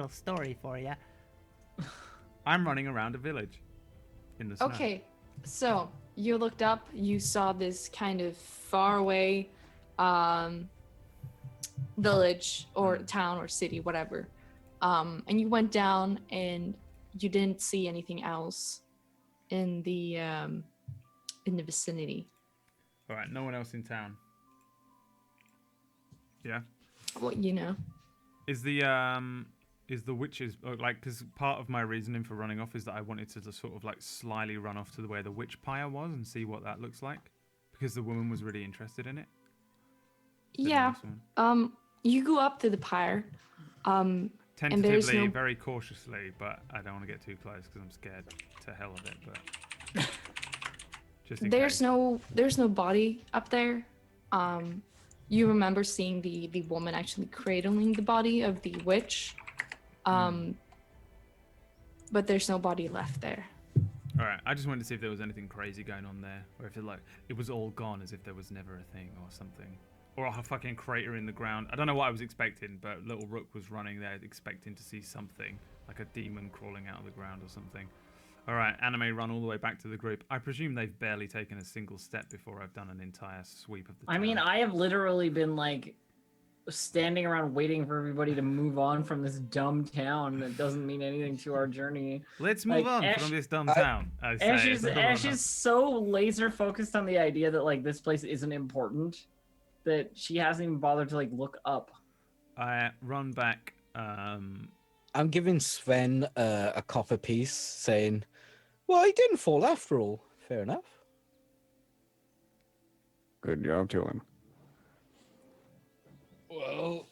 story for you. I'm running around a village in the snow. Okay, so you looked up, you saw this kind of far away village or town or city, whatever. And you went down and you didn't see anything else in the vicinity. All right, no one else in town. Yeah. Well, you know. Is the witches like? Because part of my reasoning for running off is that I wanted to just sort of like slyly run off to where the witch pyre was and see what that looks like, because the woman was really interested in it. Yeah. You go up to the pyre. Tentatively, very cautiously, but I don't want to get too close because I'm scared to hell of it. But just in there's case. there's no body up there. You remember seeing the woman actually cradling the body of the witch. But there's no body left there. All right, I just wanted to see if there was anything crazy going on there, or if it was all gone, as if there was never a thing or something. Or a fucking crater in the ground. I don't know what I was expecting, but little Rook was running there expecting to see something, like a demon crawling out of the ground or something. All right, Anime run all the way back to the group. I presume they've barely taken a single step before I've done an entire sweep of the town. I mean, I have literally been like standing around waiting for everybody to move on from this dumb town that doesn't mean anything to our journey. Let's move on from this dumb town. Ash is so laser focused on the idea that like this place isn't important that she hasn't even bothered to like look up. I run back. I'm giving Sven a copper piece, saying, "Well, he didn't fall after all. Fair enough." Good job to him. Well,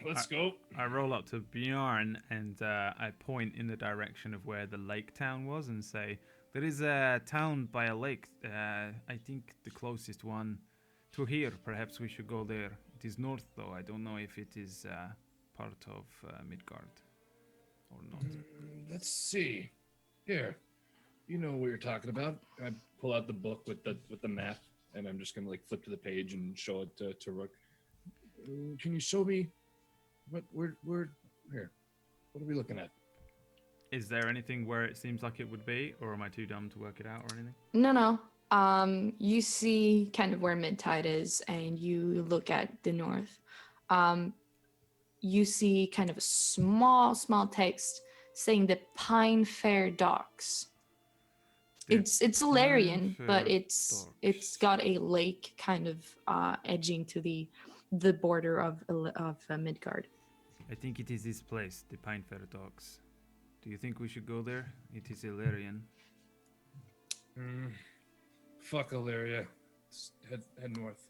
let's go. I roll up to Bjorn and I point in the direction of where the lake town was and say, there is a town by a lake. I think the closest one to here. Perhaps we should go there. It is north, though. I don't know if it is part of Midgard or not. Let's see. Here, you know what you're talking about. I pull out the book with the map, and I'm just gonna like flip to the page and show it to Rook. Can you show me what we're here? What are we looking at? Is there anything where it seems like it would be, or am I too dumb to work it out or anything? No. You see kind of where Midtide is, and you look at the north. You see kind of a small text saying the Pine Fair Docks. It's Ilarian, but it's got a lake kind of edging to the border of Midgard. I think it is this place, the Pine Fair Docks. Do you think we should go there? It is Ilarian. Fuck Ilaria. Head north.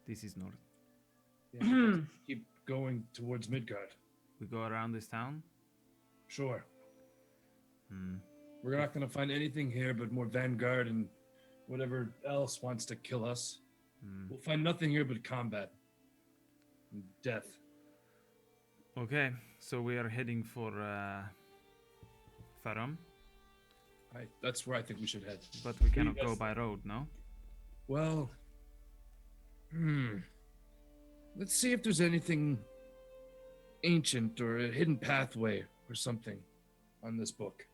This is north. Yeah, keep going towards Midgard. We go around this town? Sure. We're not gonna find anything here but more Vanguard and whatever else wants to kill us. We'll find nothing here but combat and death. Okay, so we are heading for Farum, That's where I think we should head. but we do you cannot go guys by road, no? Well, let's see if there's anything ancient or a hidden pathway or something on this book.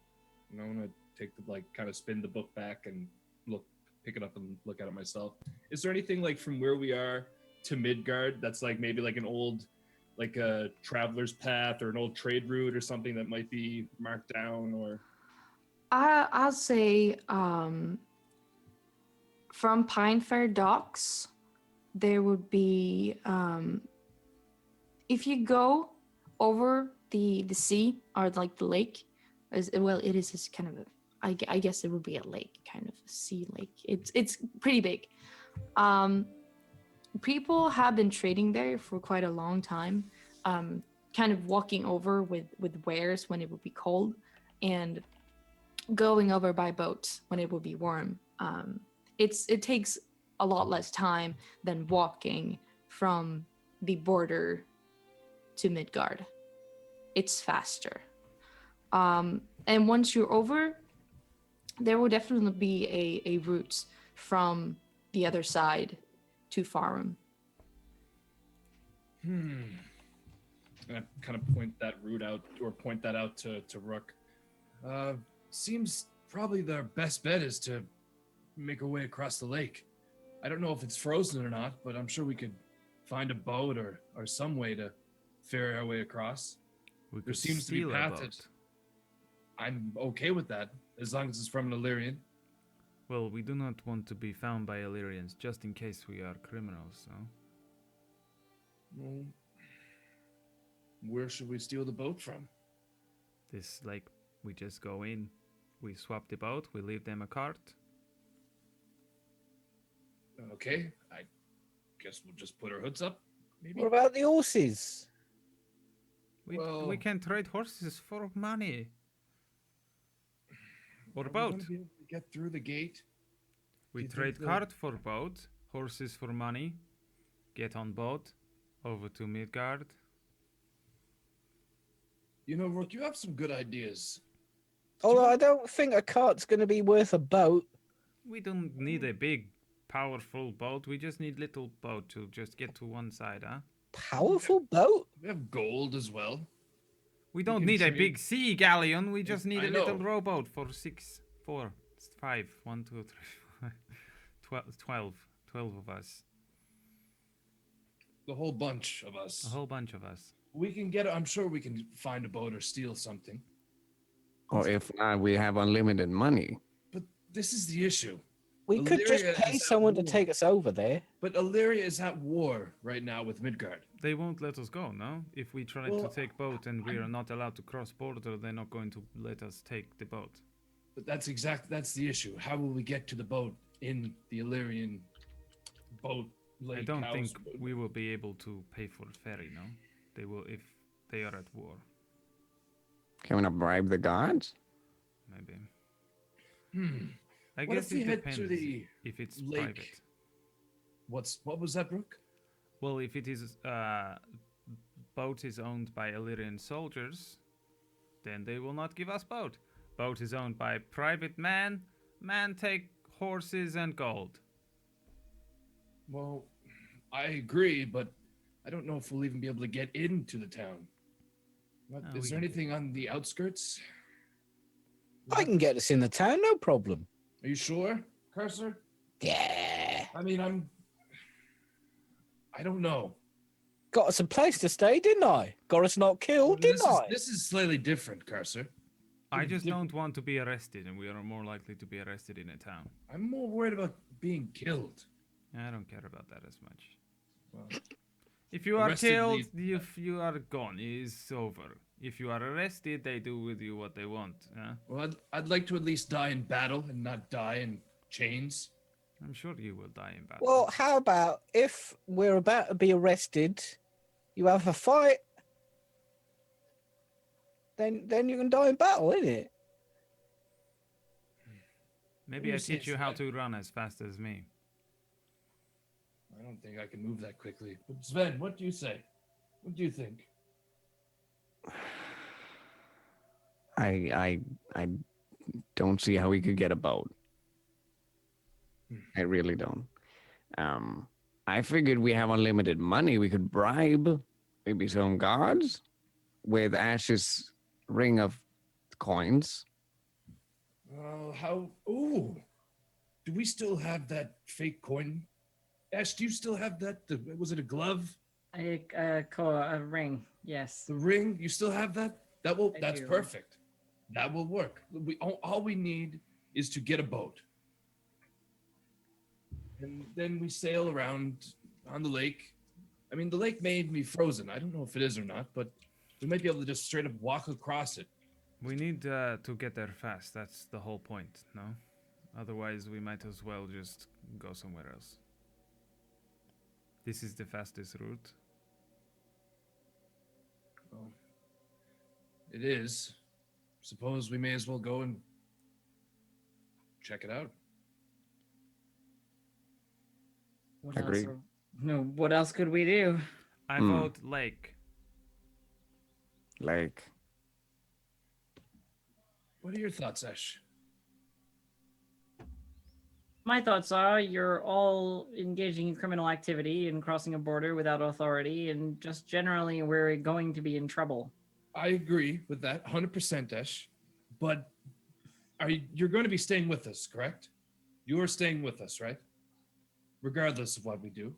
And I want to take the kind of spin the book back and pick it up and look at it myself. Is there anything like from where we are to Midgard that's like maybe like an old, like a traveler's path or an old trade route or something that might be marked down or? I'll say from Pinefair Docks, there would be if you go over the sea or like the lake, well, it is just kind of a, I guess it would be a lake, kind of a sea lake. It's pretty big. People have been trading there for quite a long time, kind of walking over with wares when it would be cold, and going over by boat when it would be warm. It takes a lot less time than walking from the border to Midgard. It's faster. And once you're over, there will definitely be a route from the other side to Farum. And I kind of point that out to Rook. Seems probably the best bet is to make our way across the lake. I don't know if it's frozen or not, but I'm sure we could find a boat or some way to ferry our way across. We There could seems to be steal a paths. boat. I'm okay with that, as long as it's from an Illyrian. Well, we do not want to be found by Illyrians, just in case we are criminals, so... Well, where should we steal the boat from? This, like, we just go in, we swap the boat, we leave them a cart. Okay, I guess we'll just put our hoods up, maybe? What about the horses? We can trade horses for money. Or Are we boat. gonna be able to get through the gate? We you think trade the- cart for boat, horses for money, get on boat, over to Midgard. You know, Rook, you have some good ideas. Although I don't think a cart's going to be worth a boat. We don't need a big, powerful boat, we just need little boat to just get to one side, huh? Powerful boat? We have gold as well. We don't can need a trade- big sea galleon, we just need I a little know. rowboat for 5, 1, 2, 3, 12 of us. The whole bunch of us. A whole bunch of us. We can I'm sure we can find a boat or steal something. Or if not, we have unlimited money. But this is the issue. We could just Illyria pay is at someone to war. take us over there. But Illyria is at war right now with Midgard. They won't let us go, no? If we try Well, to take boat and we are not allowed to cross border, they're not going to let us take the boat. But that's the issue. How will we get to the boat in the Illyrian boat lake I don't house? think we will be able to pay for a ferry, no? They will if they are at war, Can we not bribe the gods? maybe. I What guess if we it head depends to the if it's lake? private. What was that, Brooke? Well, if it is boat is owned by Illyrian soldiers, then they will not give us boat. Boat is owned by private man. Man take horses and gold. Well, I agree, but I don't know if we'll even be able to get into the town. What, Oh, is we there can- anything on the outskirts? I can get us in the town, no problem. Are you sure, Cursor? Yeah. I mean, I don't know. Got us a place to stay, didn't I? Got us not killed, didn't I? This is slightly different, Cursor. I just different- don't want to be arrested, and we are more likely to be arrested in a town. I'm more worried about being killed. I don't care about that as much. Well, If you are Arrested killed, leave- if you are gone, it's over. If you are arrested, they do with you what they want. well, I'd like to at least die in battle and not die in chains. I'm sure you will die in battle. Well, how about if we're about to be arrested, you have a fight, then you can die in battle, innit? Maybe you I say teach you how Sven? to run as fast as me. I don't think I can move that quickly. But Sven, what do you say? What do you think? I don't see how we could get a boat. I really don't. I figured we have unlimited money. We could bribe maybe some guards with Ash's ring of coins. How? Ooh, do we still have that fake coin? Ash, do you still have that? Was it a glove? A ring. Yes. The ring? You still have that? That will. I That's do. perfect. That will work. All we need is to get a boat, and then we sail around on the lake. I mean, the lake may be frozen. I don't know if it is or not, but we might be able to just straight up walk across it. We need to get there fast. That's the whole point, no? Otherwise, we might as well just go somewhere else. This is the fastest route. Well, it is. Suppose we may as well go and check it out. What Agreed. else? No. What else could we do? I Hmm. vote lake. Like, What are your thoughts, Ash? My thoughts are you're all engaging in criminal activity and crossing a border without authority, and just generally we're going to be in trouble. I agree with that 100%, Ash. But you're going to be staying with us, correct? You are staying with us, right? Regardless of what we do.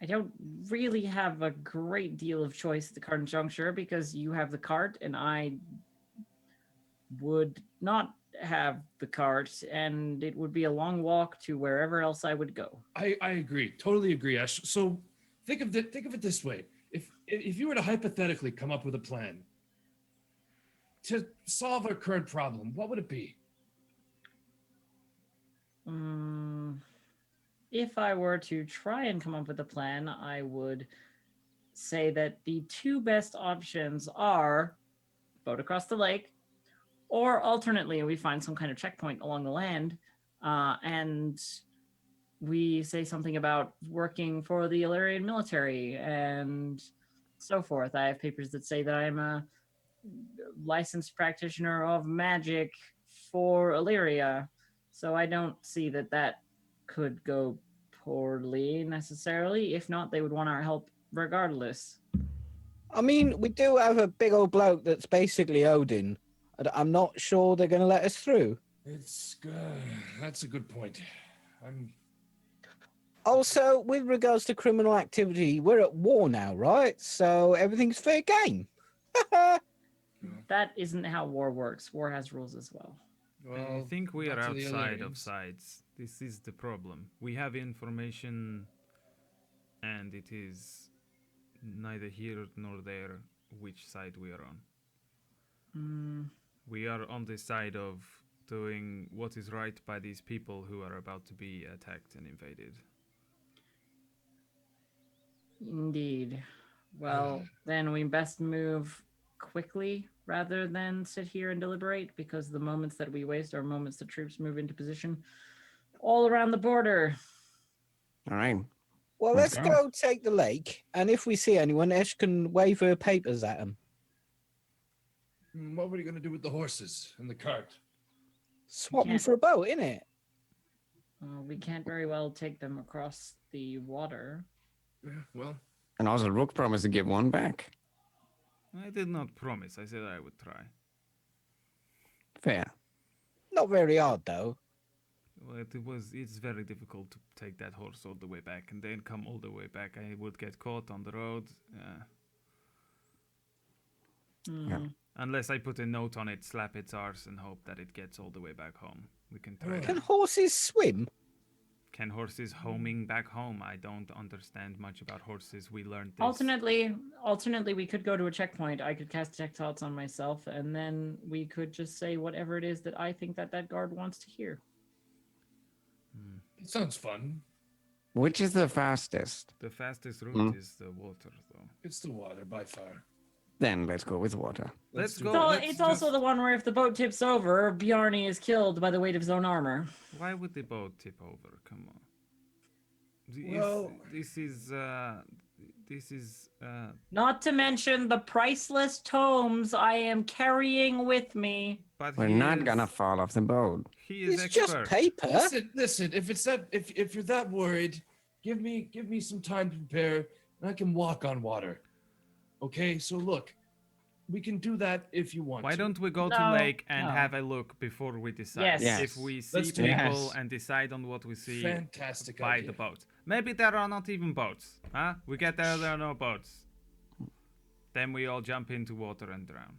I don't really have a great deal of choice at the current juncture because you have the cart and I would not have the cart, and it would be a long walk to wherever else I would go. I agree. Totally agree, Ash. So think of it this way. If you were to hypothetically come up with a plan to solve our current problem, what would it be? If I were to try and come up with a plan, I would say that the two best options are boat across the lake, or alternately, we find some kind of checkpoint along the land, and we say something about working for the Illyrian military and so forth. I have papers that say that I'm a licensed practitioner of magic for Illyria, so I don't see that that could go poorly necessarily. If not, they would want our help regardless. I mean, we do have a big old bloke that's basically Odin. I'm not sure they're going to let us through. It's that's a good point. I'm Also, with regards to criminal activity, we're at war now, right? So everything's fair game. That isn't how war works. War has rules as well. I think we are not to the outside of Illyrians. sides. This is the problem. We have information, and it is neither here nor there which side we are on. We are on the side of doing what is right by these people who are about to be attacked and invaded. Indeed. Well, then we best move quickly rather than sit here and deliberate, because the moments that we waste are moments the troops move into position all around the border. all right. Well, Let's let's go. go take the lake, and if we see anyone, Ash can wave her papers at them. What were you going to do with the horses and the cart? Swap them can't- for a boat, innit? We can't very well take them across the water. Yeah, well, And also, Rook promised to give one back. I did not promise. I said I would try. Fair. Not very hard, though. Well, it's very difficult to take that horse all the way back and then come all the way back. I would get caught on the road. Yeah. Unless I put a note on it, slap its arse, and hope that it gets all the way back home. We can try Can that. horses swim? Can horses homing back home? I don't understand much about horses. We learned this. Alternately, we could go to a checkpoint. I could cast Detect Thoughts on myself, and then we could just say whatever it is that I think that guard wants to hear. it sounds fun. Which is the fastest? The fastest route is the water, though. It's the water by far. Then let's go with water. Let's do go. that. So let's it's also just- the one where if the boat tips over, Bjarni is killed by the weight of his own armor. Why would the boat tip over? Come on. Well- This is This is Not to mention the priceless tomes I am carrying with me. but We're he not is, gonna fall off the boat. He is It's just expert. paper. Listen. If it's that, if you're that worried, give me some time to prepare, and I can walk on water. Okay. So look, we can do that if you want. Why to. don't we go to No, lake and no. have a look before we decide? Yes. Yes. If we see Let's do people it. Yes. and decide on what we see, Fantastic by idea. the boat. Maybe there are not even boats. Huh? We get there are no boats. Then we all jump into water and drown.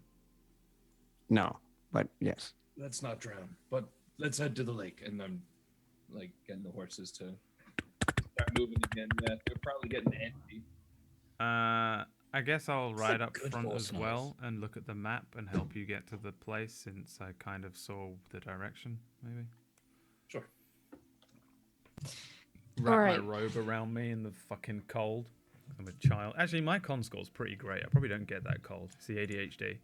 No, but yes. Let's not drown, but let's head to the lake. And I'm like getting the horses to start moving again. Yeah, they're probably getting antsy. I guess I'll That's a ride up good front horse as noise. well and look at the map and help you get to the place since I kind of saw the direction, maybe. Sure. Wrap Alright. my robe around me in the fucking cold. I'm a child. Actually, my con score's pretty great. I probably don't get that cold. It's the ADHD.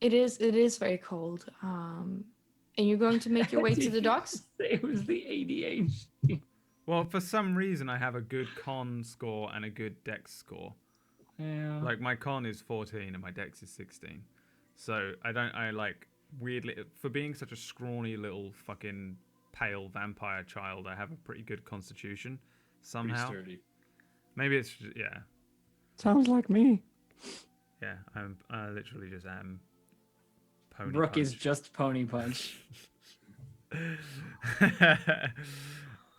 It is very cold. And you're going to make your way to the docks? It was the ADHD. Well, for some reason, I have a good con score and a good dex score. Yeah. Like, my con is 14 and my dex is 16. So, I like, weirdly, for being such a scrawny little fucking pale vampire child, I have a pretty good constitution somehow. Pretty sturdy. Maybe it's, yeah. Sounds like me. Yeah, I literally just am. Pony Brooke is punch. just pony punch.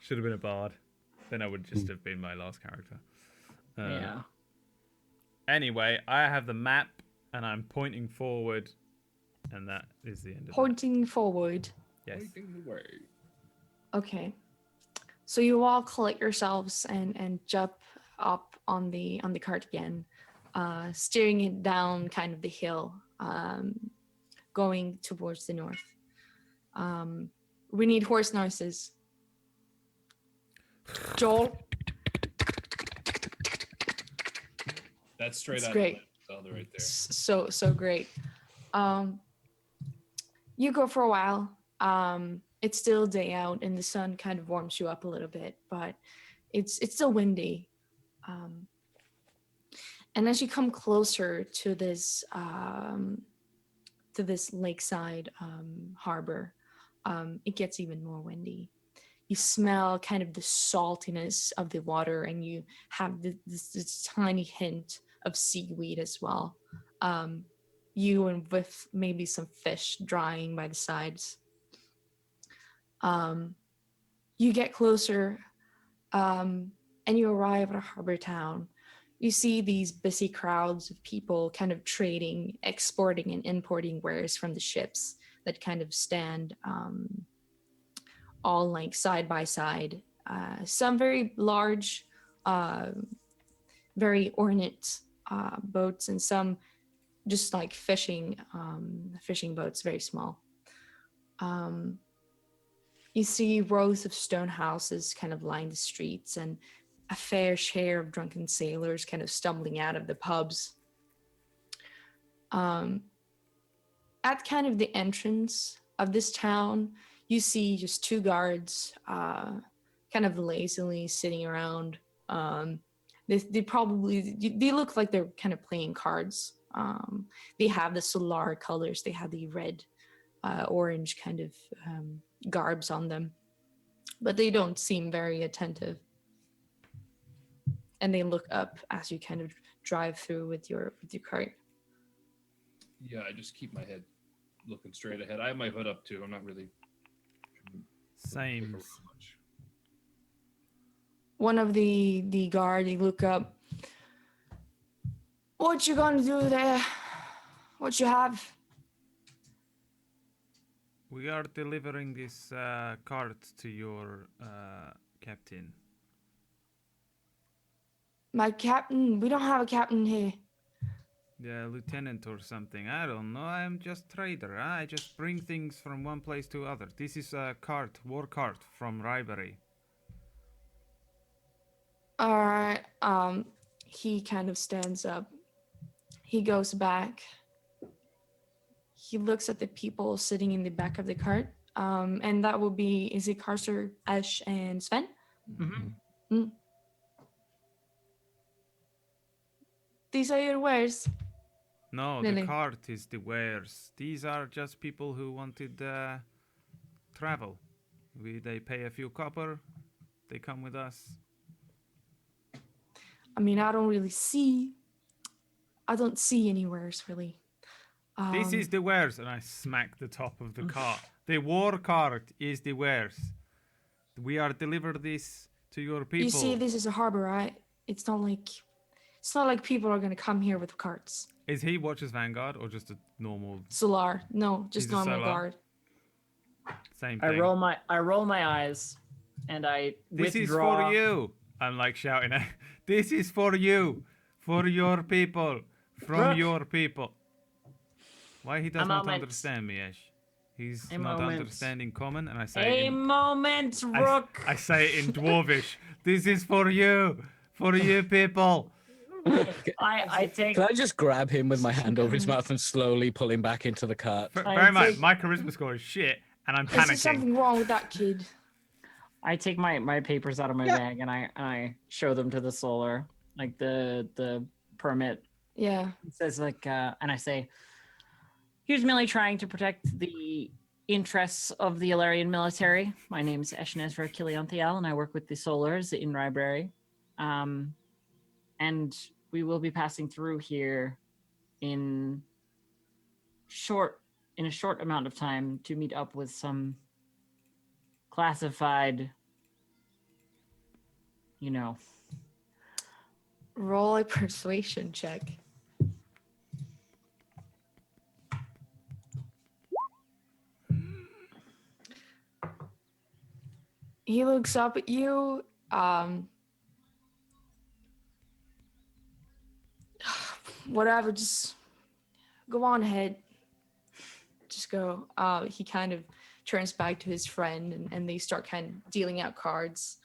Should have been a bard. Then I would just have been my last character. Yeah. Anyway, I have the map and I'm pointing forward, and that is the end of that. Pointing forward. Yes. Pointing the way. Okay. So you all collect yourselves and jump up on the cart again, steering it down kind of the hill, going towards the north. We need horse noises. Joel, That's straight It's out great. of Zelda right there. so great. You go for a while. It's still day out and the sun kind of warms you up a little bit, but it's still windy. And as you come closer to this lakeside harbor, it gets even more windy. You smell kind of the saltiness of the water, and you have this tiny hint of seaweed as well. You and with maybe some fish drying by the sides. You get closer, and you arrive at a harbor town. You see these busy crowds of people kind of trading, exporting and importing wares from the ships that kind of stand all like side by side. Some very large, very ornate boats, and some just like fishing boats, very small. You see rows of stone houses kind of line the streets, and a fair share of drunken sailors kind of stumbling out of the pubs. At kind of the entrance of this town, you see just two guards kind of lazily sitting around. They look like they're kind of playing cards. They have the solar colors. They have the red, orange kind of garbs on them, but they don't seem very attentive. And they look up as you kind of drive through with your cart. Yeah, I just keep my head looking straight ahead. I have my hood up too. I'm not really. Same. Much. One of the guard, they look up. What you gonna do there? What you have? We are delivering this cart to your captain. My captain? We don't have a captain here. The lieutenant or something. I don't know. I'm just trader. I just bring things from one place to other. This is a cart, war cart from Ribery. All right. He kind of stands up. He goes back. He looks at the people sitting in the back of the cart. And that will be, is it Carcer, Ash, and Sven? Mm-hmm. These are your wares. No, Really? the cart is the wares. These are just people who wanted travel. They pay a few copper. They come with us. I mean, I don't see any wares really. This is the wares, and I smack the top of the cart. The war cart is the wares. We are deliver this to your people. You see, this is a harbor, right? It's not like people are gonna come here with carts. Is he Watcher's Vanguard or just a normal Solar, no, just He's a normal Solar? guard. same I thing? roll my eyes, and I This is withdraw. for you. I'm like shouting at. This is for you, for your people, from Rook. your people. Why he does A not moment. understand me, Ash? He's A not moment. understanding common, and I say A in, moment, Rook. I say it in Dwarvish. This is for you people. I take. Can I just grab him with my hand over his mouth and slowly pull him back into the cart? Bear I in mind, take- my charisma score is shit, and I'm Is there panicking. something wrong with that kid? I take my papers out of my Yeah. bag and I show them to the Solar, like the permit. Yeah. It says like, and I say, here's merely trying to protect the interests of the Ilarian military. My name is Eshnesra Kilianthiel, and I work with the Solars in Library. And we will be passing through here in a short amount of time to meet up with some classified, Roll a persuasion check. He looks up at you. Whatever, just go on ahead. Just go. He kind of turns back to his friend, and they start kind of dealing out cards.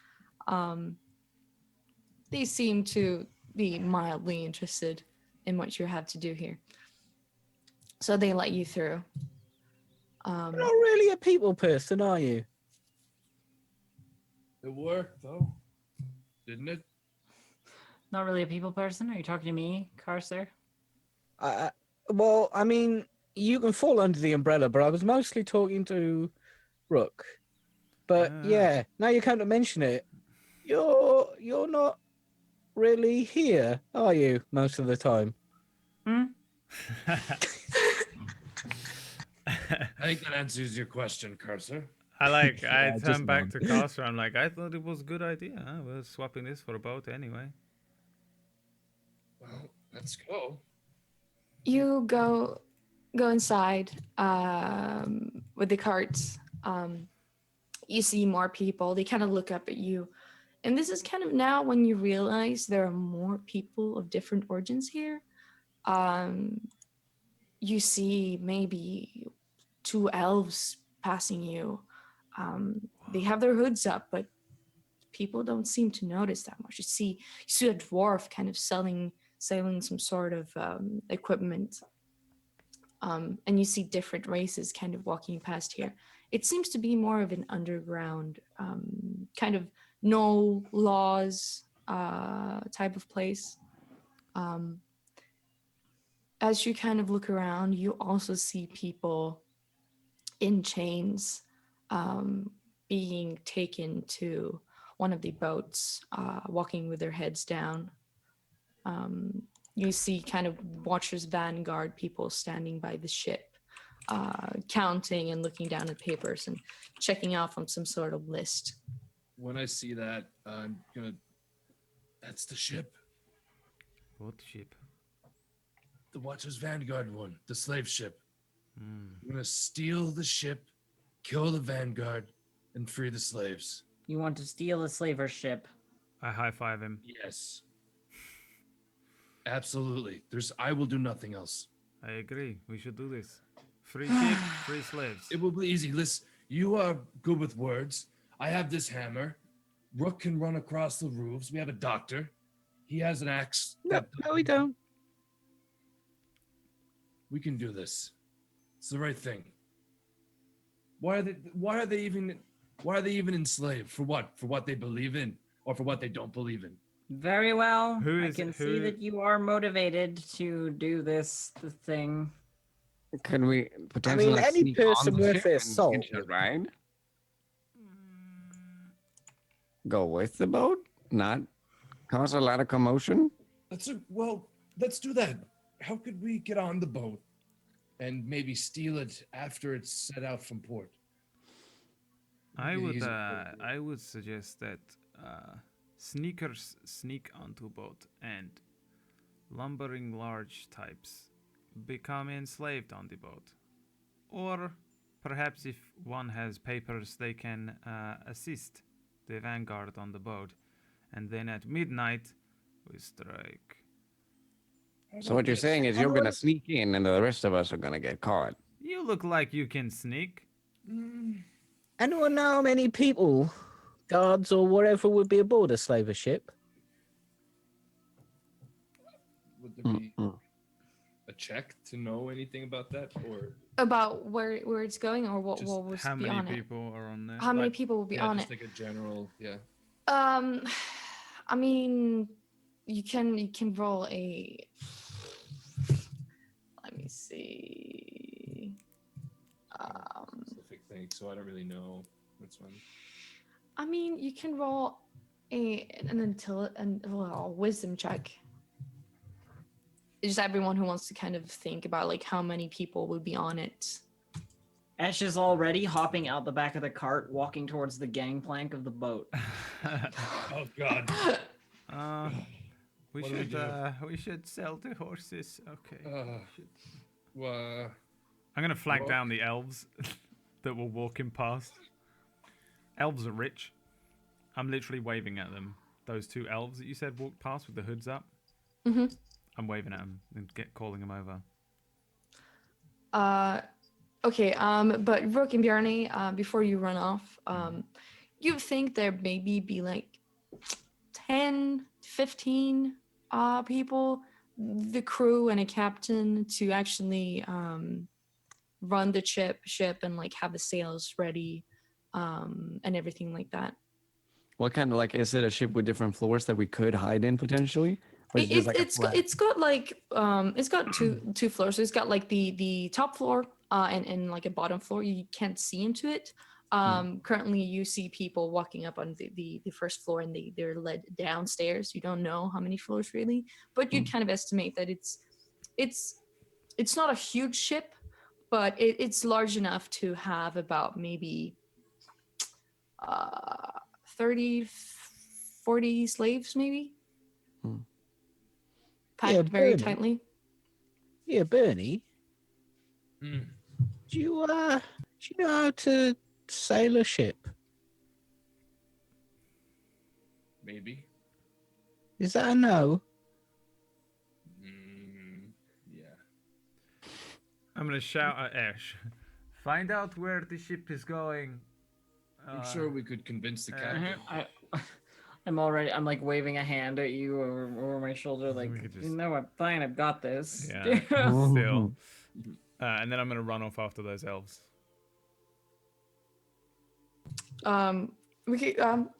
They seem to be mildly interested in what you have to do here, so they let you through. You're not really a people person, are you? It worked though, didn't it? not really a people person. Are you talking to me, Carcer? Well, I mean, you can fall under the umbrella, but I was mostly talking to Rook. But yeah, now you come to mention it, you're not really here, are you? Most of the time. I think that answers your question, Cursor. I Yeah, turn just back nod. to Caster. I'm like, I thought it was a good idea. Huh? We're swapping this for a boat anyway. Well, let's go. You go inside with the carts. You see more people. They kind of look up at you, and this is kind of now when you realize there are more people of different origins here. You see maybe 2 elves passing you. They have their hoods up, but people don't seem to notice that much. You see a dwarf kind of selling some sort of equipment. And you see different races kind of walking past here. It seems to be more of an underground, kind of no laws type of place. As you kind of look around, you also see people in chains being taken to one of the boats, walking with their heads down. You see kind of Watcher's Vanguard people standing by the ship, counting and looking down at papers and checking off on some sort of list. When I see that, I'm gonna. That's the ship. What ship? The Watcher's Vanguard one. The slave ship. Mm. I'm gonna steal the ship, kill the Vanguard, and free the slaves. You want to steal a slaver ship? I high five him. Yes. Absolutely. I will do nothing else. I agree. We should do this. Free ship, free slaves. It will be easy. Listen, you are good with words. I have this hammer. Rook can run across the roofs. We have a doctor. He has an axe. No, we don't. We can do this. It's the right thing. Why are they even enslaved? For what? For what they believe in, or for what they don't believe in? Very well. Who I is- can see who- that you are motivated to do this thing. Can we potentially like, any sneak on person the worth ship their and salt hitch a would- ride? Go with the boat? Not cause a lot of commotion? Well, let's do that. How could we get on the boat and maybe steal it after it's set out from port? I Be the would easiest way to do it. I would suggest that sneakers sneak onto boat and lumbering large types become enslaved on the boat. Or perhaps if one has papers, they can assist the vanguard on the boat. And then at midnight, we strike. So what you're saying is you're gonna sneak in and the rest of us are gonna get caught. You look like you can sneak. Anyone know how many people, guards or whatever, would be aboard a slaver ship? Would there be Mm-mm. a check to know anything about that, or About where it's going or what Just would How be many on it? people are on there? How many Like, people will be yeah, on just it? like a general, yeah. I mean, you can roll a. Let me see. Specific thing, so I don't really know. That's one. I mean, you can roll a wisdom check. It's just everyone who wants to kind of think about like how many people would be on it. Ash is already hopping out the back of the cart, walking towards the gangplank of the boat. Oh God. We What do we should do? we should sell the horses. Okay. Well, I'm gonna flag Walk. down the elves that were walking past. Elves are rich. I'm literally waving at them. Those two elves that you said walked past with the hoods up. Mm-hmm. I'm waving at them and calling them over. Okay. But Rook and Bjarne, before you run off, you think there maybe be like 10, 15 people, the crew and a captain to actually run the ship and like have the sails ready, and everything like that. What kind of like is it a ship with different floors that we could hide in potentially? Or is it just like a flat? It's got like it's got two floors. So it's got like the top floor and like a bottom floor. You can't see into it. Currently you see people walking up on the first floor and they're led downstairs. You don't know how many floors really, but you'd kind of estimate that it's not a huge ship, but it's large enough to have about maybe 30, 40 slaves maybe. Packed Yeah, very Bernie. tightly. Yeah, Bernie. mm, Do you know how to sail a ship? maybe. Is that a no? Yeah. I'm gonna shout at Ash. Find out where the ship is going. I'm sure we could convince the captain. I'm like waving a hand at you over my shoulder, like, We could just- you know, I'm fine, I've got this. Yeah. Still. And then I'm gonna run off after those elves.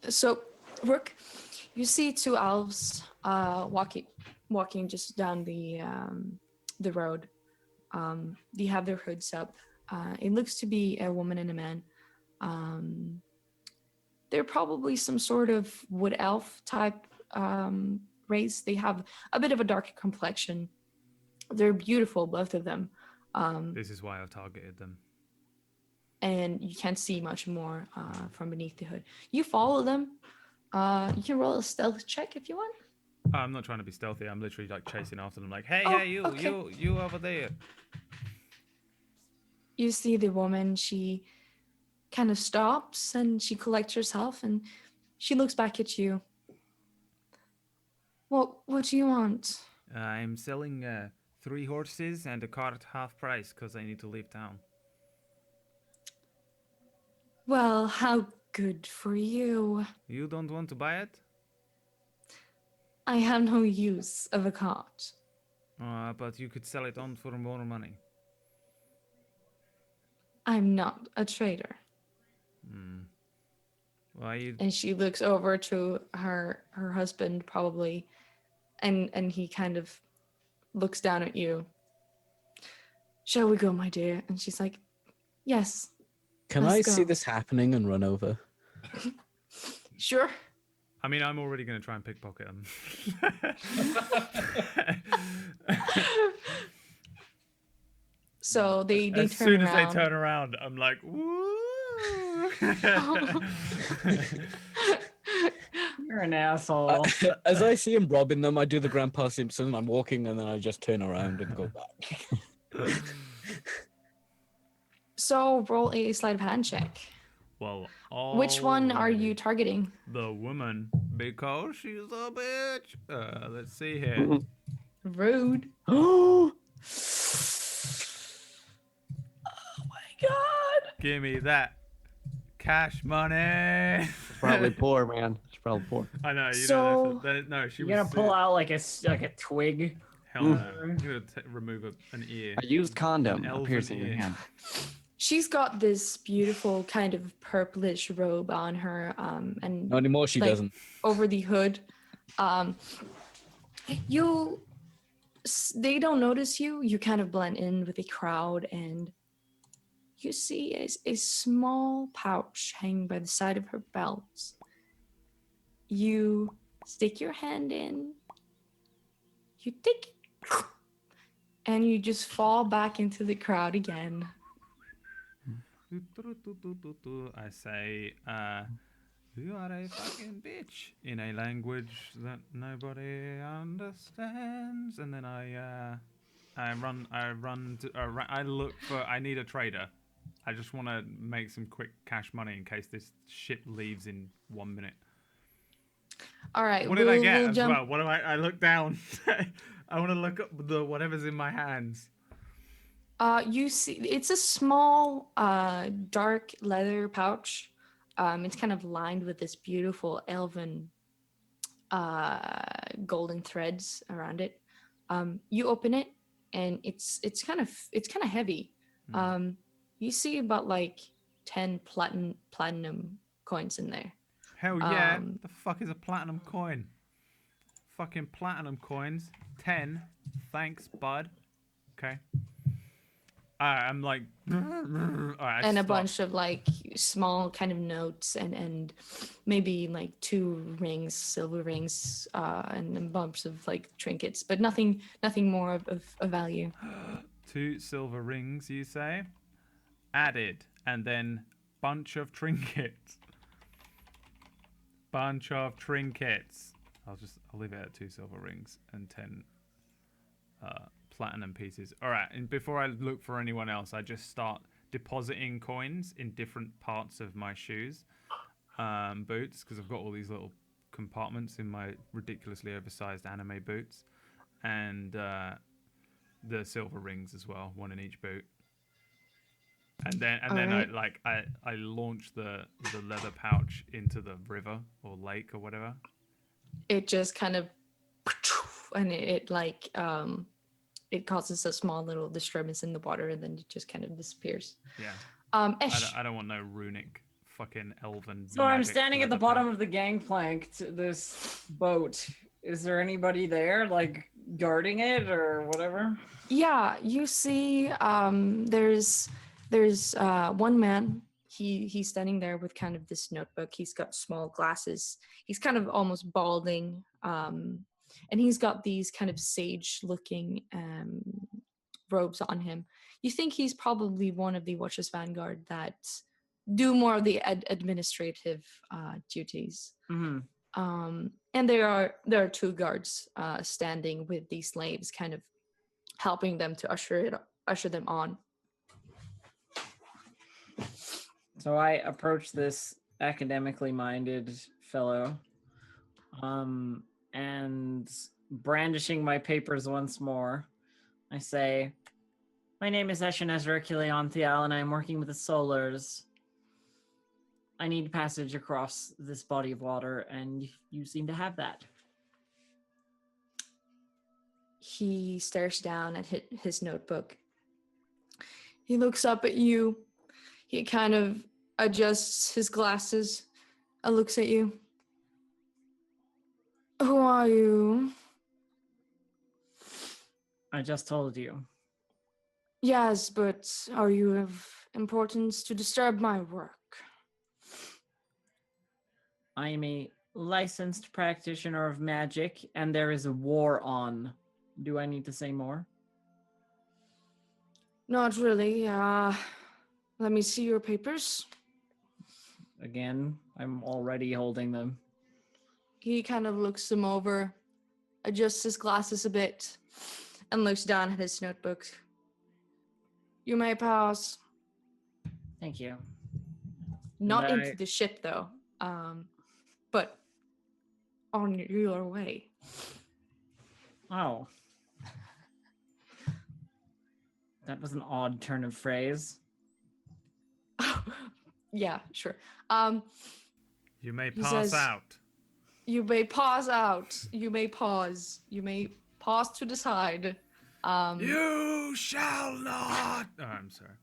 So Rook, you see two elves walking just down the road. They have their hoods up. It looks to be a woman and a man. They're probably some sort of wood elf type race. They have a bit of a dark complexion. They're beautiful, both of them. This is why I've targeted them. And you can't see much more from beneath the hood. You follow them. You can roll a stealth check if you want. I'm not trying to be stealthy. I'm literally like chasing after them, like, hey, Oh, hey, you, okay. you over there. You see the woman. She kind of stops and she collects herself and she looks back at you. What do you want? I'm selling 3 horses and a cart half price because I need to leave town. Well, how good for you. You don't want to buy it? I have no use of a cart. But you could sell it on for more money. I'm not a trader. Why you? And she looks over to her husband probably, and he kind of looks down at you. Shall we go, my dear? And she's like, yes. Can Let's I see go. this happening and run over? Sure. I mean, I'm already going to try and pickpocket them. So they As turn soon around. as they turn around, I'm like, woo! You're an asshole. As I see him robbing them, I do the Grandpa Simpson. I'm walking and then I just turn around and go back. So roll a sleight of hand check. Well, Which one are you already. targeting? The woman, because she's a bitch. Let's see here. Rude. Oh my god! Give me that cash money. Probably poor, man. She's probably poor. I know. You So- don't have to. No, she You're was. gonna pull out like a twig. Hell no. I'm gonna remove an ear. A used condom An appears in your elven ear. hand. She's got this beautiful kind of purplish robe on her, and Not anymore, she Like- doesn't. over the hood. They don't notice you. You kind of blend in with the crowd, and you see a small pouch hanging by the side of her belt. You stick your hand in, you take it, and you just fall back into the crowd again. I say, you are a fucking bitch in a language that nobody understands. And then I look for, I need a trader. I just want to make some quick cash money in case this shit leaves in 1 minute. All right. What did I get we'll as well? What do I look down? I want to look up the whatever's in my hands. You see, it's a small, dark leather pouch. It's kind of lined with this beautiful elven, golden threads around it. You open it, and it's kind of heavy. You see about like 10 platinum coins in there. Hell yeah! Um, The fuck is a platinum coin? Fucking platinum coins. 10. Thanks, bud. Okay. I'm like. Alright, I and a stop. bunch of like small kind of notes and maybe like 2 rings, silver rings, and then bumps of like trinkets, but nothing more of value. 2 silver rings, you say? Added, and then bunch of trinkets. Bunch of trinkets. I'll leave it at 2 silver rings and 10 platinum pieces. All right, and before I look for anyone else, I just start depositing coins in different parts of my shoes, boots, because I've got all these little compartments in my ridiculously oversized anime boots, and the silver rings as well, 1 in each boot. And then Alright. I launch the leather pouch into the river or lake or whatever. It just kind of, and it like it causes a small little disturbance in the water, and then it just kind of disappears. Yeah. Esh, I don't want no runic fucking elven. So I'm magic standing at the leather bottom pouch. of the gangplank to this boat. Is there anybody there, like guarding it or whatever? yeah, you see, there's one man. He's standing there with kind of this notebook. He's got small glasses. He's kind of almost balding, and he's got these kind of sage-looking robes on him. You think he's probably one of the Watchers Vanguard that do more of the administrative duties. Mm-hmm. And there are 2 guards standing with these slaves, kind of helping them to usher them on. So I approach this academically minded fellow, and brandishing my papers once more, I say, "My name is Eshin Ezra Kileonthial, and I'm working with the Solars. I need passage across this body of water, and you seem to have that." He stares down at his notebook. He looks up at you. He kind of adjusts his glasses. looks at you. Who are you? I just told you. Yes, but are you of importance to disturb my work? I am a licensed practitioner of magic, and there is a war on. Do I need to say more? Not really. Let me see your papers. Again, I'm already holding them. He kind of looks them over, adjusts his glasses a bit, and looks down at his notebook. You may pass. Thank you. Not And into the ship, though. But on your way. Oh. That was an odd turn of phrase. Yeah, sure. You may He pass says- out. You may pause out. You may pause. You may pause to decide. You shall not. Oh, I'm sorry.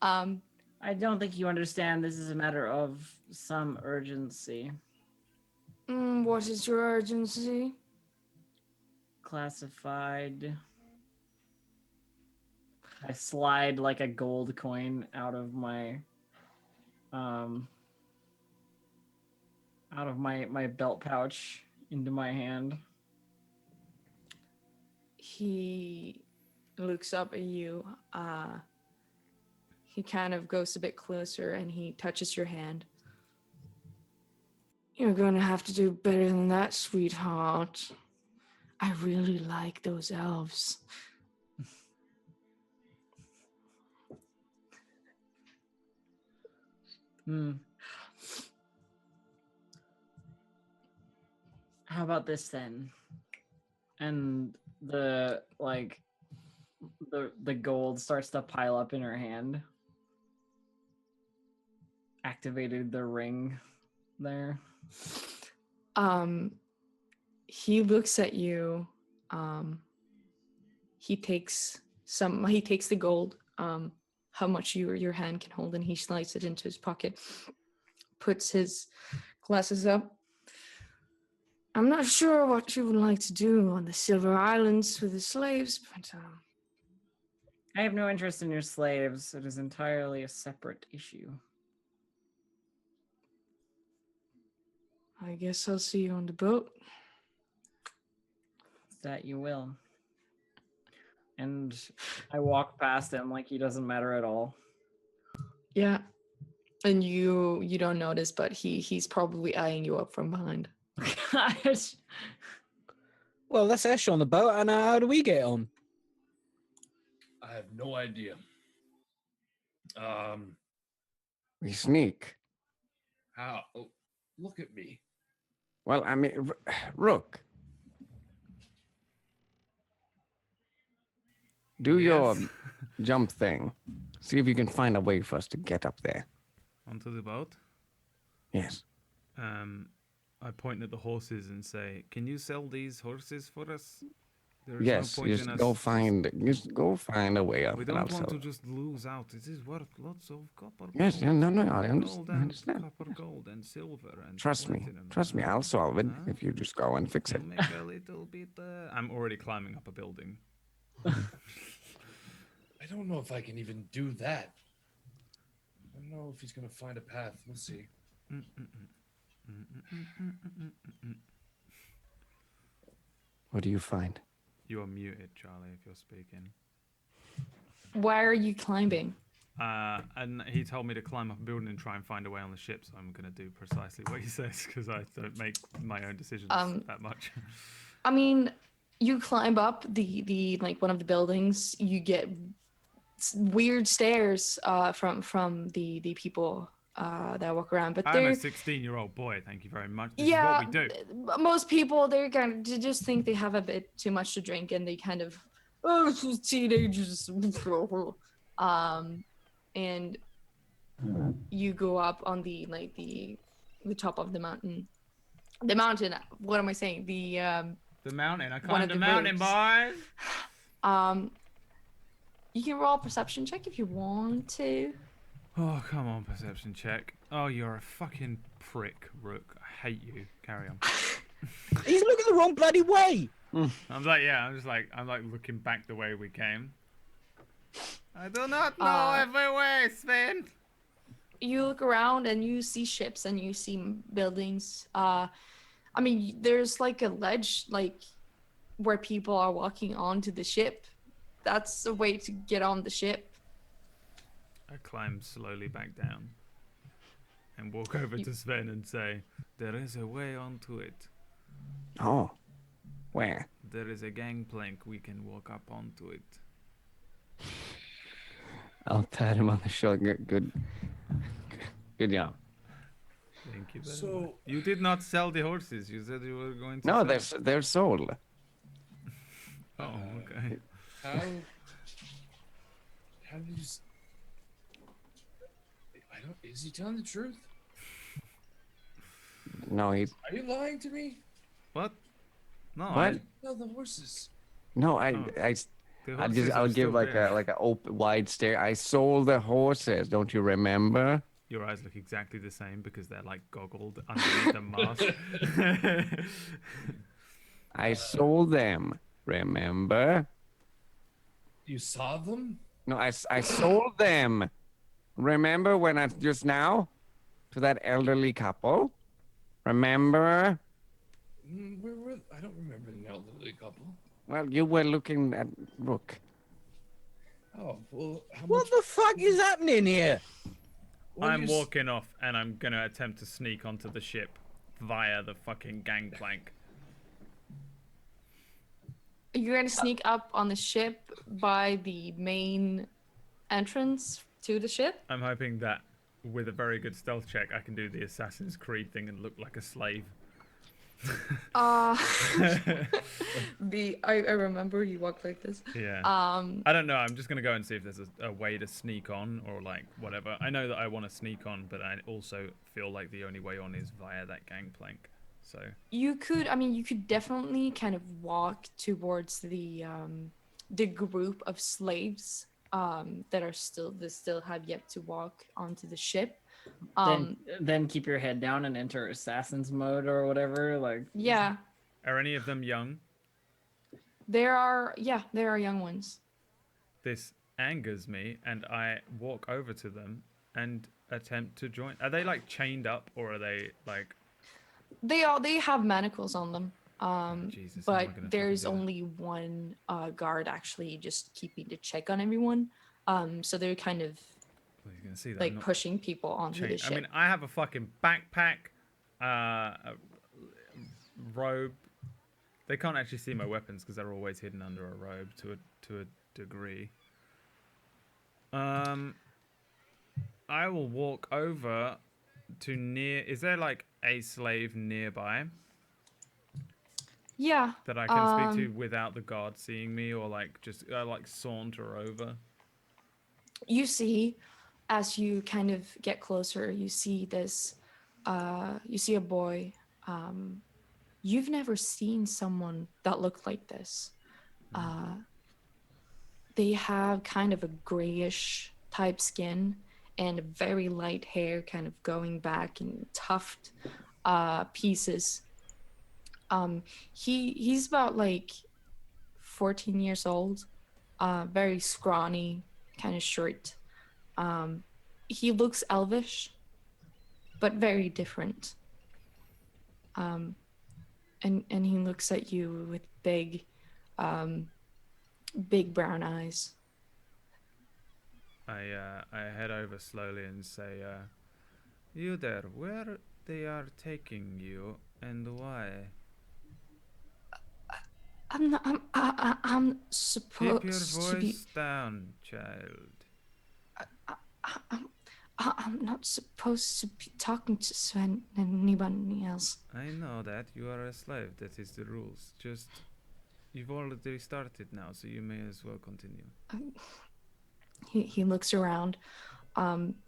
I don't think you understand. This is a matter of some urgency. What is your urgency? Classified. I slide like a gold coin out of my my belt pouch into my hand. He looks up at you. He kind of goes a bit closer and he touches your hand. You're gonna have to do better than that, sweetheart. I really like those elves. How about this then? And the gold starts to pile up in her hand. Activated the ring there. He looks at you. He takes the gold, how much your hand can hold, and he slides it into his pocket, puts his glasses up. I'm not sure what you would like to do on the Silver Islands with the slaves, but I have no interest in your slaves. It is entirely a separate issue. I guess I'll see you on the boat. That you will. And I walk past him like he doesn't matter at all. Yeah. And you don't notice, but he's probably eyeing you up from behind. Well, let's Ash on the boat, and how do we get on? I have no idea. We sneak. How? Oh, look at me. Well, I mean, Rook. Do your Yes. jump thing. See if you can find a way for us to get up there. Onto the boat. Yes. I point at the horses and say, "Can you sell these horses for us?" There is Yes. no point in Just us. go find a way up. We and I'll don't want sell to just lose out. It is worth lots of copper. Yes, gold, yeah, no, I gold and understand. Copper, gold, and silver, and Trust me. platinum. Trust me. I'll solve it Huh? if you just go and fix it. We'll make a little bit. I'm already climbing up a building. I don't know if I can even do that. I don't know if he's gonna find a path. We'll see. What do you find? You are muted, Charlie, if you're speaking. Why are you climbing? And he told me to climb up a building and try and find a way on the ship, so I'm going to do precisely what he says, because I don't make my own decisions that much. I mean, you climb up the like one of the buildings. You get weird stares from the people that walk around. But I'm they're a 16-year-old boy. Thank you very much. This yeah. is what we do. Most people they kind of just think they have a bit too much to drink, and they kind of it's just teenagers. And you go up on the top of the mountain. The mountain. What am I saying? The mountain. I one of climbed the the mountain, roofs. boys. You can roll a perception check if you want to. Oh, come on, perception check. Oh, you're a fucking prick, Rook. I hate you. Carry on. He's looking the wrong bloody way. I'm like, yeah, I'm like looking back the way we came. I do not know every way, Sven. You look around and you see ships and you see buildings. I mean, there's like a ledge, like where people are walking onto the ship. That's a way to get on the ship. I climb slowly back down and walk over to Sven and say, "There is a way onto it. Oh, where? There is a gangplank. We can walk up onto it." I'll pat him on the shoulder. Good job. Thank you very much. So You did not sell the horses. You said you were going to. No, sell. they're sold. Oh, okay. how do you? I don't. Is he telling the truth? No, he's Are you lying to me? What? No. what? No, the horses. No, Oh. I'll give like a open wide stare. I sold the horses. Don't you remember? Your eyes look exactly the same because they're like goggled underneath the mask. I sold them. Remember? You saw them? No, I sold them. Remember when I just now to that elderly couple? Remember? Where? I don't remember the elderly couple. Well, you were looking at Rook. Oh well. How What much? the fuck is happening here? what I'm you s- walking off and I'm gonna attempt to sneak onto the ship via the fucking gangplank. You're gonna sneak up on the ship by the main entrance to the ship. I'm hoping that with a very good stealth check, I can do the Assassin's Creed thing and look like a slave. I remember you walk like this. Yeah. I don't know. I'm just gonna go and see if there's a way to sneak on or like whatever. I know that I want to sneak on, but I also feel like the only way on is via that gangplank. So You could definitely kind of walk towards the group of slaves that still have yet to walk onto the ship. Then keep your head down and enter assassin's mode or whatever. Like Yeah, are any of them young? there are young ones. This angers me, and I walk over to them and attempt to join. Are they like chained up, or are they like? They have manacles on them. Jesus, how am I But gonna there's fucking do that? only one guard actually just keeping the check on everyone. So they're kind of Well, you're gonna see that. I'm like not pushing people onto the chained. ship. I mean, I have a fucking backpack, a robe. They can't actually see my weapons because they're always hidden under a robe to a degree. I will walk over to near. Is there like a slave nearby Yeah. that I can speak to without the guard seeing me, or like just like saunter over? You see, as you kind of get closer, you see this. You see a boy. You've never seen someone that looked like this. They have kind of a grayish type skin and very light hair, kind of going back in tuft pieces. He's about like 14 years old, very scrawny, kind of short. He looks elvish, but very different. And he looks at you with big brown eyes. I head over slowly and say, "You there? Where they are taking you and why?" I'm Keep your supposed to be. voice down, child. I'm not supposed to be talking to Sven and anybody else. I know that you are a slave. That is the rules. Just you've already started now, so you may as well continue. He looks around.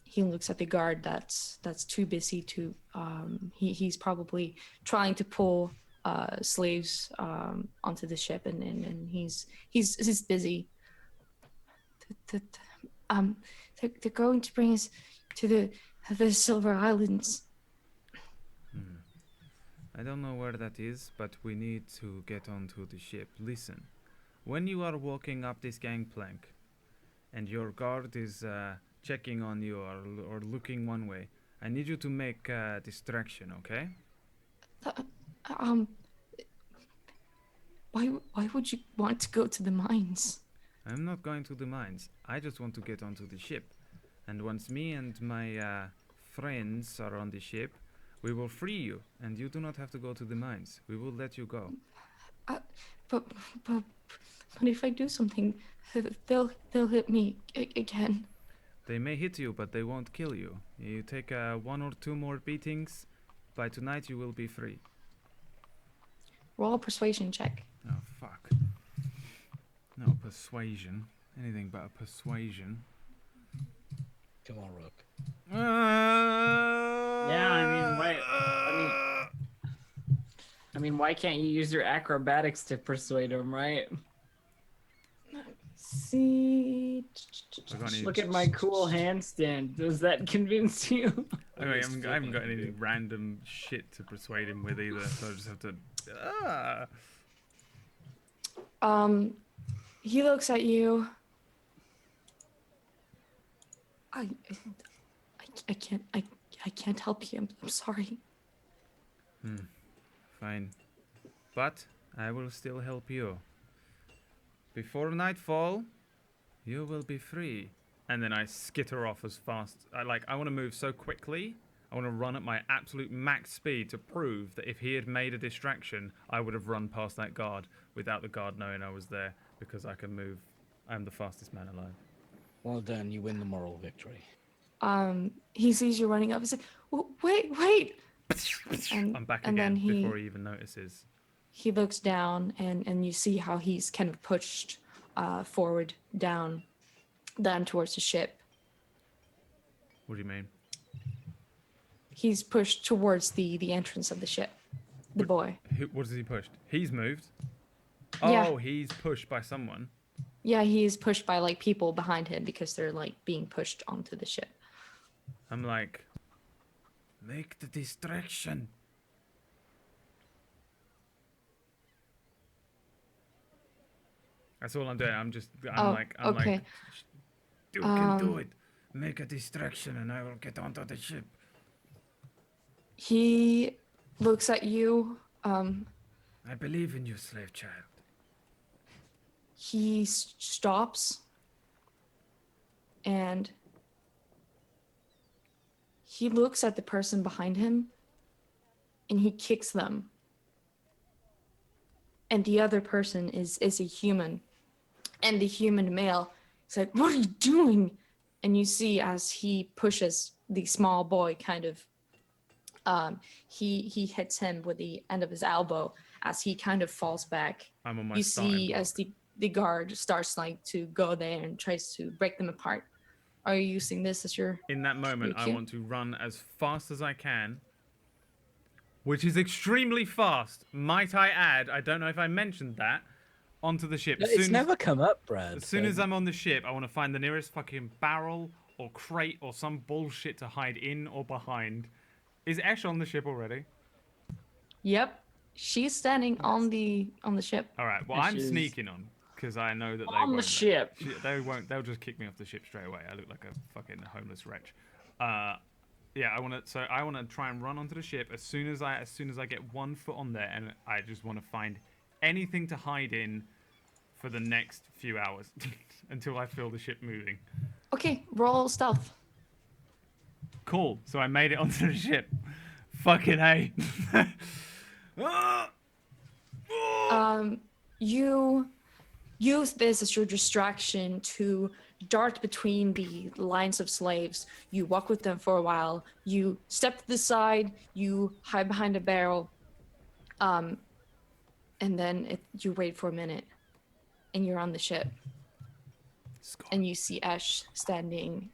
He looks at the guard that's too busy to. He's probably trying to pull slaves onto the ship, and he's busy. They're going to bring us to the Silver Islands. I don't know where that is, but we need to get onto the ship. Listen, when you are walking up this gangplank, and your guard is checking on you or looking one way, I need you to make a distraction, okay? Why would you want to go to the mines? I'm not going to the mines. I just want to get onto the ship. And once me and my friends are on the ship, we will free you, and you do not have to go to the mines. We will let you go. But if I do something, they'll hit me again. They may hit you, but they won't kill you. You take 1 or 2 more beatings. By tonight, you will be free. Roll a persuasion check. Oh, fuck. No, persuasion. Anything but a persuasion. Come on, Rook. Yeah, I mean, why can't you use your acrobatics to persuade him, right? See. Any... Look at my cool handstand. Does that convince you? Okay, I haven't got any random shit to persuade him with either, so I just have to. He looks at you. I can't help you. I'm sorry. Fine. But I will still help you. Before nightfall, you will be free. And then I skitter off as fast. I want to move so quickly. I want to run at my absolute max speed to prove that if he had made a distraction, I would have run past that guard without the guard knowing I was there, because I can move. I'm the fastest man alive. Well done. You win the moral victory. He sees you running up. He's like, wait. And, I'm back and again then before he even notices. He looks down and you see how he's kind of pushed forward down towards the ship. What do you mean? He's pushed towards the entrance of the ship. The boy. What has he pushed? He's moved. Yeah. Oh, he's pushed by someone. Yeah, he's pushed by like people behind him because they're like being pushed onto the ship. I'm like, make the distraction. That's all I'm doing. I'm okay. like, you can do it. Make a distraction and I will get onto the ship. He looks at you. I believe in you, slave child. He stops and he looks at the person behind him and he kicks them. And the other person is a human. And the human male is like, what are you doing? And you see as he pushes the small boy kind of, he hits him with the end of his elbow as he kind of falls back. I'm on my You starting see block. as the guard starts like to go there and tries to break them apart. Are you using this as your... In that moment, your I cue? want to run as fast as I can, which is extremely fast. Might I add, I don't know if I mentioned that, onto the ship. It's never come up, Brad. As soon as I'm on the ship, I want to find the nearest fucking barrel or crate or some bullshit to hide in or behind. Is Esh on the ship already? Yep. She's standing on the ship. All right. Well, Esh I'm is sneaking on because I know that they on the won't. ship. They won't. They'll just kick me off the ship straight away. I look like a fucking homeless wretch. Yeah. I want to try and run onto the ship as soon as I get 1 foot on there, and I just want to find anything to hide in for the next few hours until I feel the ship moving. Okay, roll stealth. Cool. So I made it onto the ship. Fucking A. You use this as your distraction to dart between the lines of slaves. You walk with them for a while. You step to the side. You hide behind a barrel. And then you wait for a minute. And you're on the ship. And you see Ash standing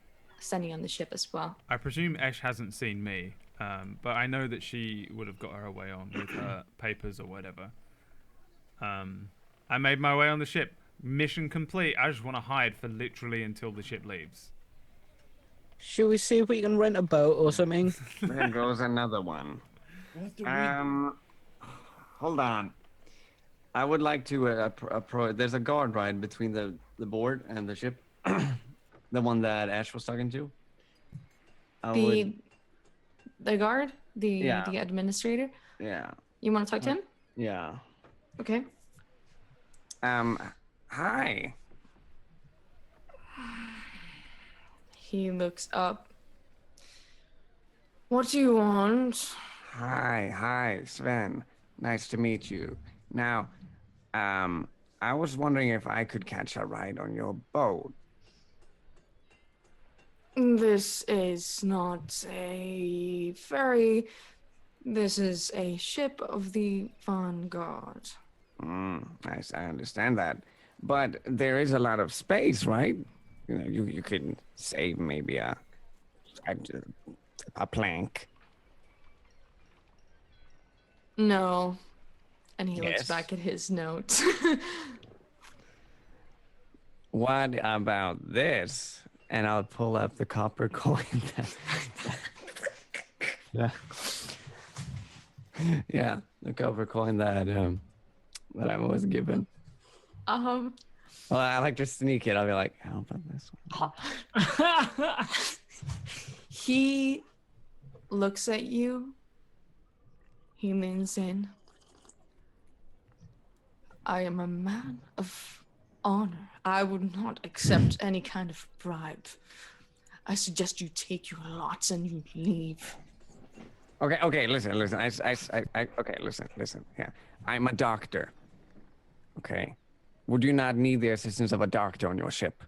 on the ship as well. I presume Esh hasn't seen me, but I know that she would have got her way on with her papers or whatever. I made my way on the ship. Mission complete. I just want to hide for literally until the ship leaves. Should we see if we can rent a boat or something? There goes another one. What the hold on. I would like to there's a guard right between the board and the ship. The one that Ash was talking to. I would, The guard, Yeah. the administrator. yeah. You want to talk to him? Yeah. Okay. Hi. He looks up. What do you want? Hi, Sven. Nice to meet you. Now, I was wondering if I could catch a ride on your boat. This is not a ferry. This is a ship of the Vanguard. I understand that. But there is a lot of space, right? You know, you could save maybe a plank. No. And he Yes. looks back at his notes. What about this? And I'll pull up the copper coin. Yeah. Yeah, the copper coin that I was given. Well, I like to sneak it. I'll be like, how about this one? He looks at you. He leans in. I am a man of honor. I would not accept any kind of bribe. I suggest you take your lots and you leave. Okay, listen. Okay, listen. Yeah, I'm a doctor. Okay, would you not need the assistance of a doctor on your ship?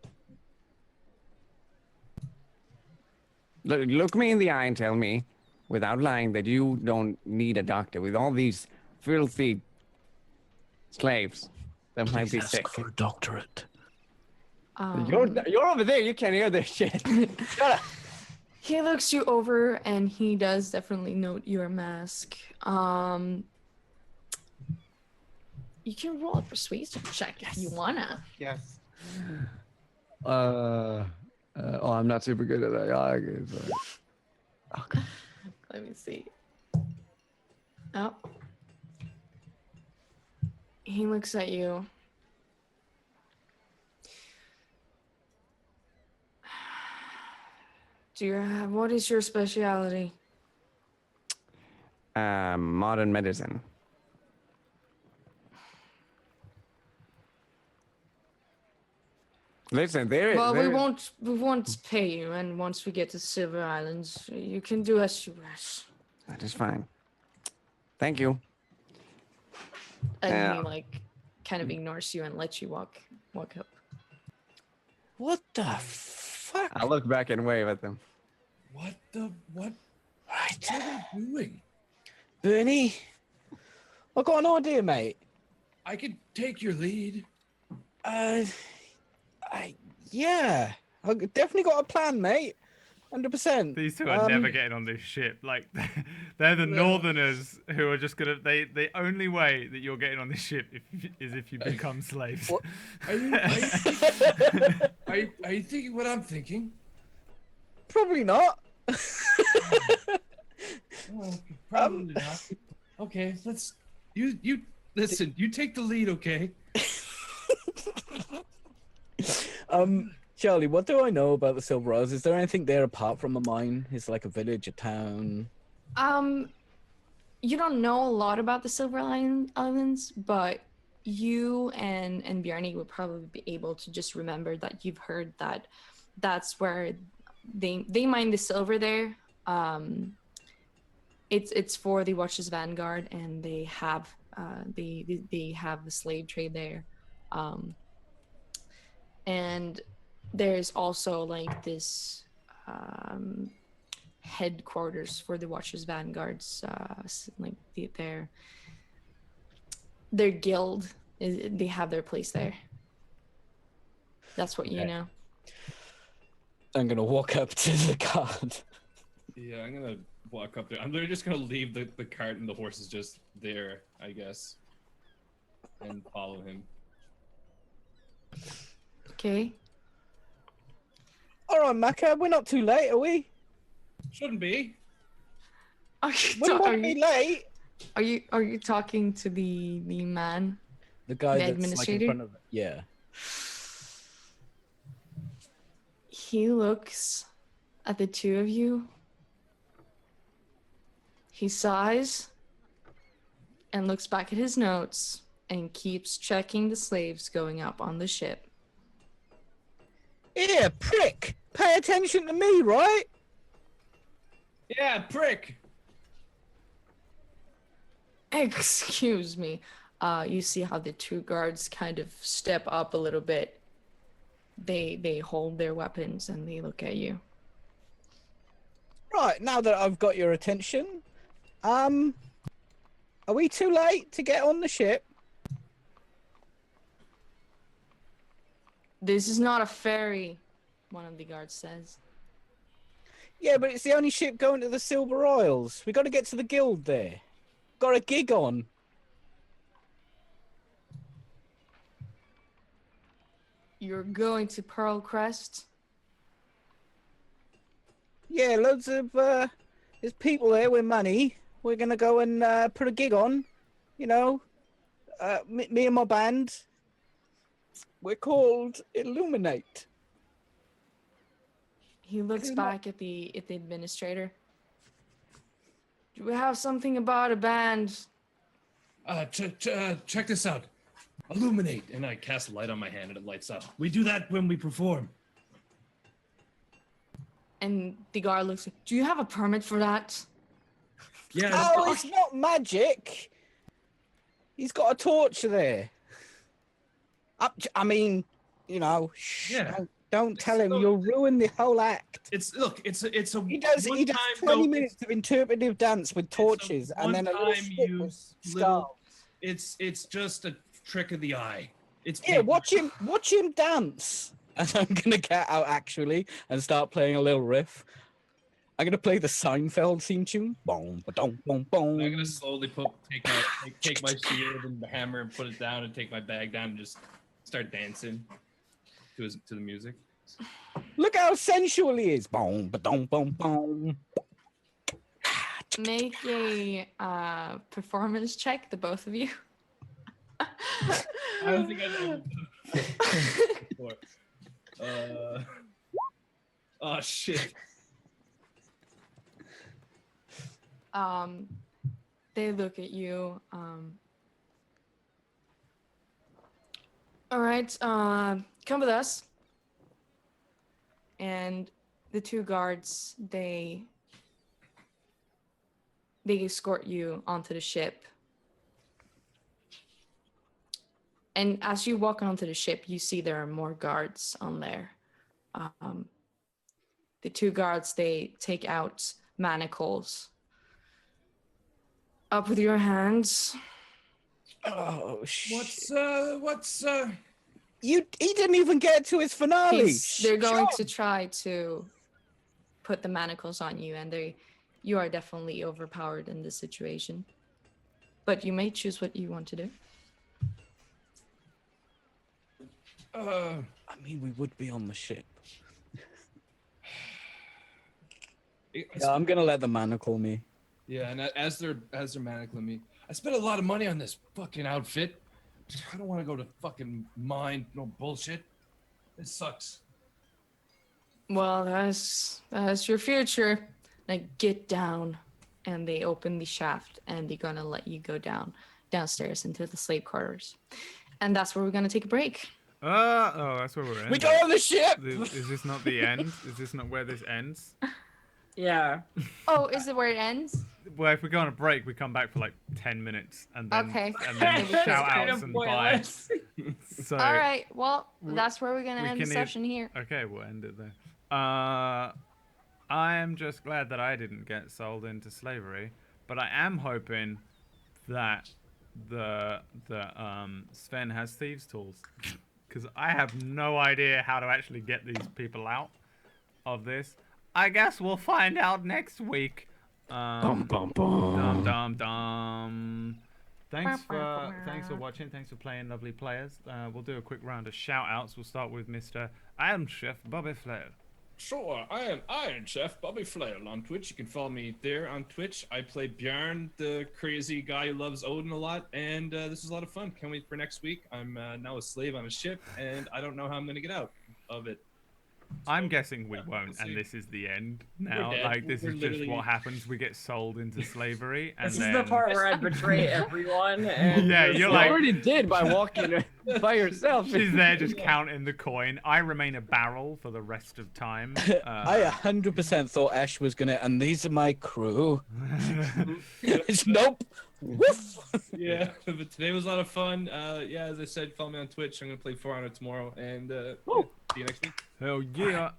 Look me in the eye and tell me, without lying, that you don't need a doctor with all these filthy slaves that might be sick. For a doctorate. You're over there. You can't hear this shit. Shut up. He looks you over and he does definitely note your mask. You can roll a persuasion check if you wanna. Yes. I'm not super good at that. I guess. Okay. Let me see. Oh. He looks at you. What is your specialty? Modern medicine. Listen, Well, we won't pay you, and once we get to Silver Islands, you can do as you wish. That is fine. Thank you. And he kind of ignores you and lets you walk up. What the fuck? I look back and wave at them. What? Right. What are they doing? Bernie, I got an idea, mate. I could take your lead. Yeah, I definitely got a plan, mate. 100%. These two are never getting on this ship. Like, they're the Northerners who are just gonna. The only way that you're getting on this ship is if you become slaves. Are you thinking what I'm thinking? Probably not. Well, probably not. Okay, let's. You listen. You take the lead, okay? Charlie, what do I know about the Silver Isles? Is there anything there apart from a mine? Is it like a village, a town? You don't know a lot about the Silver Islands, but you and Bjarni would probably be able to just remember that you've heard that that's where they mine the silver there. It's for the Watch's Vanguard, and they have they have the slave trade there. And there's also like this headquarters for the Watchers Vanguards, like their guild. They have their place there. That's what you know. I'm gonna walk up to the guard. Yeah, I'm gonna walk up there. I'm literally just gonna leave the cart and the horse is just there, I guess, and follow him. Okay. All right, Maka, we're not too late, are we? Shouldn't be. We won't be late. Are you talking to the man? The guy The that's like in administrator? front of it. Yeah. He looks at the two of you. He sighs and looks back at his notes and keeps checking the slaves going up on the ship. Here, prick! Pay attention to me, right? Yeah, prick. Excuse me. You see how the two guards kind of step up a little bit. They hold their weapons and they look at you. Right, now that I've got your attention, are we too late to get on the ship? This is not a ferry, one of the guards says. Yeah, but it's the only ship going to the Silver Isles. We got to get to the guild there. Got a gig on. You're going to Pearl Crest? Yeah, loads of there's people there with money. We're gonna go and put a gig on. You know, me and my band. We're called Illuminate. He looks Isn't back at the administrator. Do we have something about a band? Check this out. Illuminate, and I cast a light on my hand, and it lights up. We do that when we perform. And the guard looks like, do you have a permit for that? Yeah. Oh, it's not magic. He's got a torch there. I mean, you know, shh, Yeah. don't tell him. Look. You'll ruin the whole act. It's a. He does one 20 time, minutes of interpretive dance with torches and then a little one-time stick with use, scarves. It's just a trick of the eye. It's Here, watch him dance. And I'm gonna get out actually and start playing a little riff. I'm gonna play the Seinfeld theme tune. Boom, ba-dum, boom, boom. I'm gonna slowly take my shield and the hammer and put it down and take my bag down and just start dancing to the music. Look how sensual he is. Boom, ba-dum, boom, boom. Make a performance check, the both of you. I don't think I've ever done that before. Oh shit. They look at you. All right, come with us. And the two guards, they escort you onto the ship. And as you walk onto the ship, you see there are more guards on there. The two guards, they take out manacles. Up with your hands. Oh shit! What's He didn't even get to his finale. They're going Sean. to try to put the manacles on you, and you are definitely overpowered in this situation. But you may choose what you want to do. I mean, we would be on the ship. Yeah, I'm gonna let the manacle me. Yeah, and as they're manacling me, I spent a lot of money on this fucking outfit. I don't want to go to fucking mine, no bullshit. It sucks. Well, that's your future. Like, get down. And they open the shaft, and they're gonna let you go downstairs into the slave quarters. And that's where we're gonna take a break. Oh, that's where we're ending. We go on the ship. Is this not the end? Is this not where this ends? Yeah. Oh, is it where it ends? Well, if we go on a break, we come back for like 10 minutes and then, Okay. and then It's shout kind outs of and pointless. buy. So, All right. Well, that's where we're gonna we end the can session here. Okay, we'll end it there. I am just glad that I didn't get sold into slavery, but I am hoping that the Sven has thieves' tools, because I have no idea how to actually get these people out of this. I guess we'll find out next week. Bum, bum, bum. Dum dum. Thanks for watching. Thanks for playing, lovely players. We'll do a quick round of shout outs. We'll start with Mr. Iron Chef Bobby Flair. Sure, I am Iron Chef Bobby Flail on Twitch. You can follow me there on Twitch. I play Bjorn, the crazy guy who loves Odin a lot, and this is a lot of fun. Can't wait for next week. I'm now a slave on a ship, and I don't know how I'm gonna get out of it. I'm guessing we yeah, won't, we'll see. and this is the end now. dead. Like, this We're is just literally- what happens. We get sold into slavery, and This then... is the part where I betray everyone. And Yeah, just you're You like- already did by walking by yourself. She's there just counting the coin. I remain a barrel for the rest of time. I 100% thought Ash was gonna, and these are my crew. Nope. Woof. Yeah, but today was a lot of fun. Yeah, as I said, follow me on Twitch. I'm gonna play For Honor tomorrow, and yeah, see you next week. Hell yeah.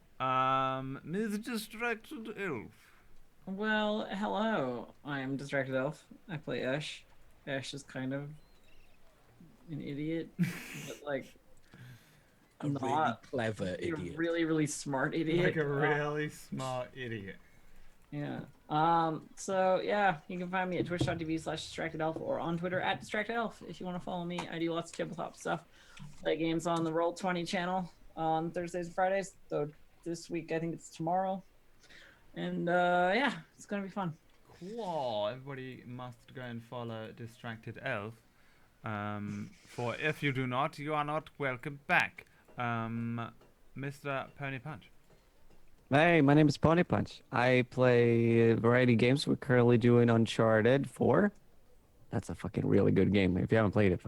Ms. Distracted Elf. Well, hello. I am Distracted Elf. I play Ash. Ash is kind of an idiot, but like A really not clever a idiot. really, really smart idiot. Like a really smart idiot. Yeah. So yeah, you can find me at twitch.tv/distractedelf or on Twitter at distractedelf if you want to follow me. I do lots of tabletop stuff. Play games on the Roll20 channel on Thursdays and Fridays. Though this week I think it's tomorrow. And yeah, it's gonna be fun. Cool. Everybody must go and follow Distracted Elf. For if you do not, you are not welcome back. Mr. Pony Punch. Hey, my name is Pony Punch. I play variety games. We're currently doing Uncharted 4. That's a fucking really good game. If you haven't played it,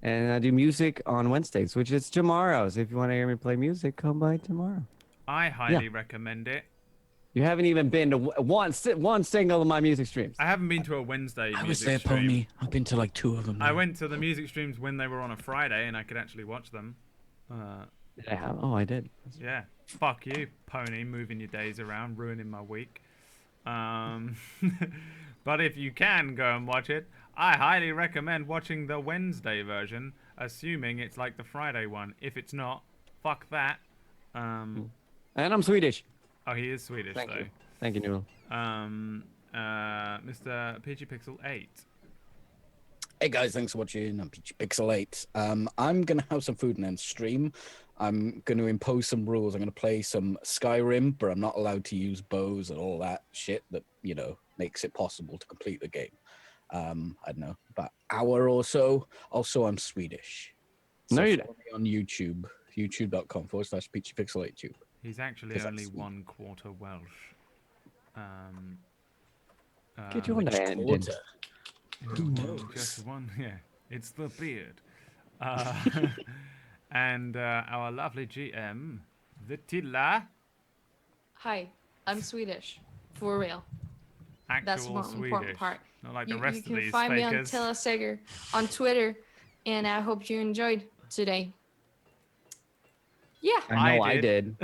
and I do music on Wednesdays, which is tomorrow. So if you want to hear me play music, come by tomorrow. I highly recommend it. You haven't even been to one single of my music streams. I haven't been to a Wednesday I music was there, stream. Pony. I've been to like 2 of them. I now. went to the music streams when they were on a Friday, and I could actually watch them. Did I have? Oh, I did. Yeah. Fuck you, Pony, moving your days around, ruining my week. But if you can go and watch it, I highly recommend watching the Wednesday version, assuming it's like the Friday one. If it's not, fuck that. And I'm Swedish. Oh, he is Swedish, Thank though. you. Thank you, Noodle. Mr. PG Pixel 8. Hey guys, thanks for watching. I'm Peachy Pixel 8. I'm gonna have some food and then stream. I'm gonna impose some rules. I'm gonna play some Skyrim, but I'm not allowed to use bows and all that shit that, you know, makes it possible to complete the game. I don't know, about an hour or so. Also, I'm Swedish. No, you follow me on YouTube, youtube.com/Peachy Pixel 8 tube. He's actually 'Cause only that's- 1/4 Welsh. Get you on Which the end. quarter? Just one, yeah. It's the beard. And our lovely GM, Vittilla, Hi, I'm Swedish. For real. actual That's the most Swedish. important part. Not like You, the rest you of can these find me on fakers. Tilla Seger on Twitter, and I hope you enjoyed today. Yeah. I know I did.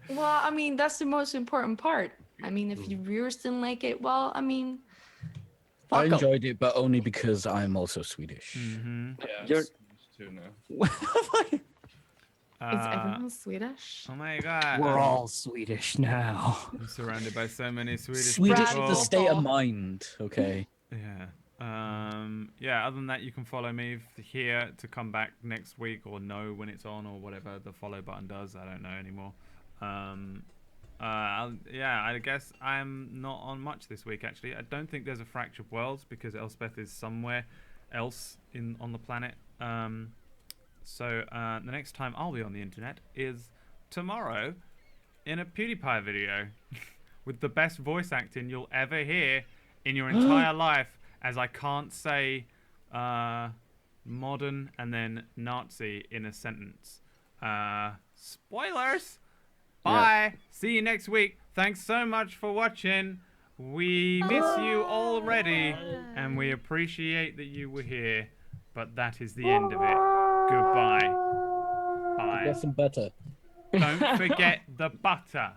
Well, I mean, that's the most important part. I mean, if your viewers didn't like it, well, I mean, I Fuck 'em. enjoyed it, but only because I'm also Swedish. Mhm. Yeah, You're- it's too now. is Uh, everyone Swedish? oh my god. We're all Swedish now. I'm surrounded by so many Swedish Swedish people. is the state of mind, okay? Yeah. Yeah, other than that, you can follow me here to come back next week or know when it's on or whatever the follow button does. I don't know anymore. Yeah, I guess I'm not on much this week, actually. I don't think there's a Fractured Worlds because Elspeth is somewhere else on the planet. So the next time I'll be on the internet is tomorrow in a PewDiePie video with the best voice acting you'll ever hear in your entire life, as I can't say modern and then Nazi in a sentence. Spoilers! Bye! See you next week. Thanks so much for watching. We miss you already, and we appreciate that you were here, but that is the end of it. Goodbye. Bye. Get some butter. Don't forget the butter.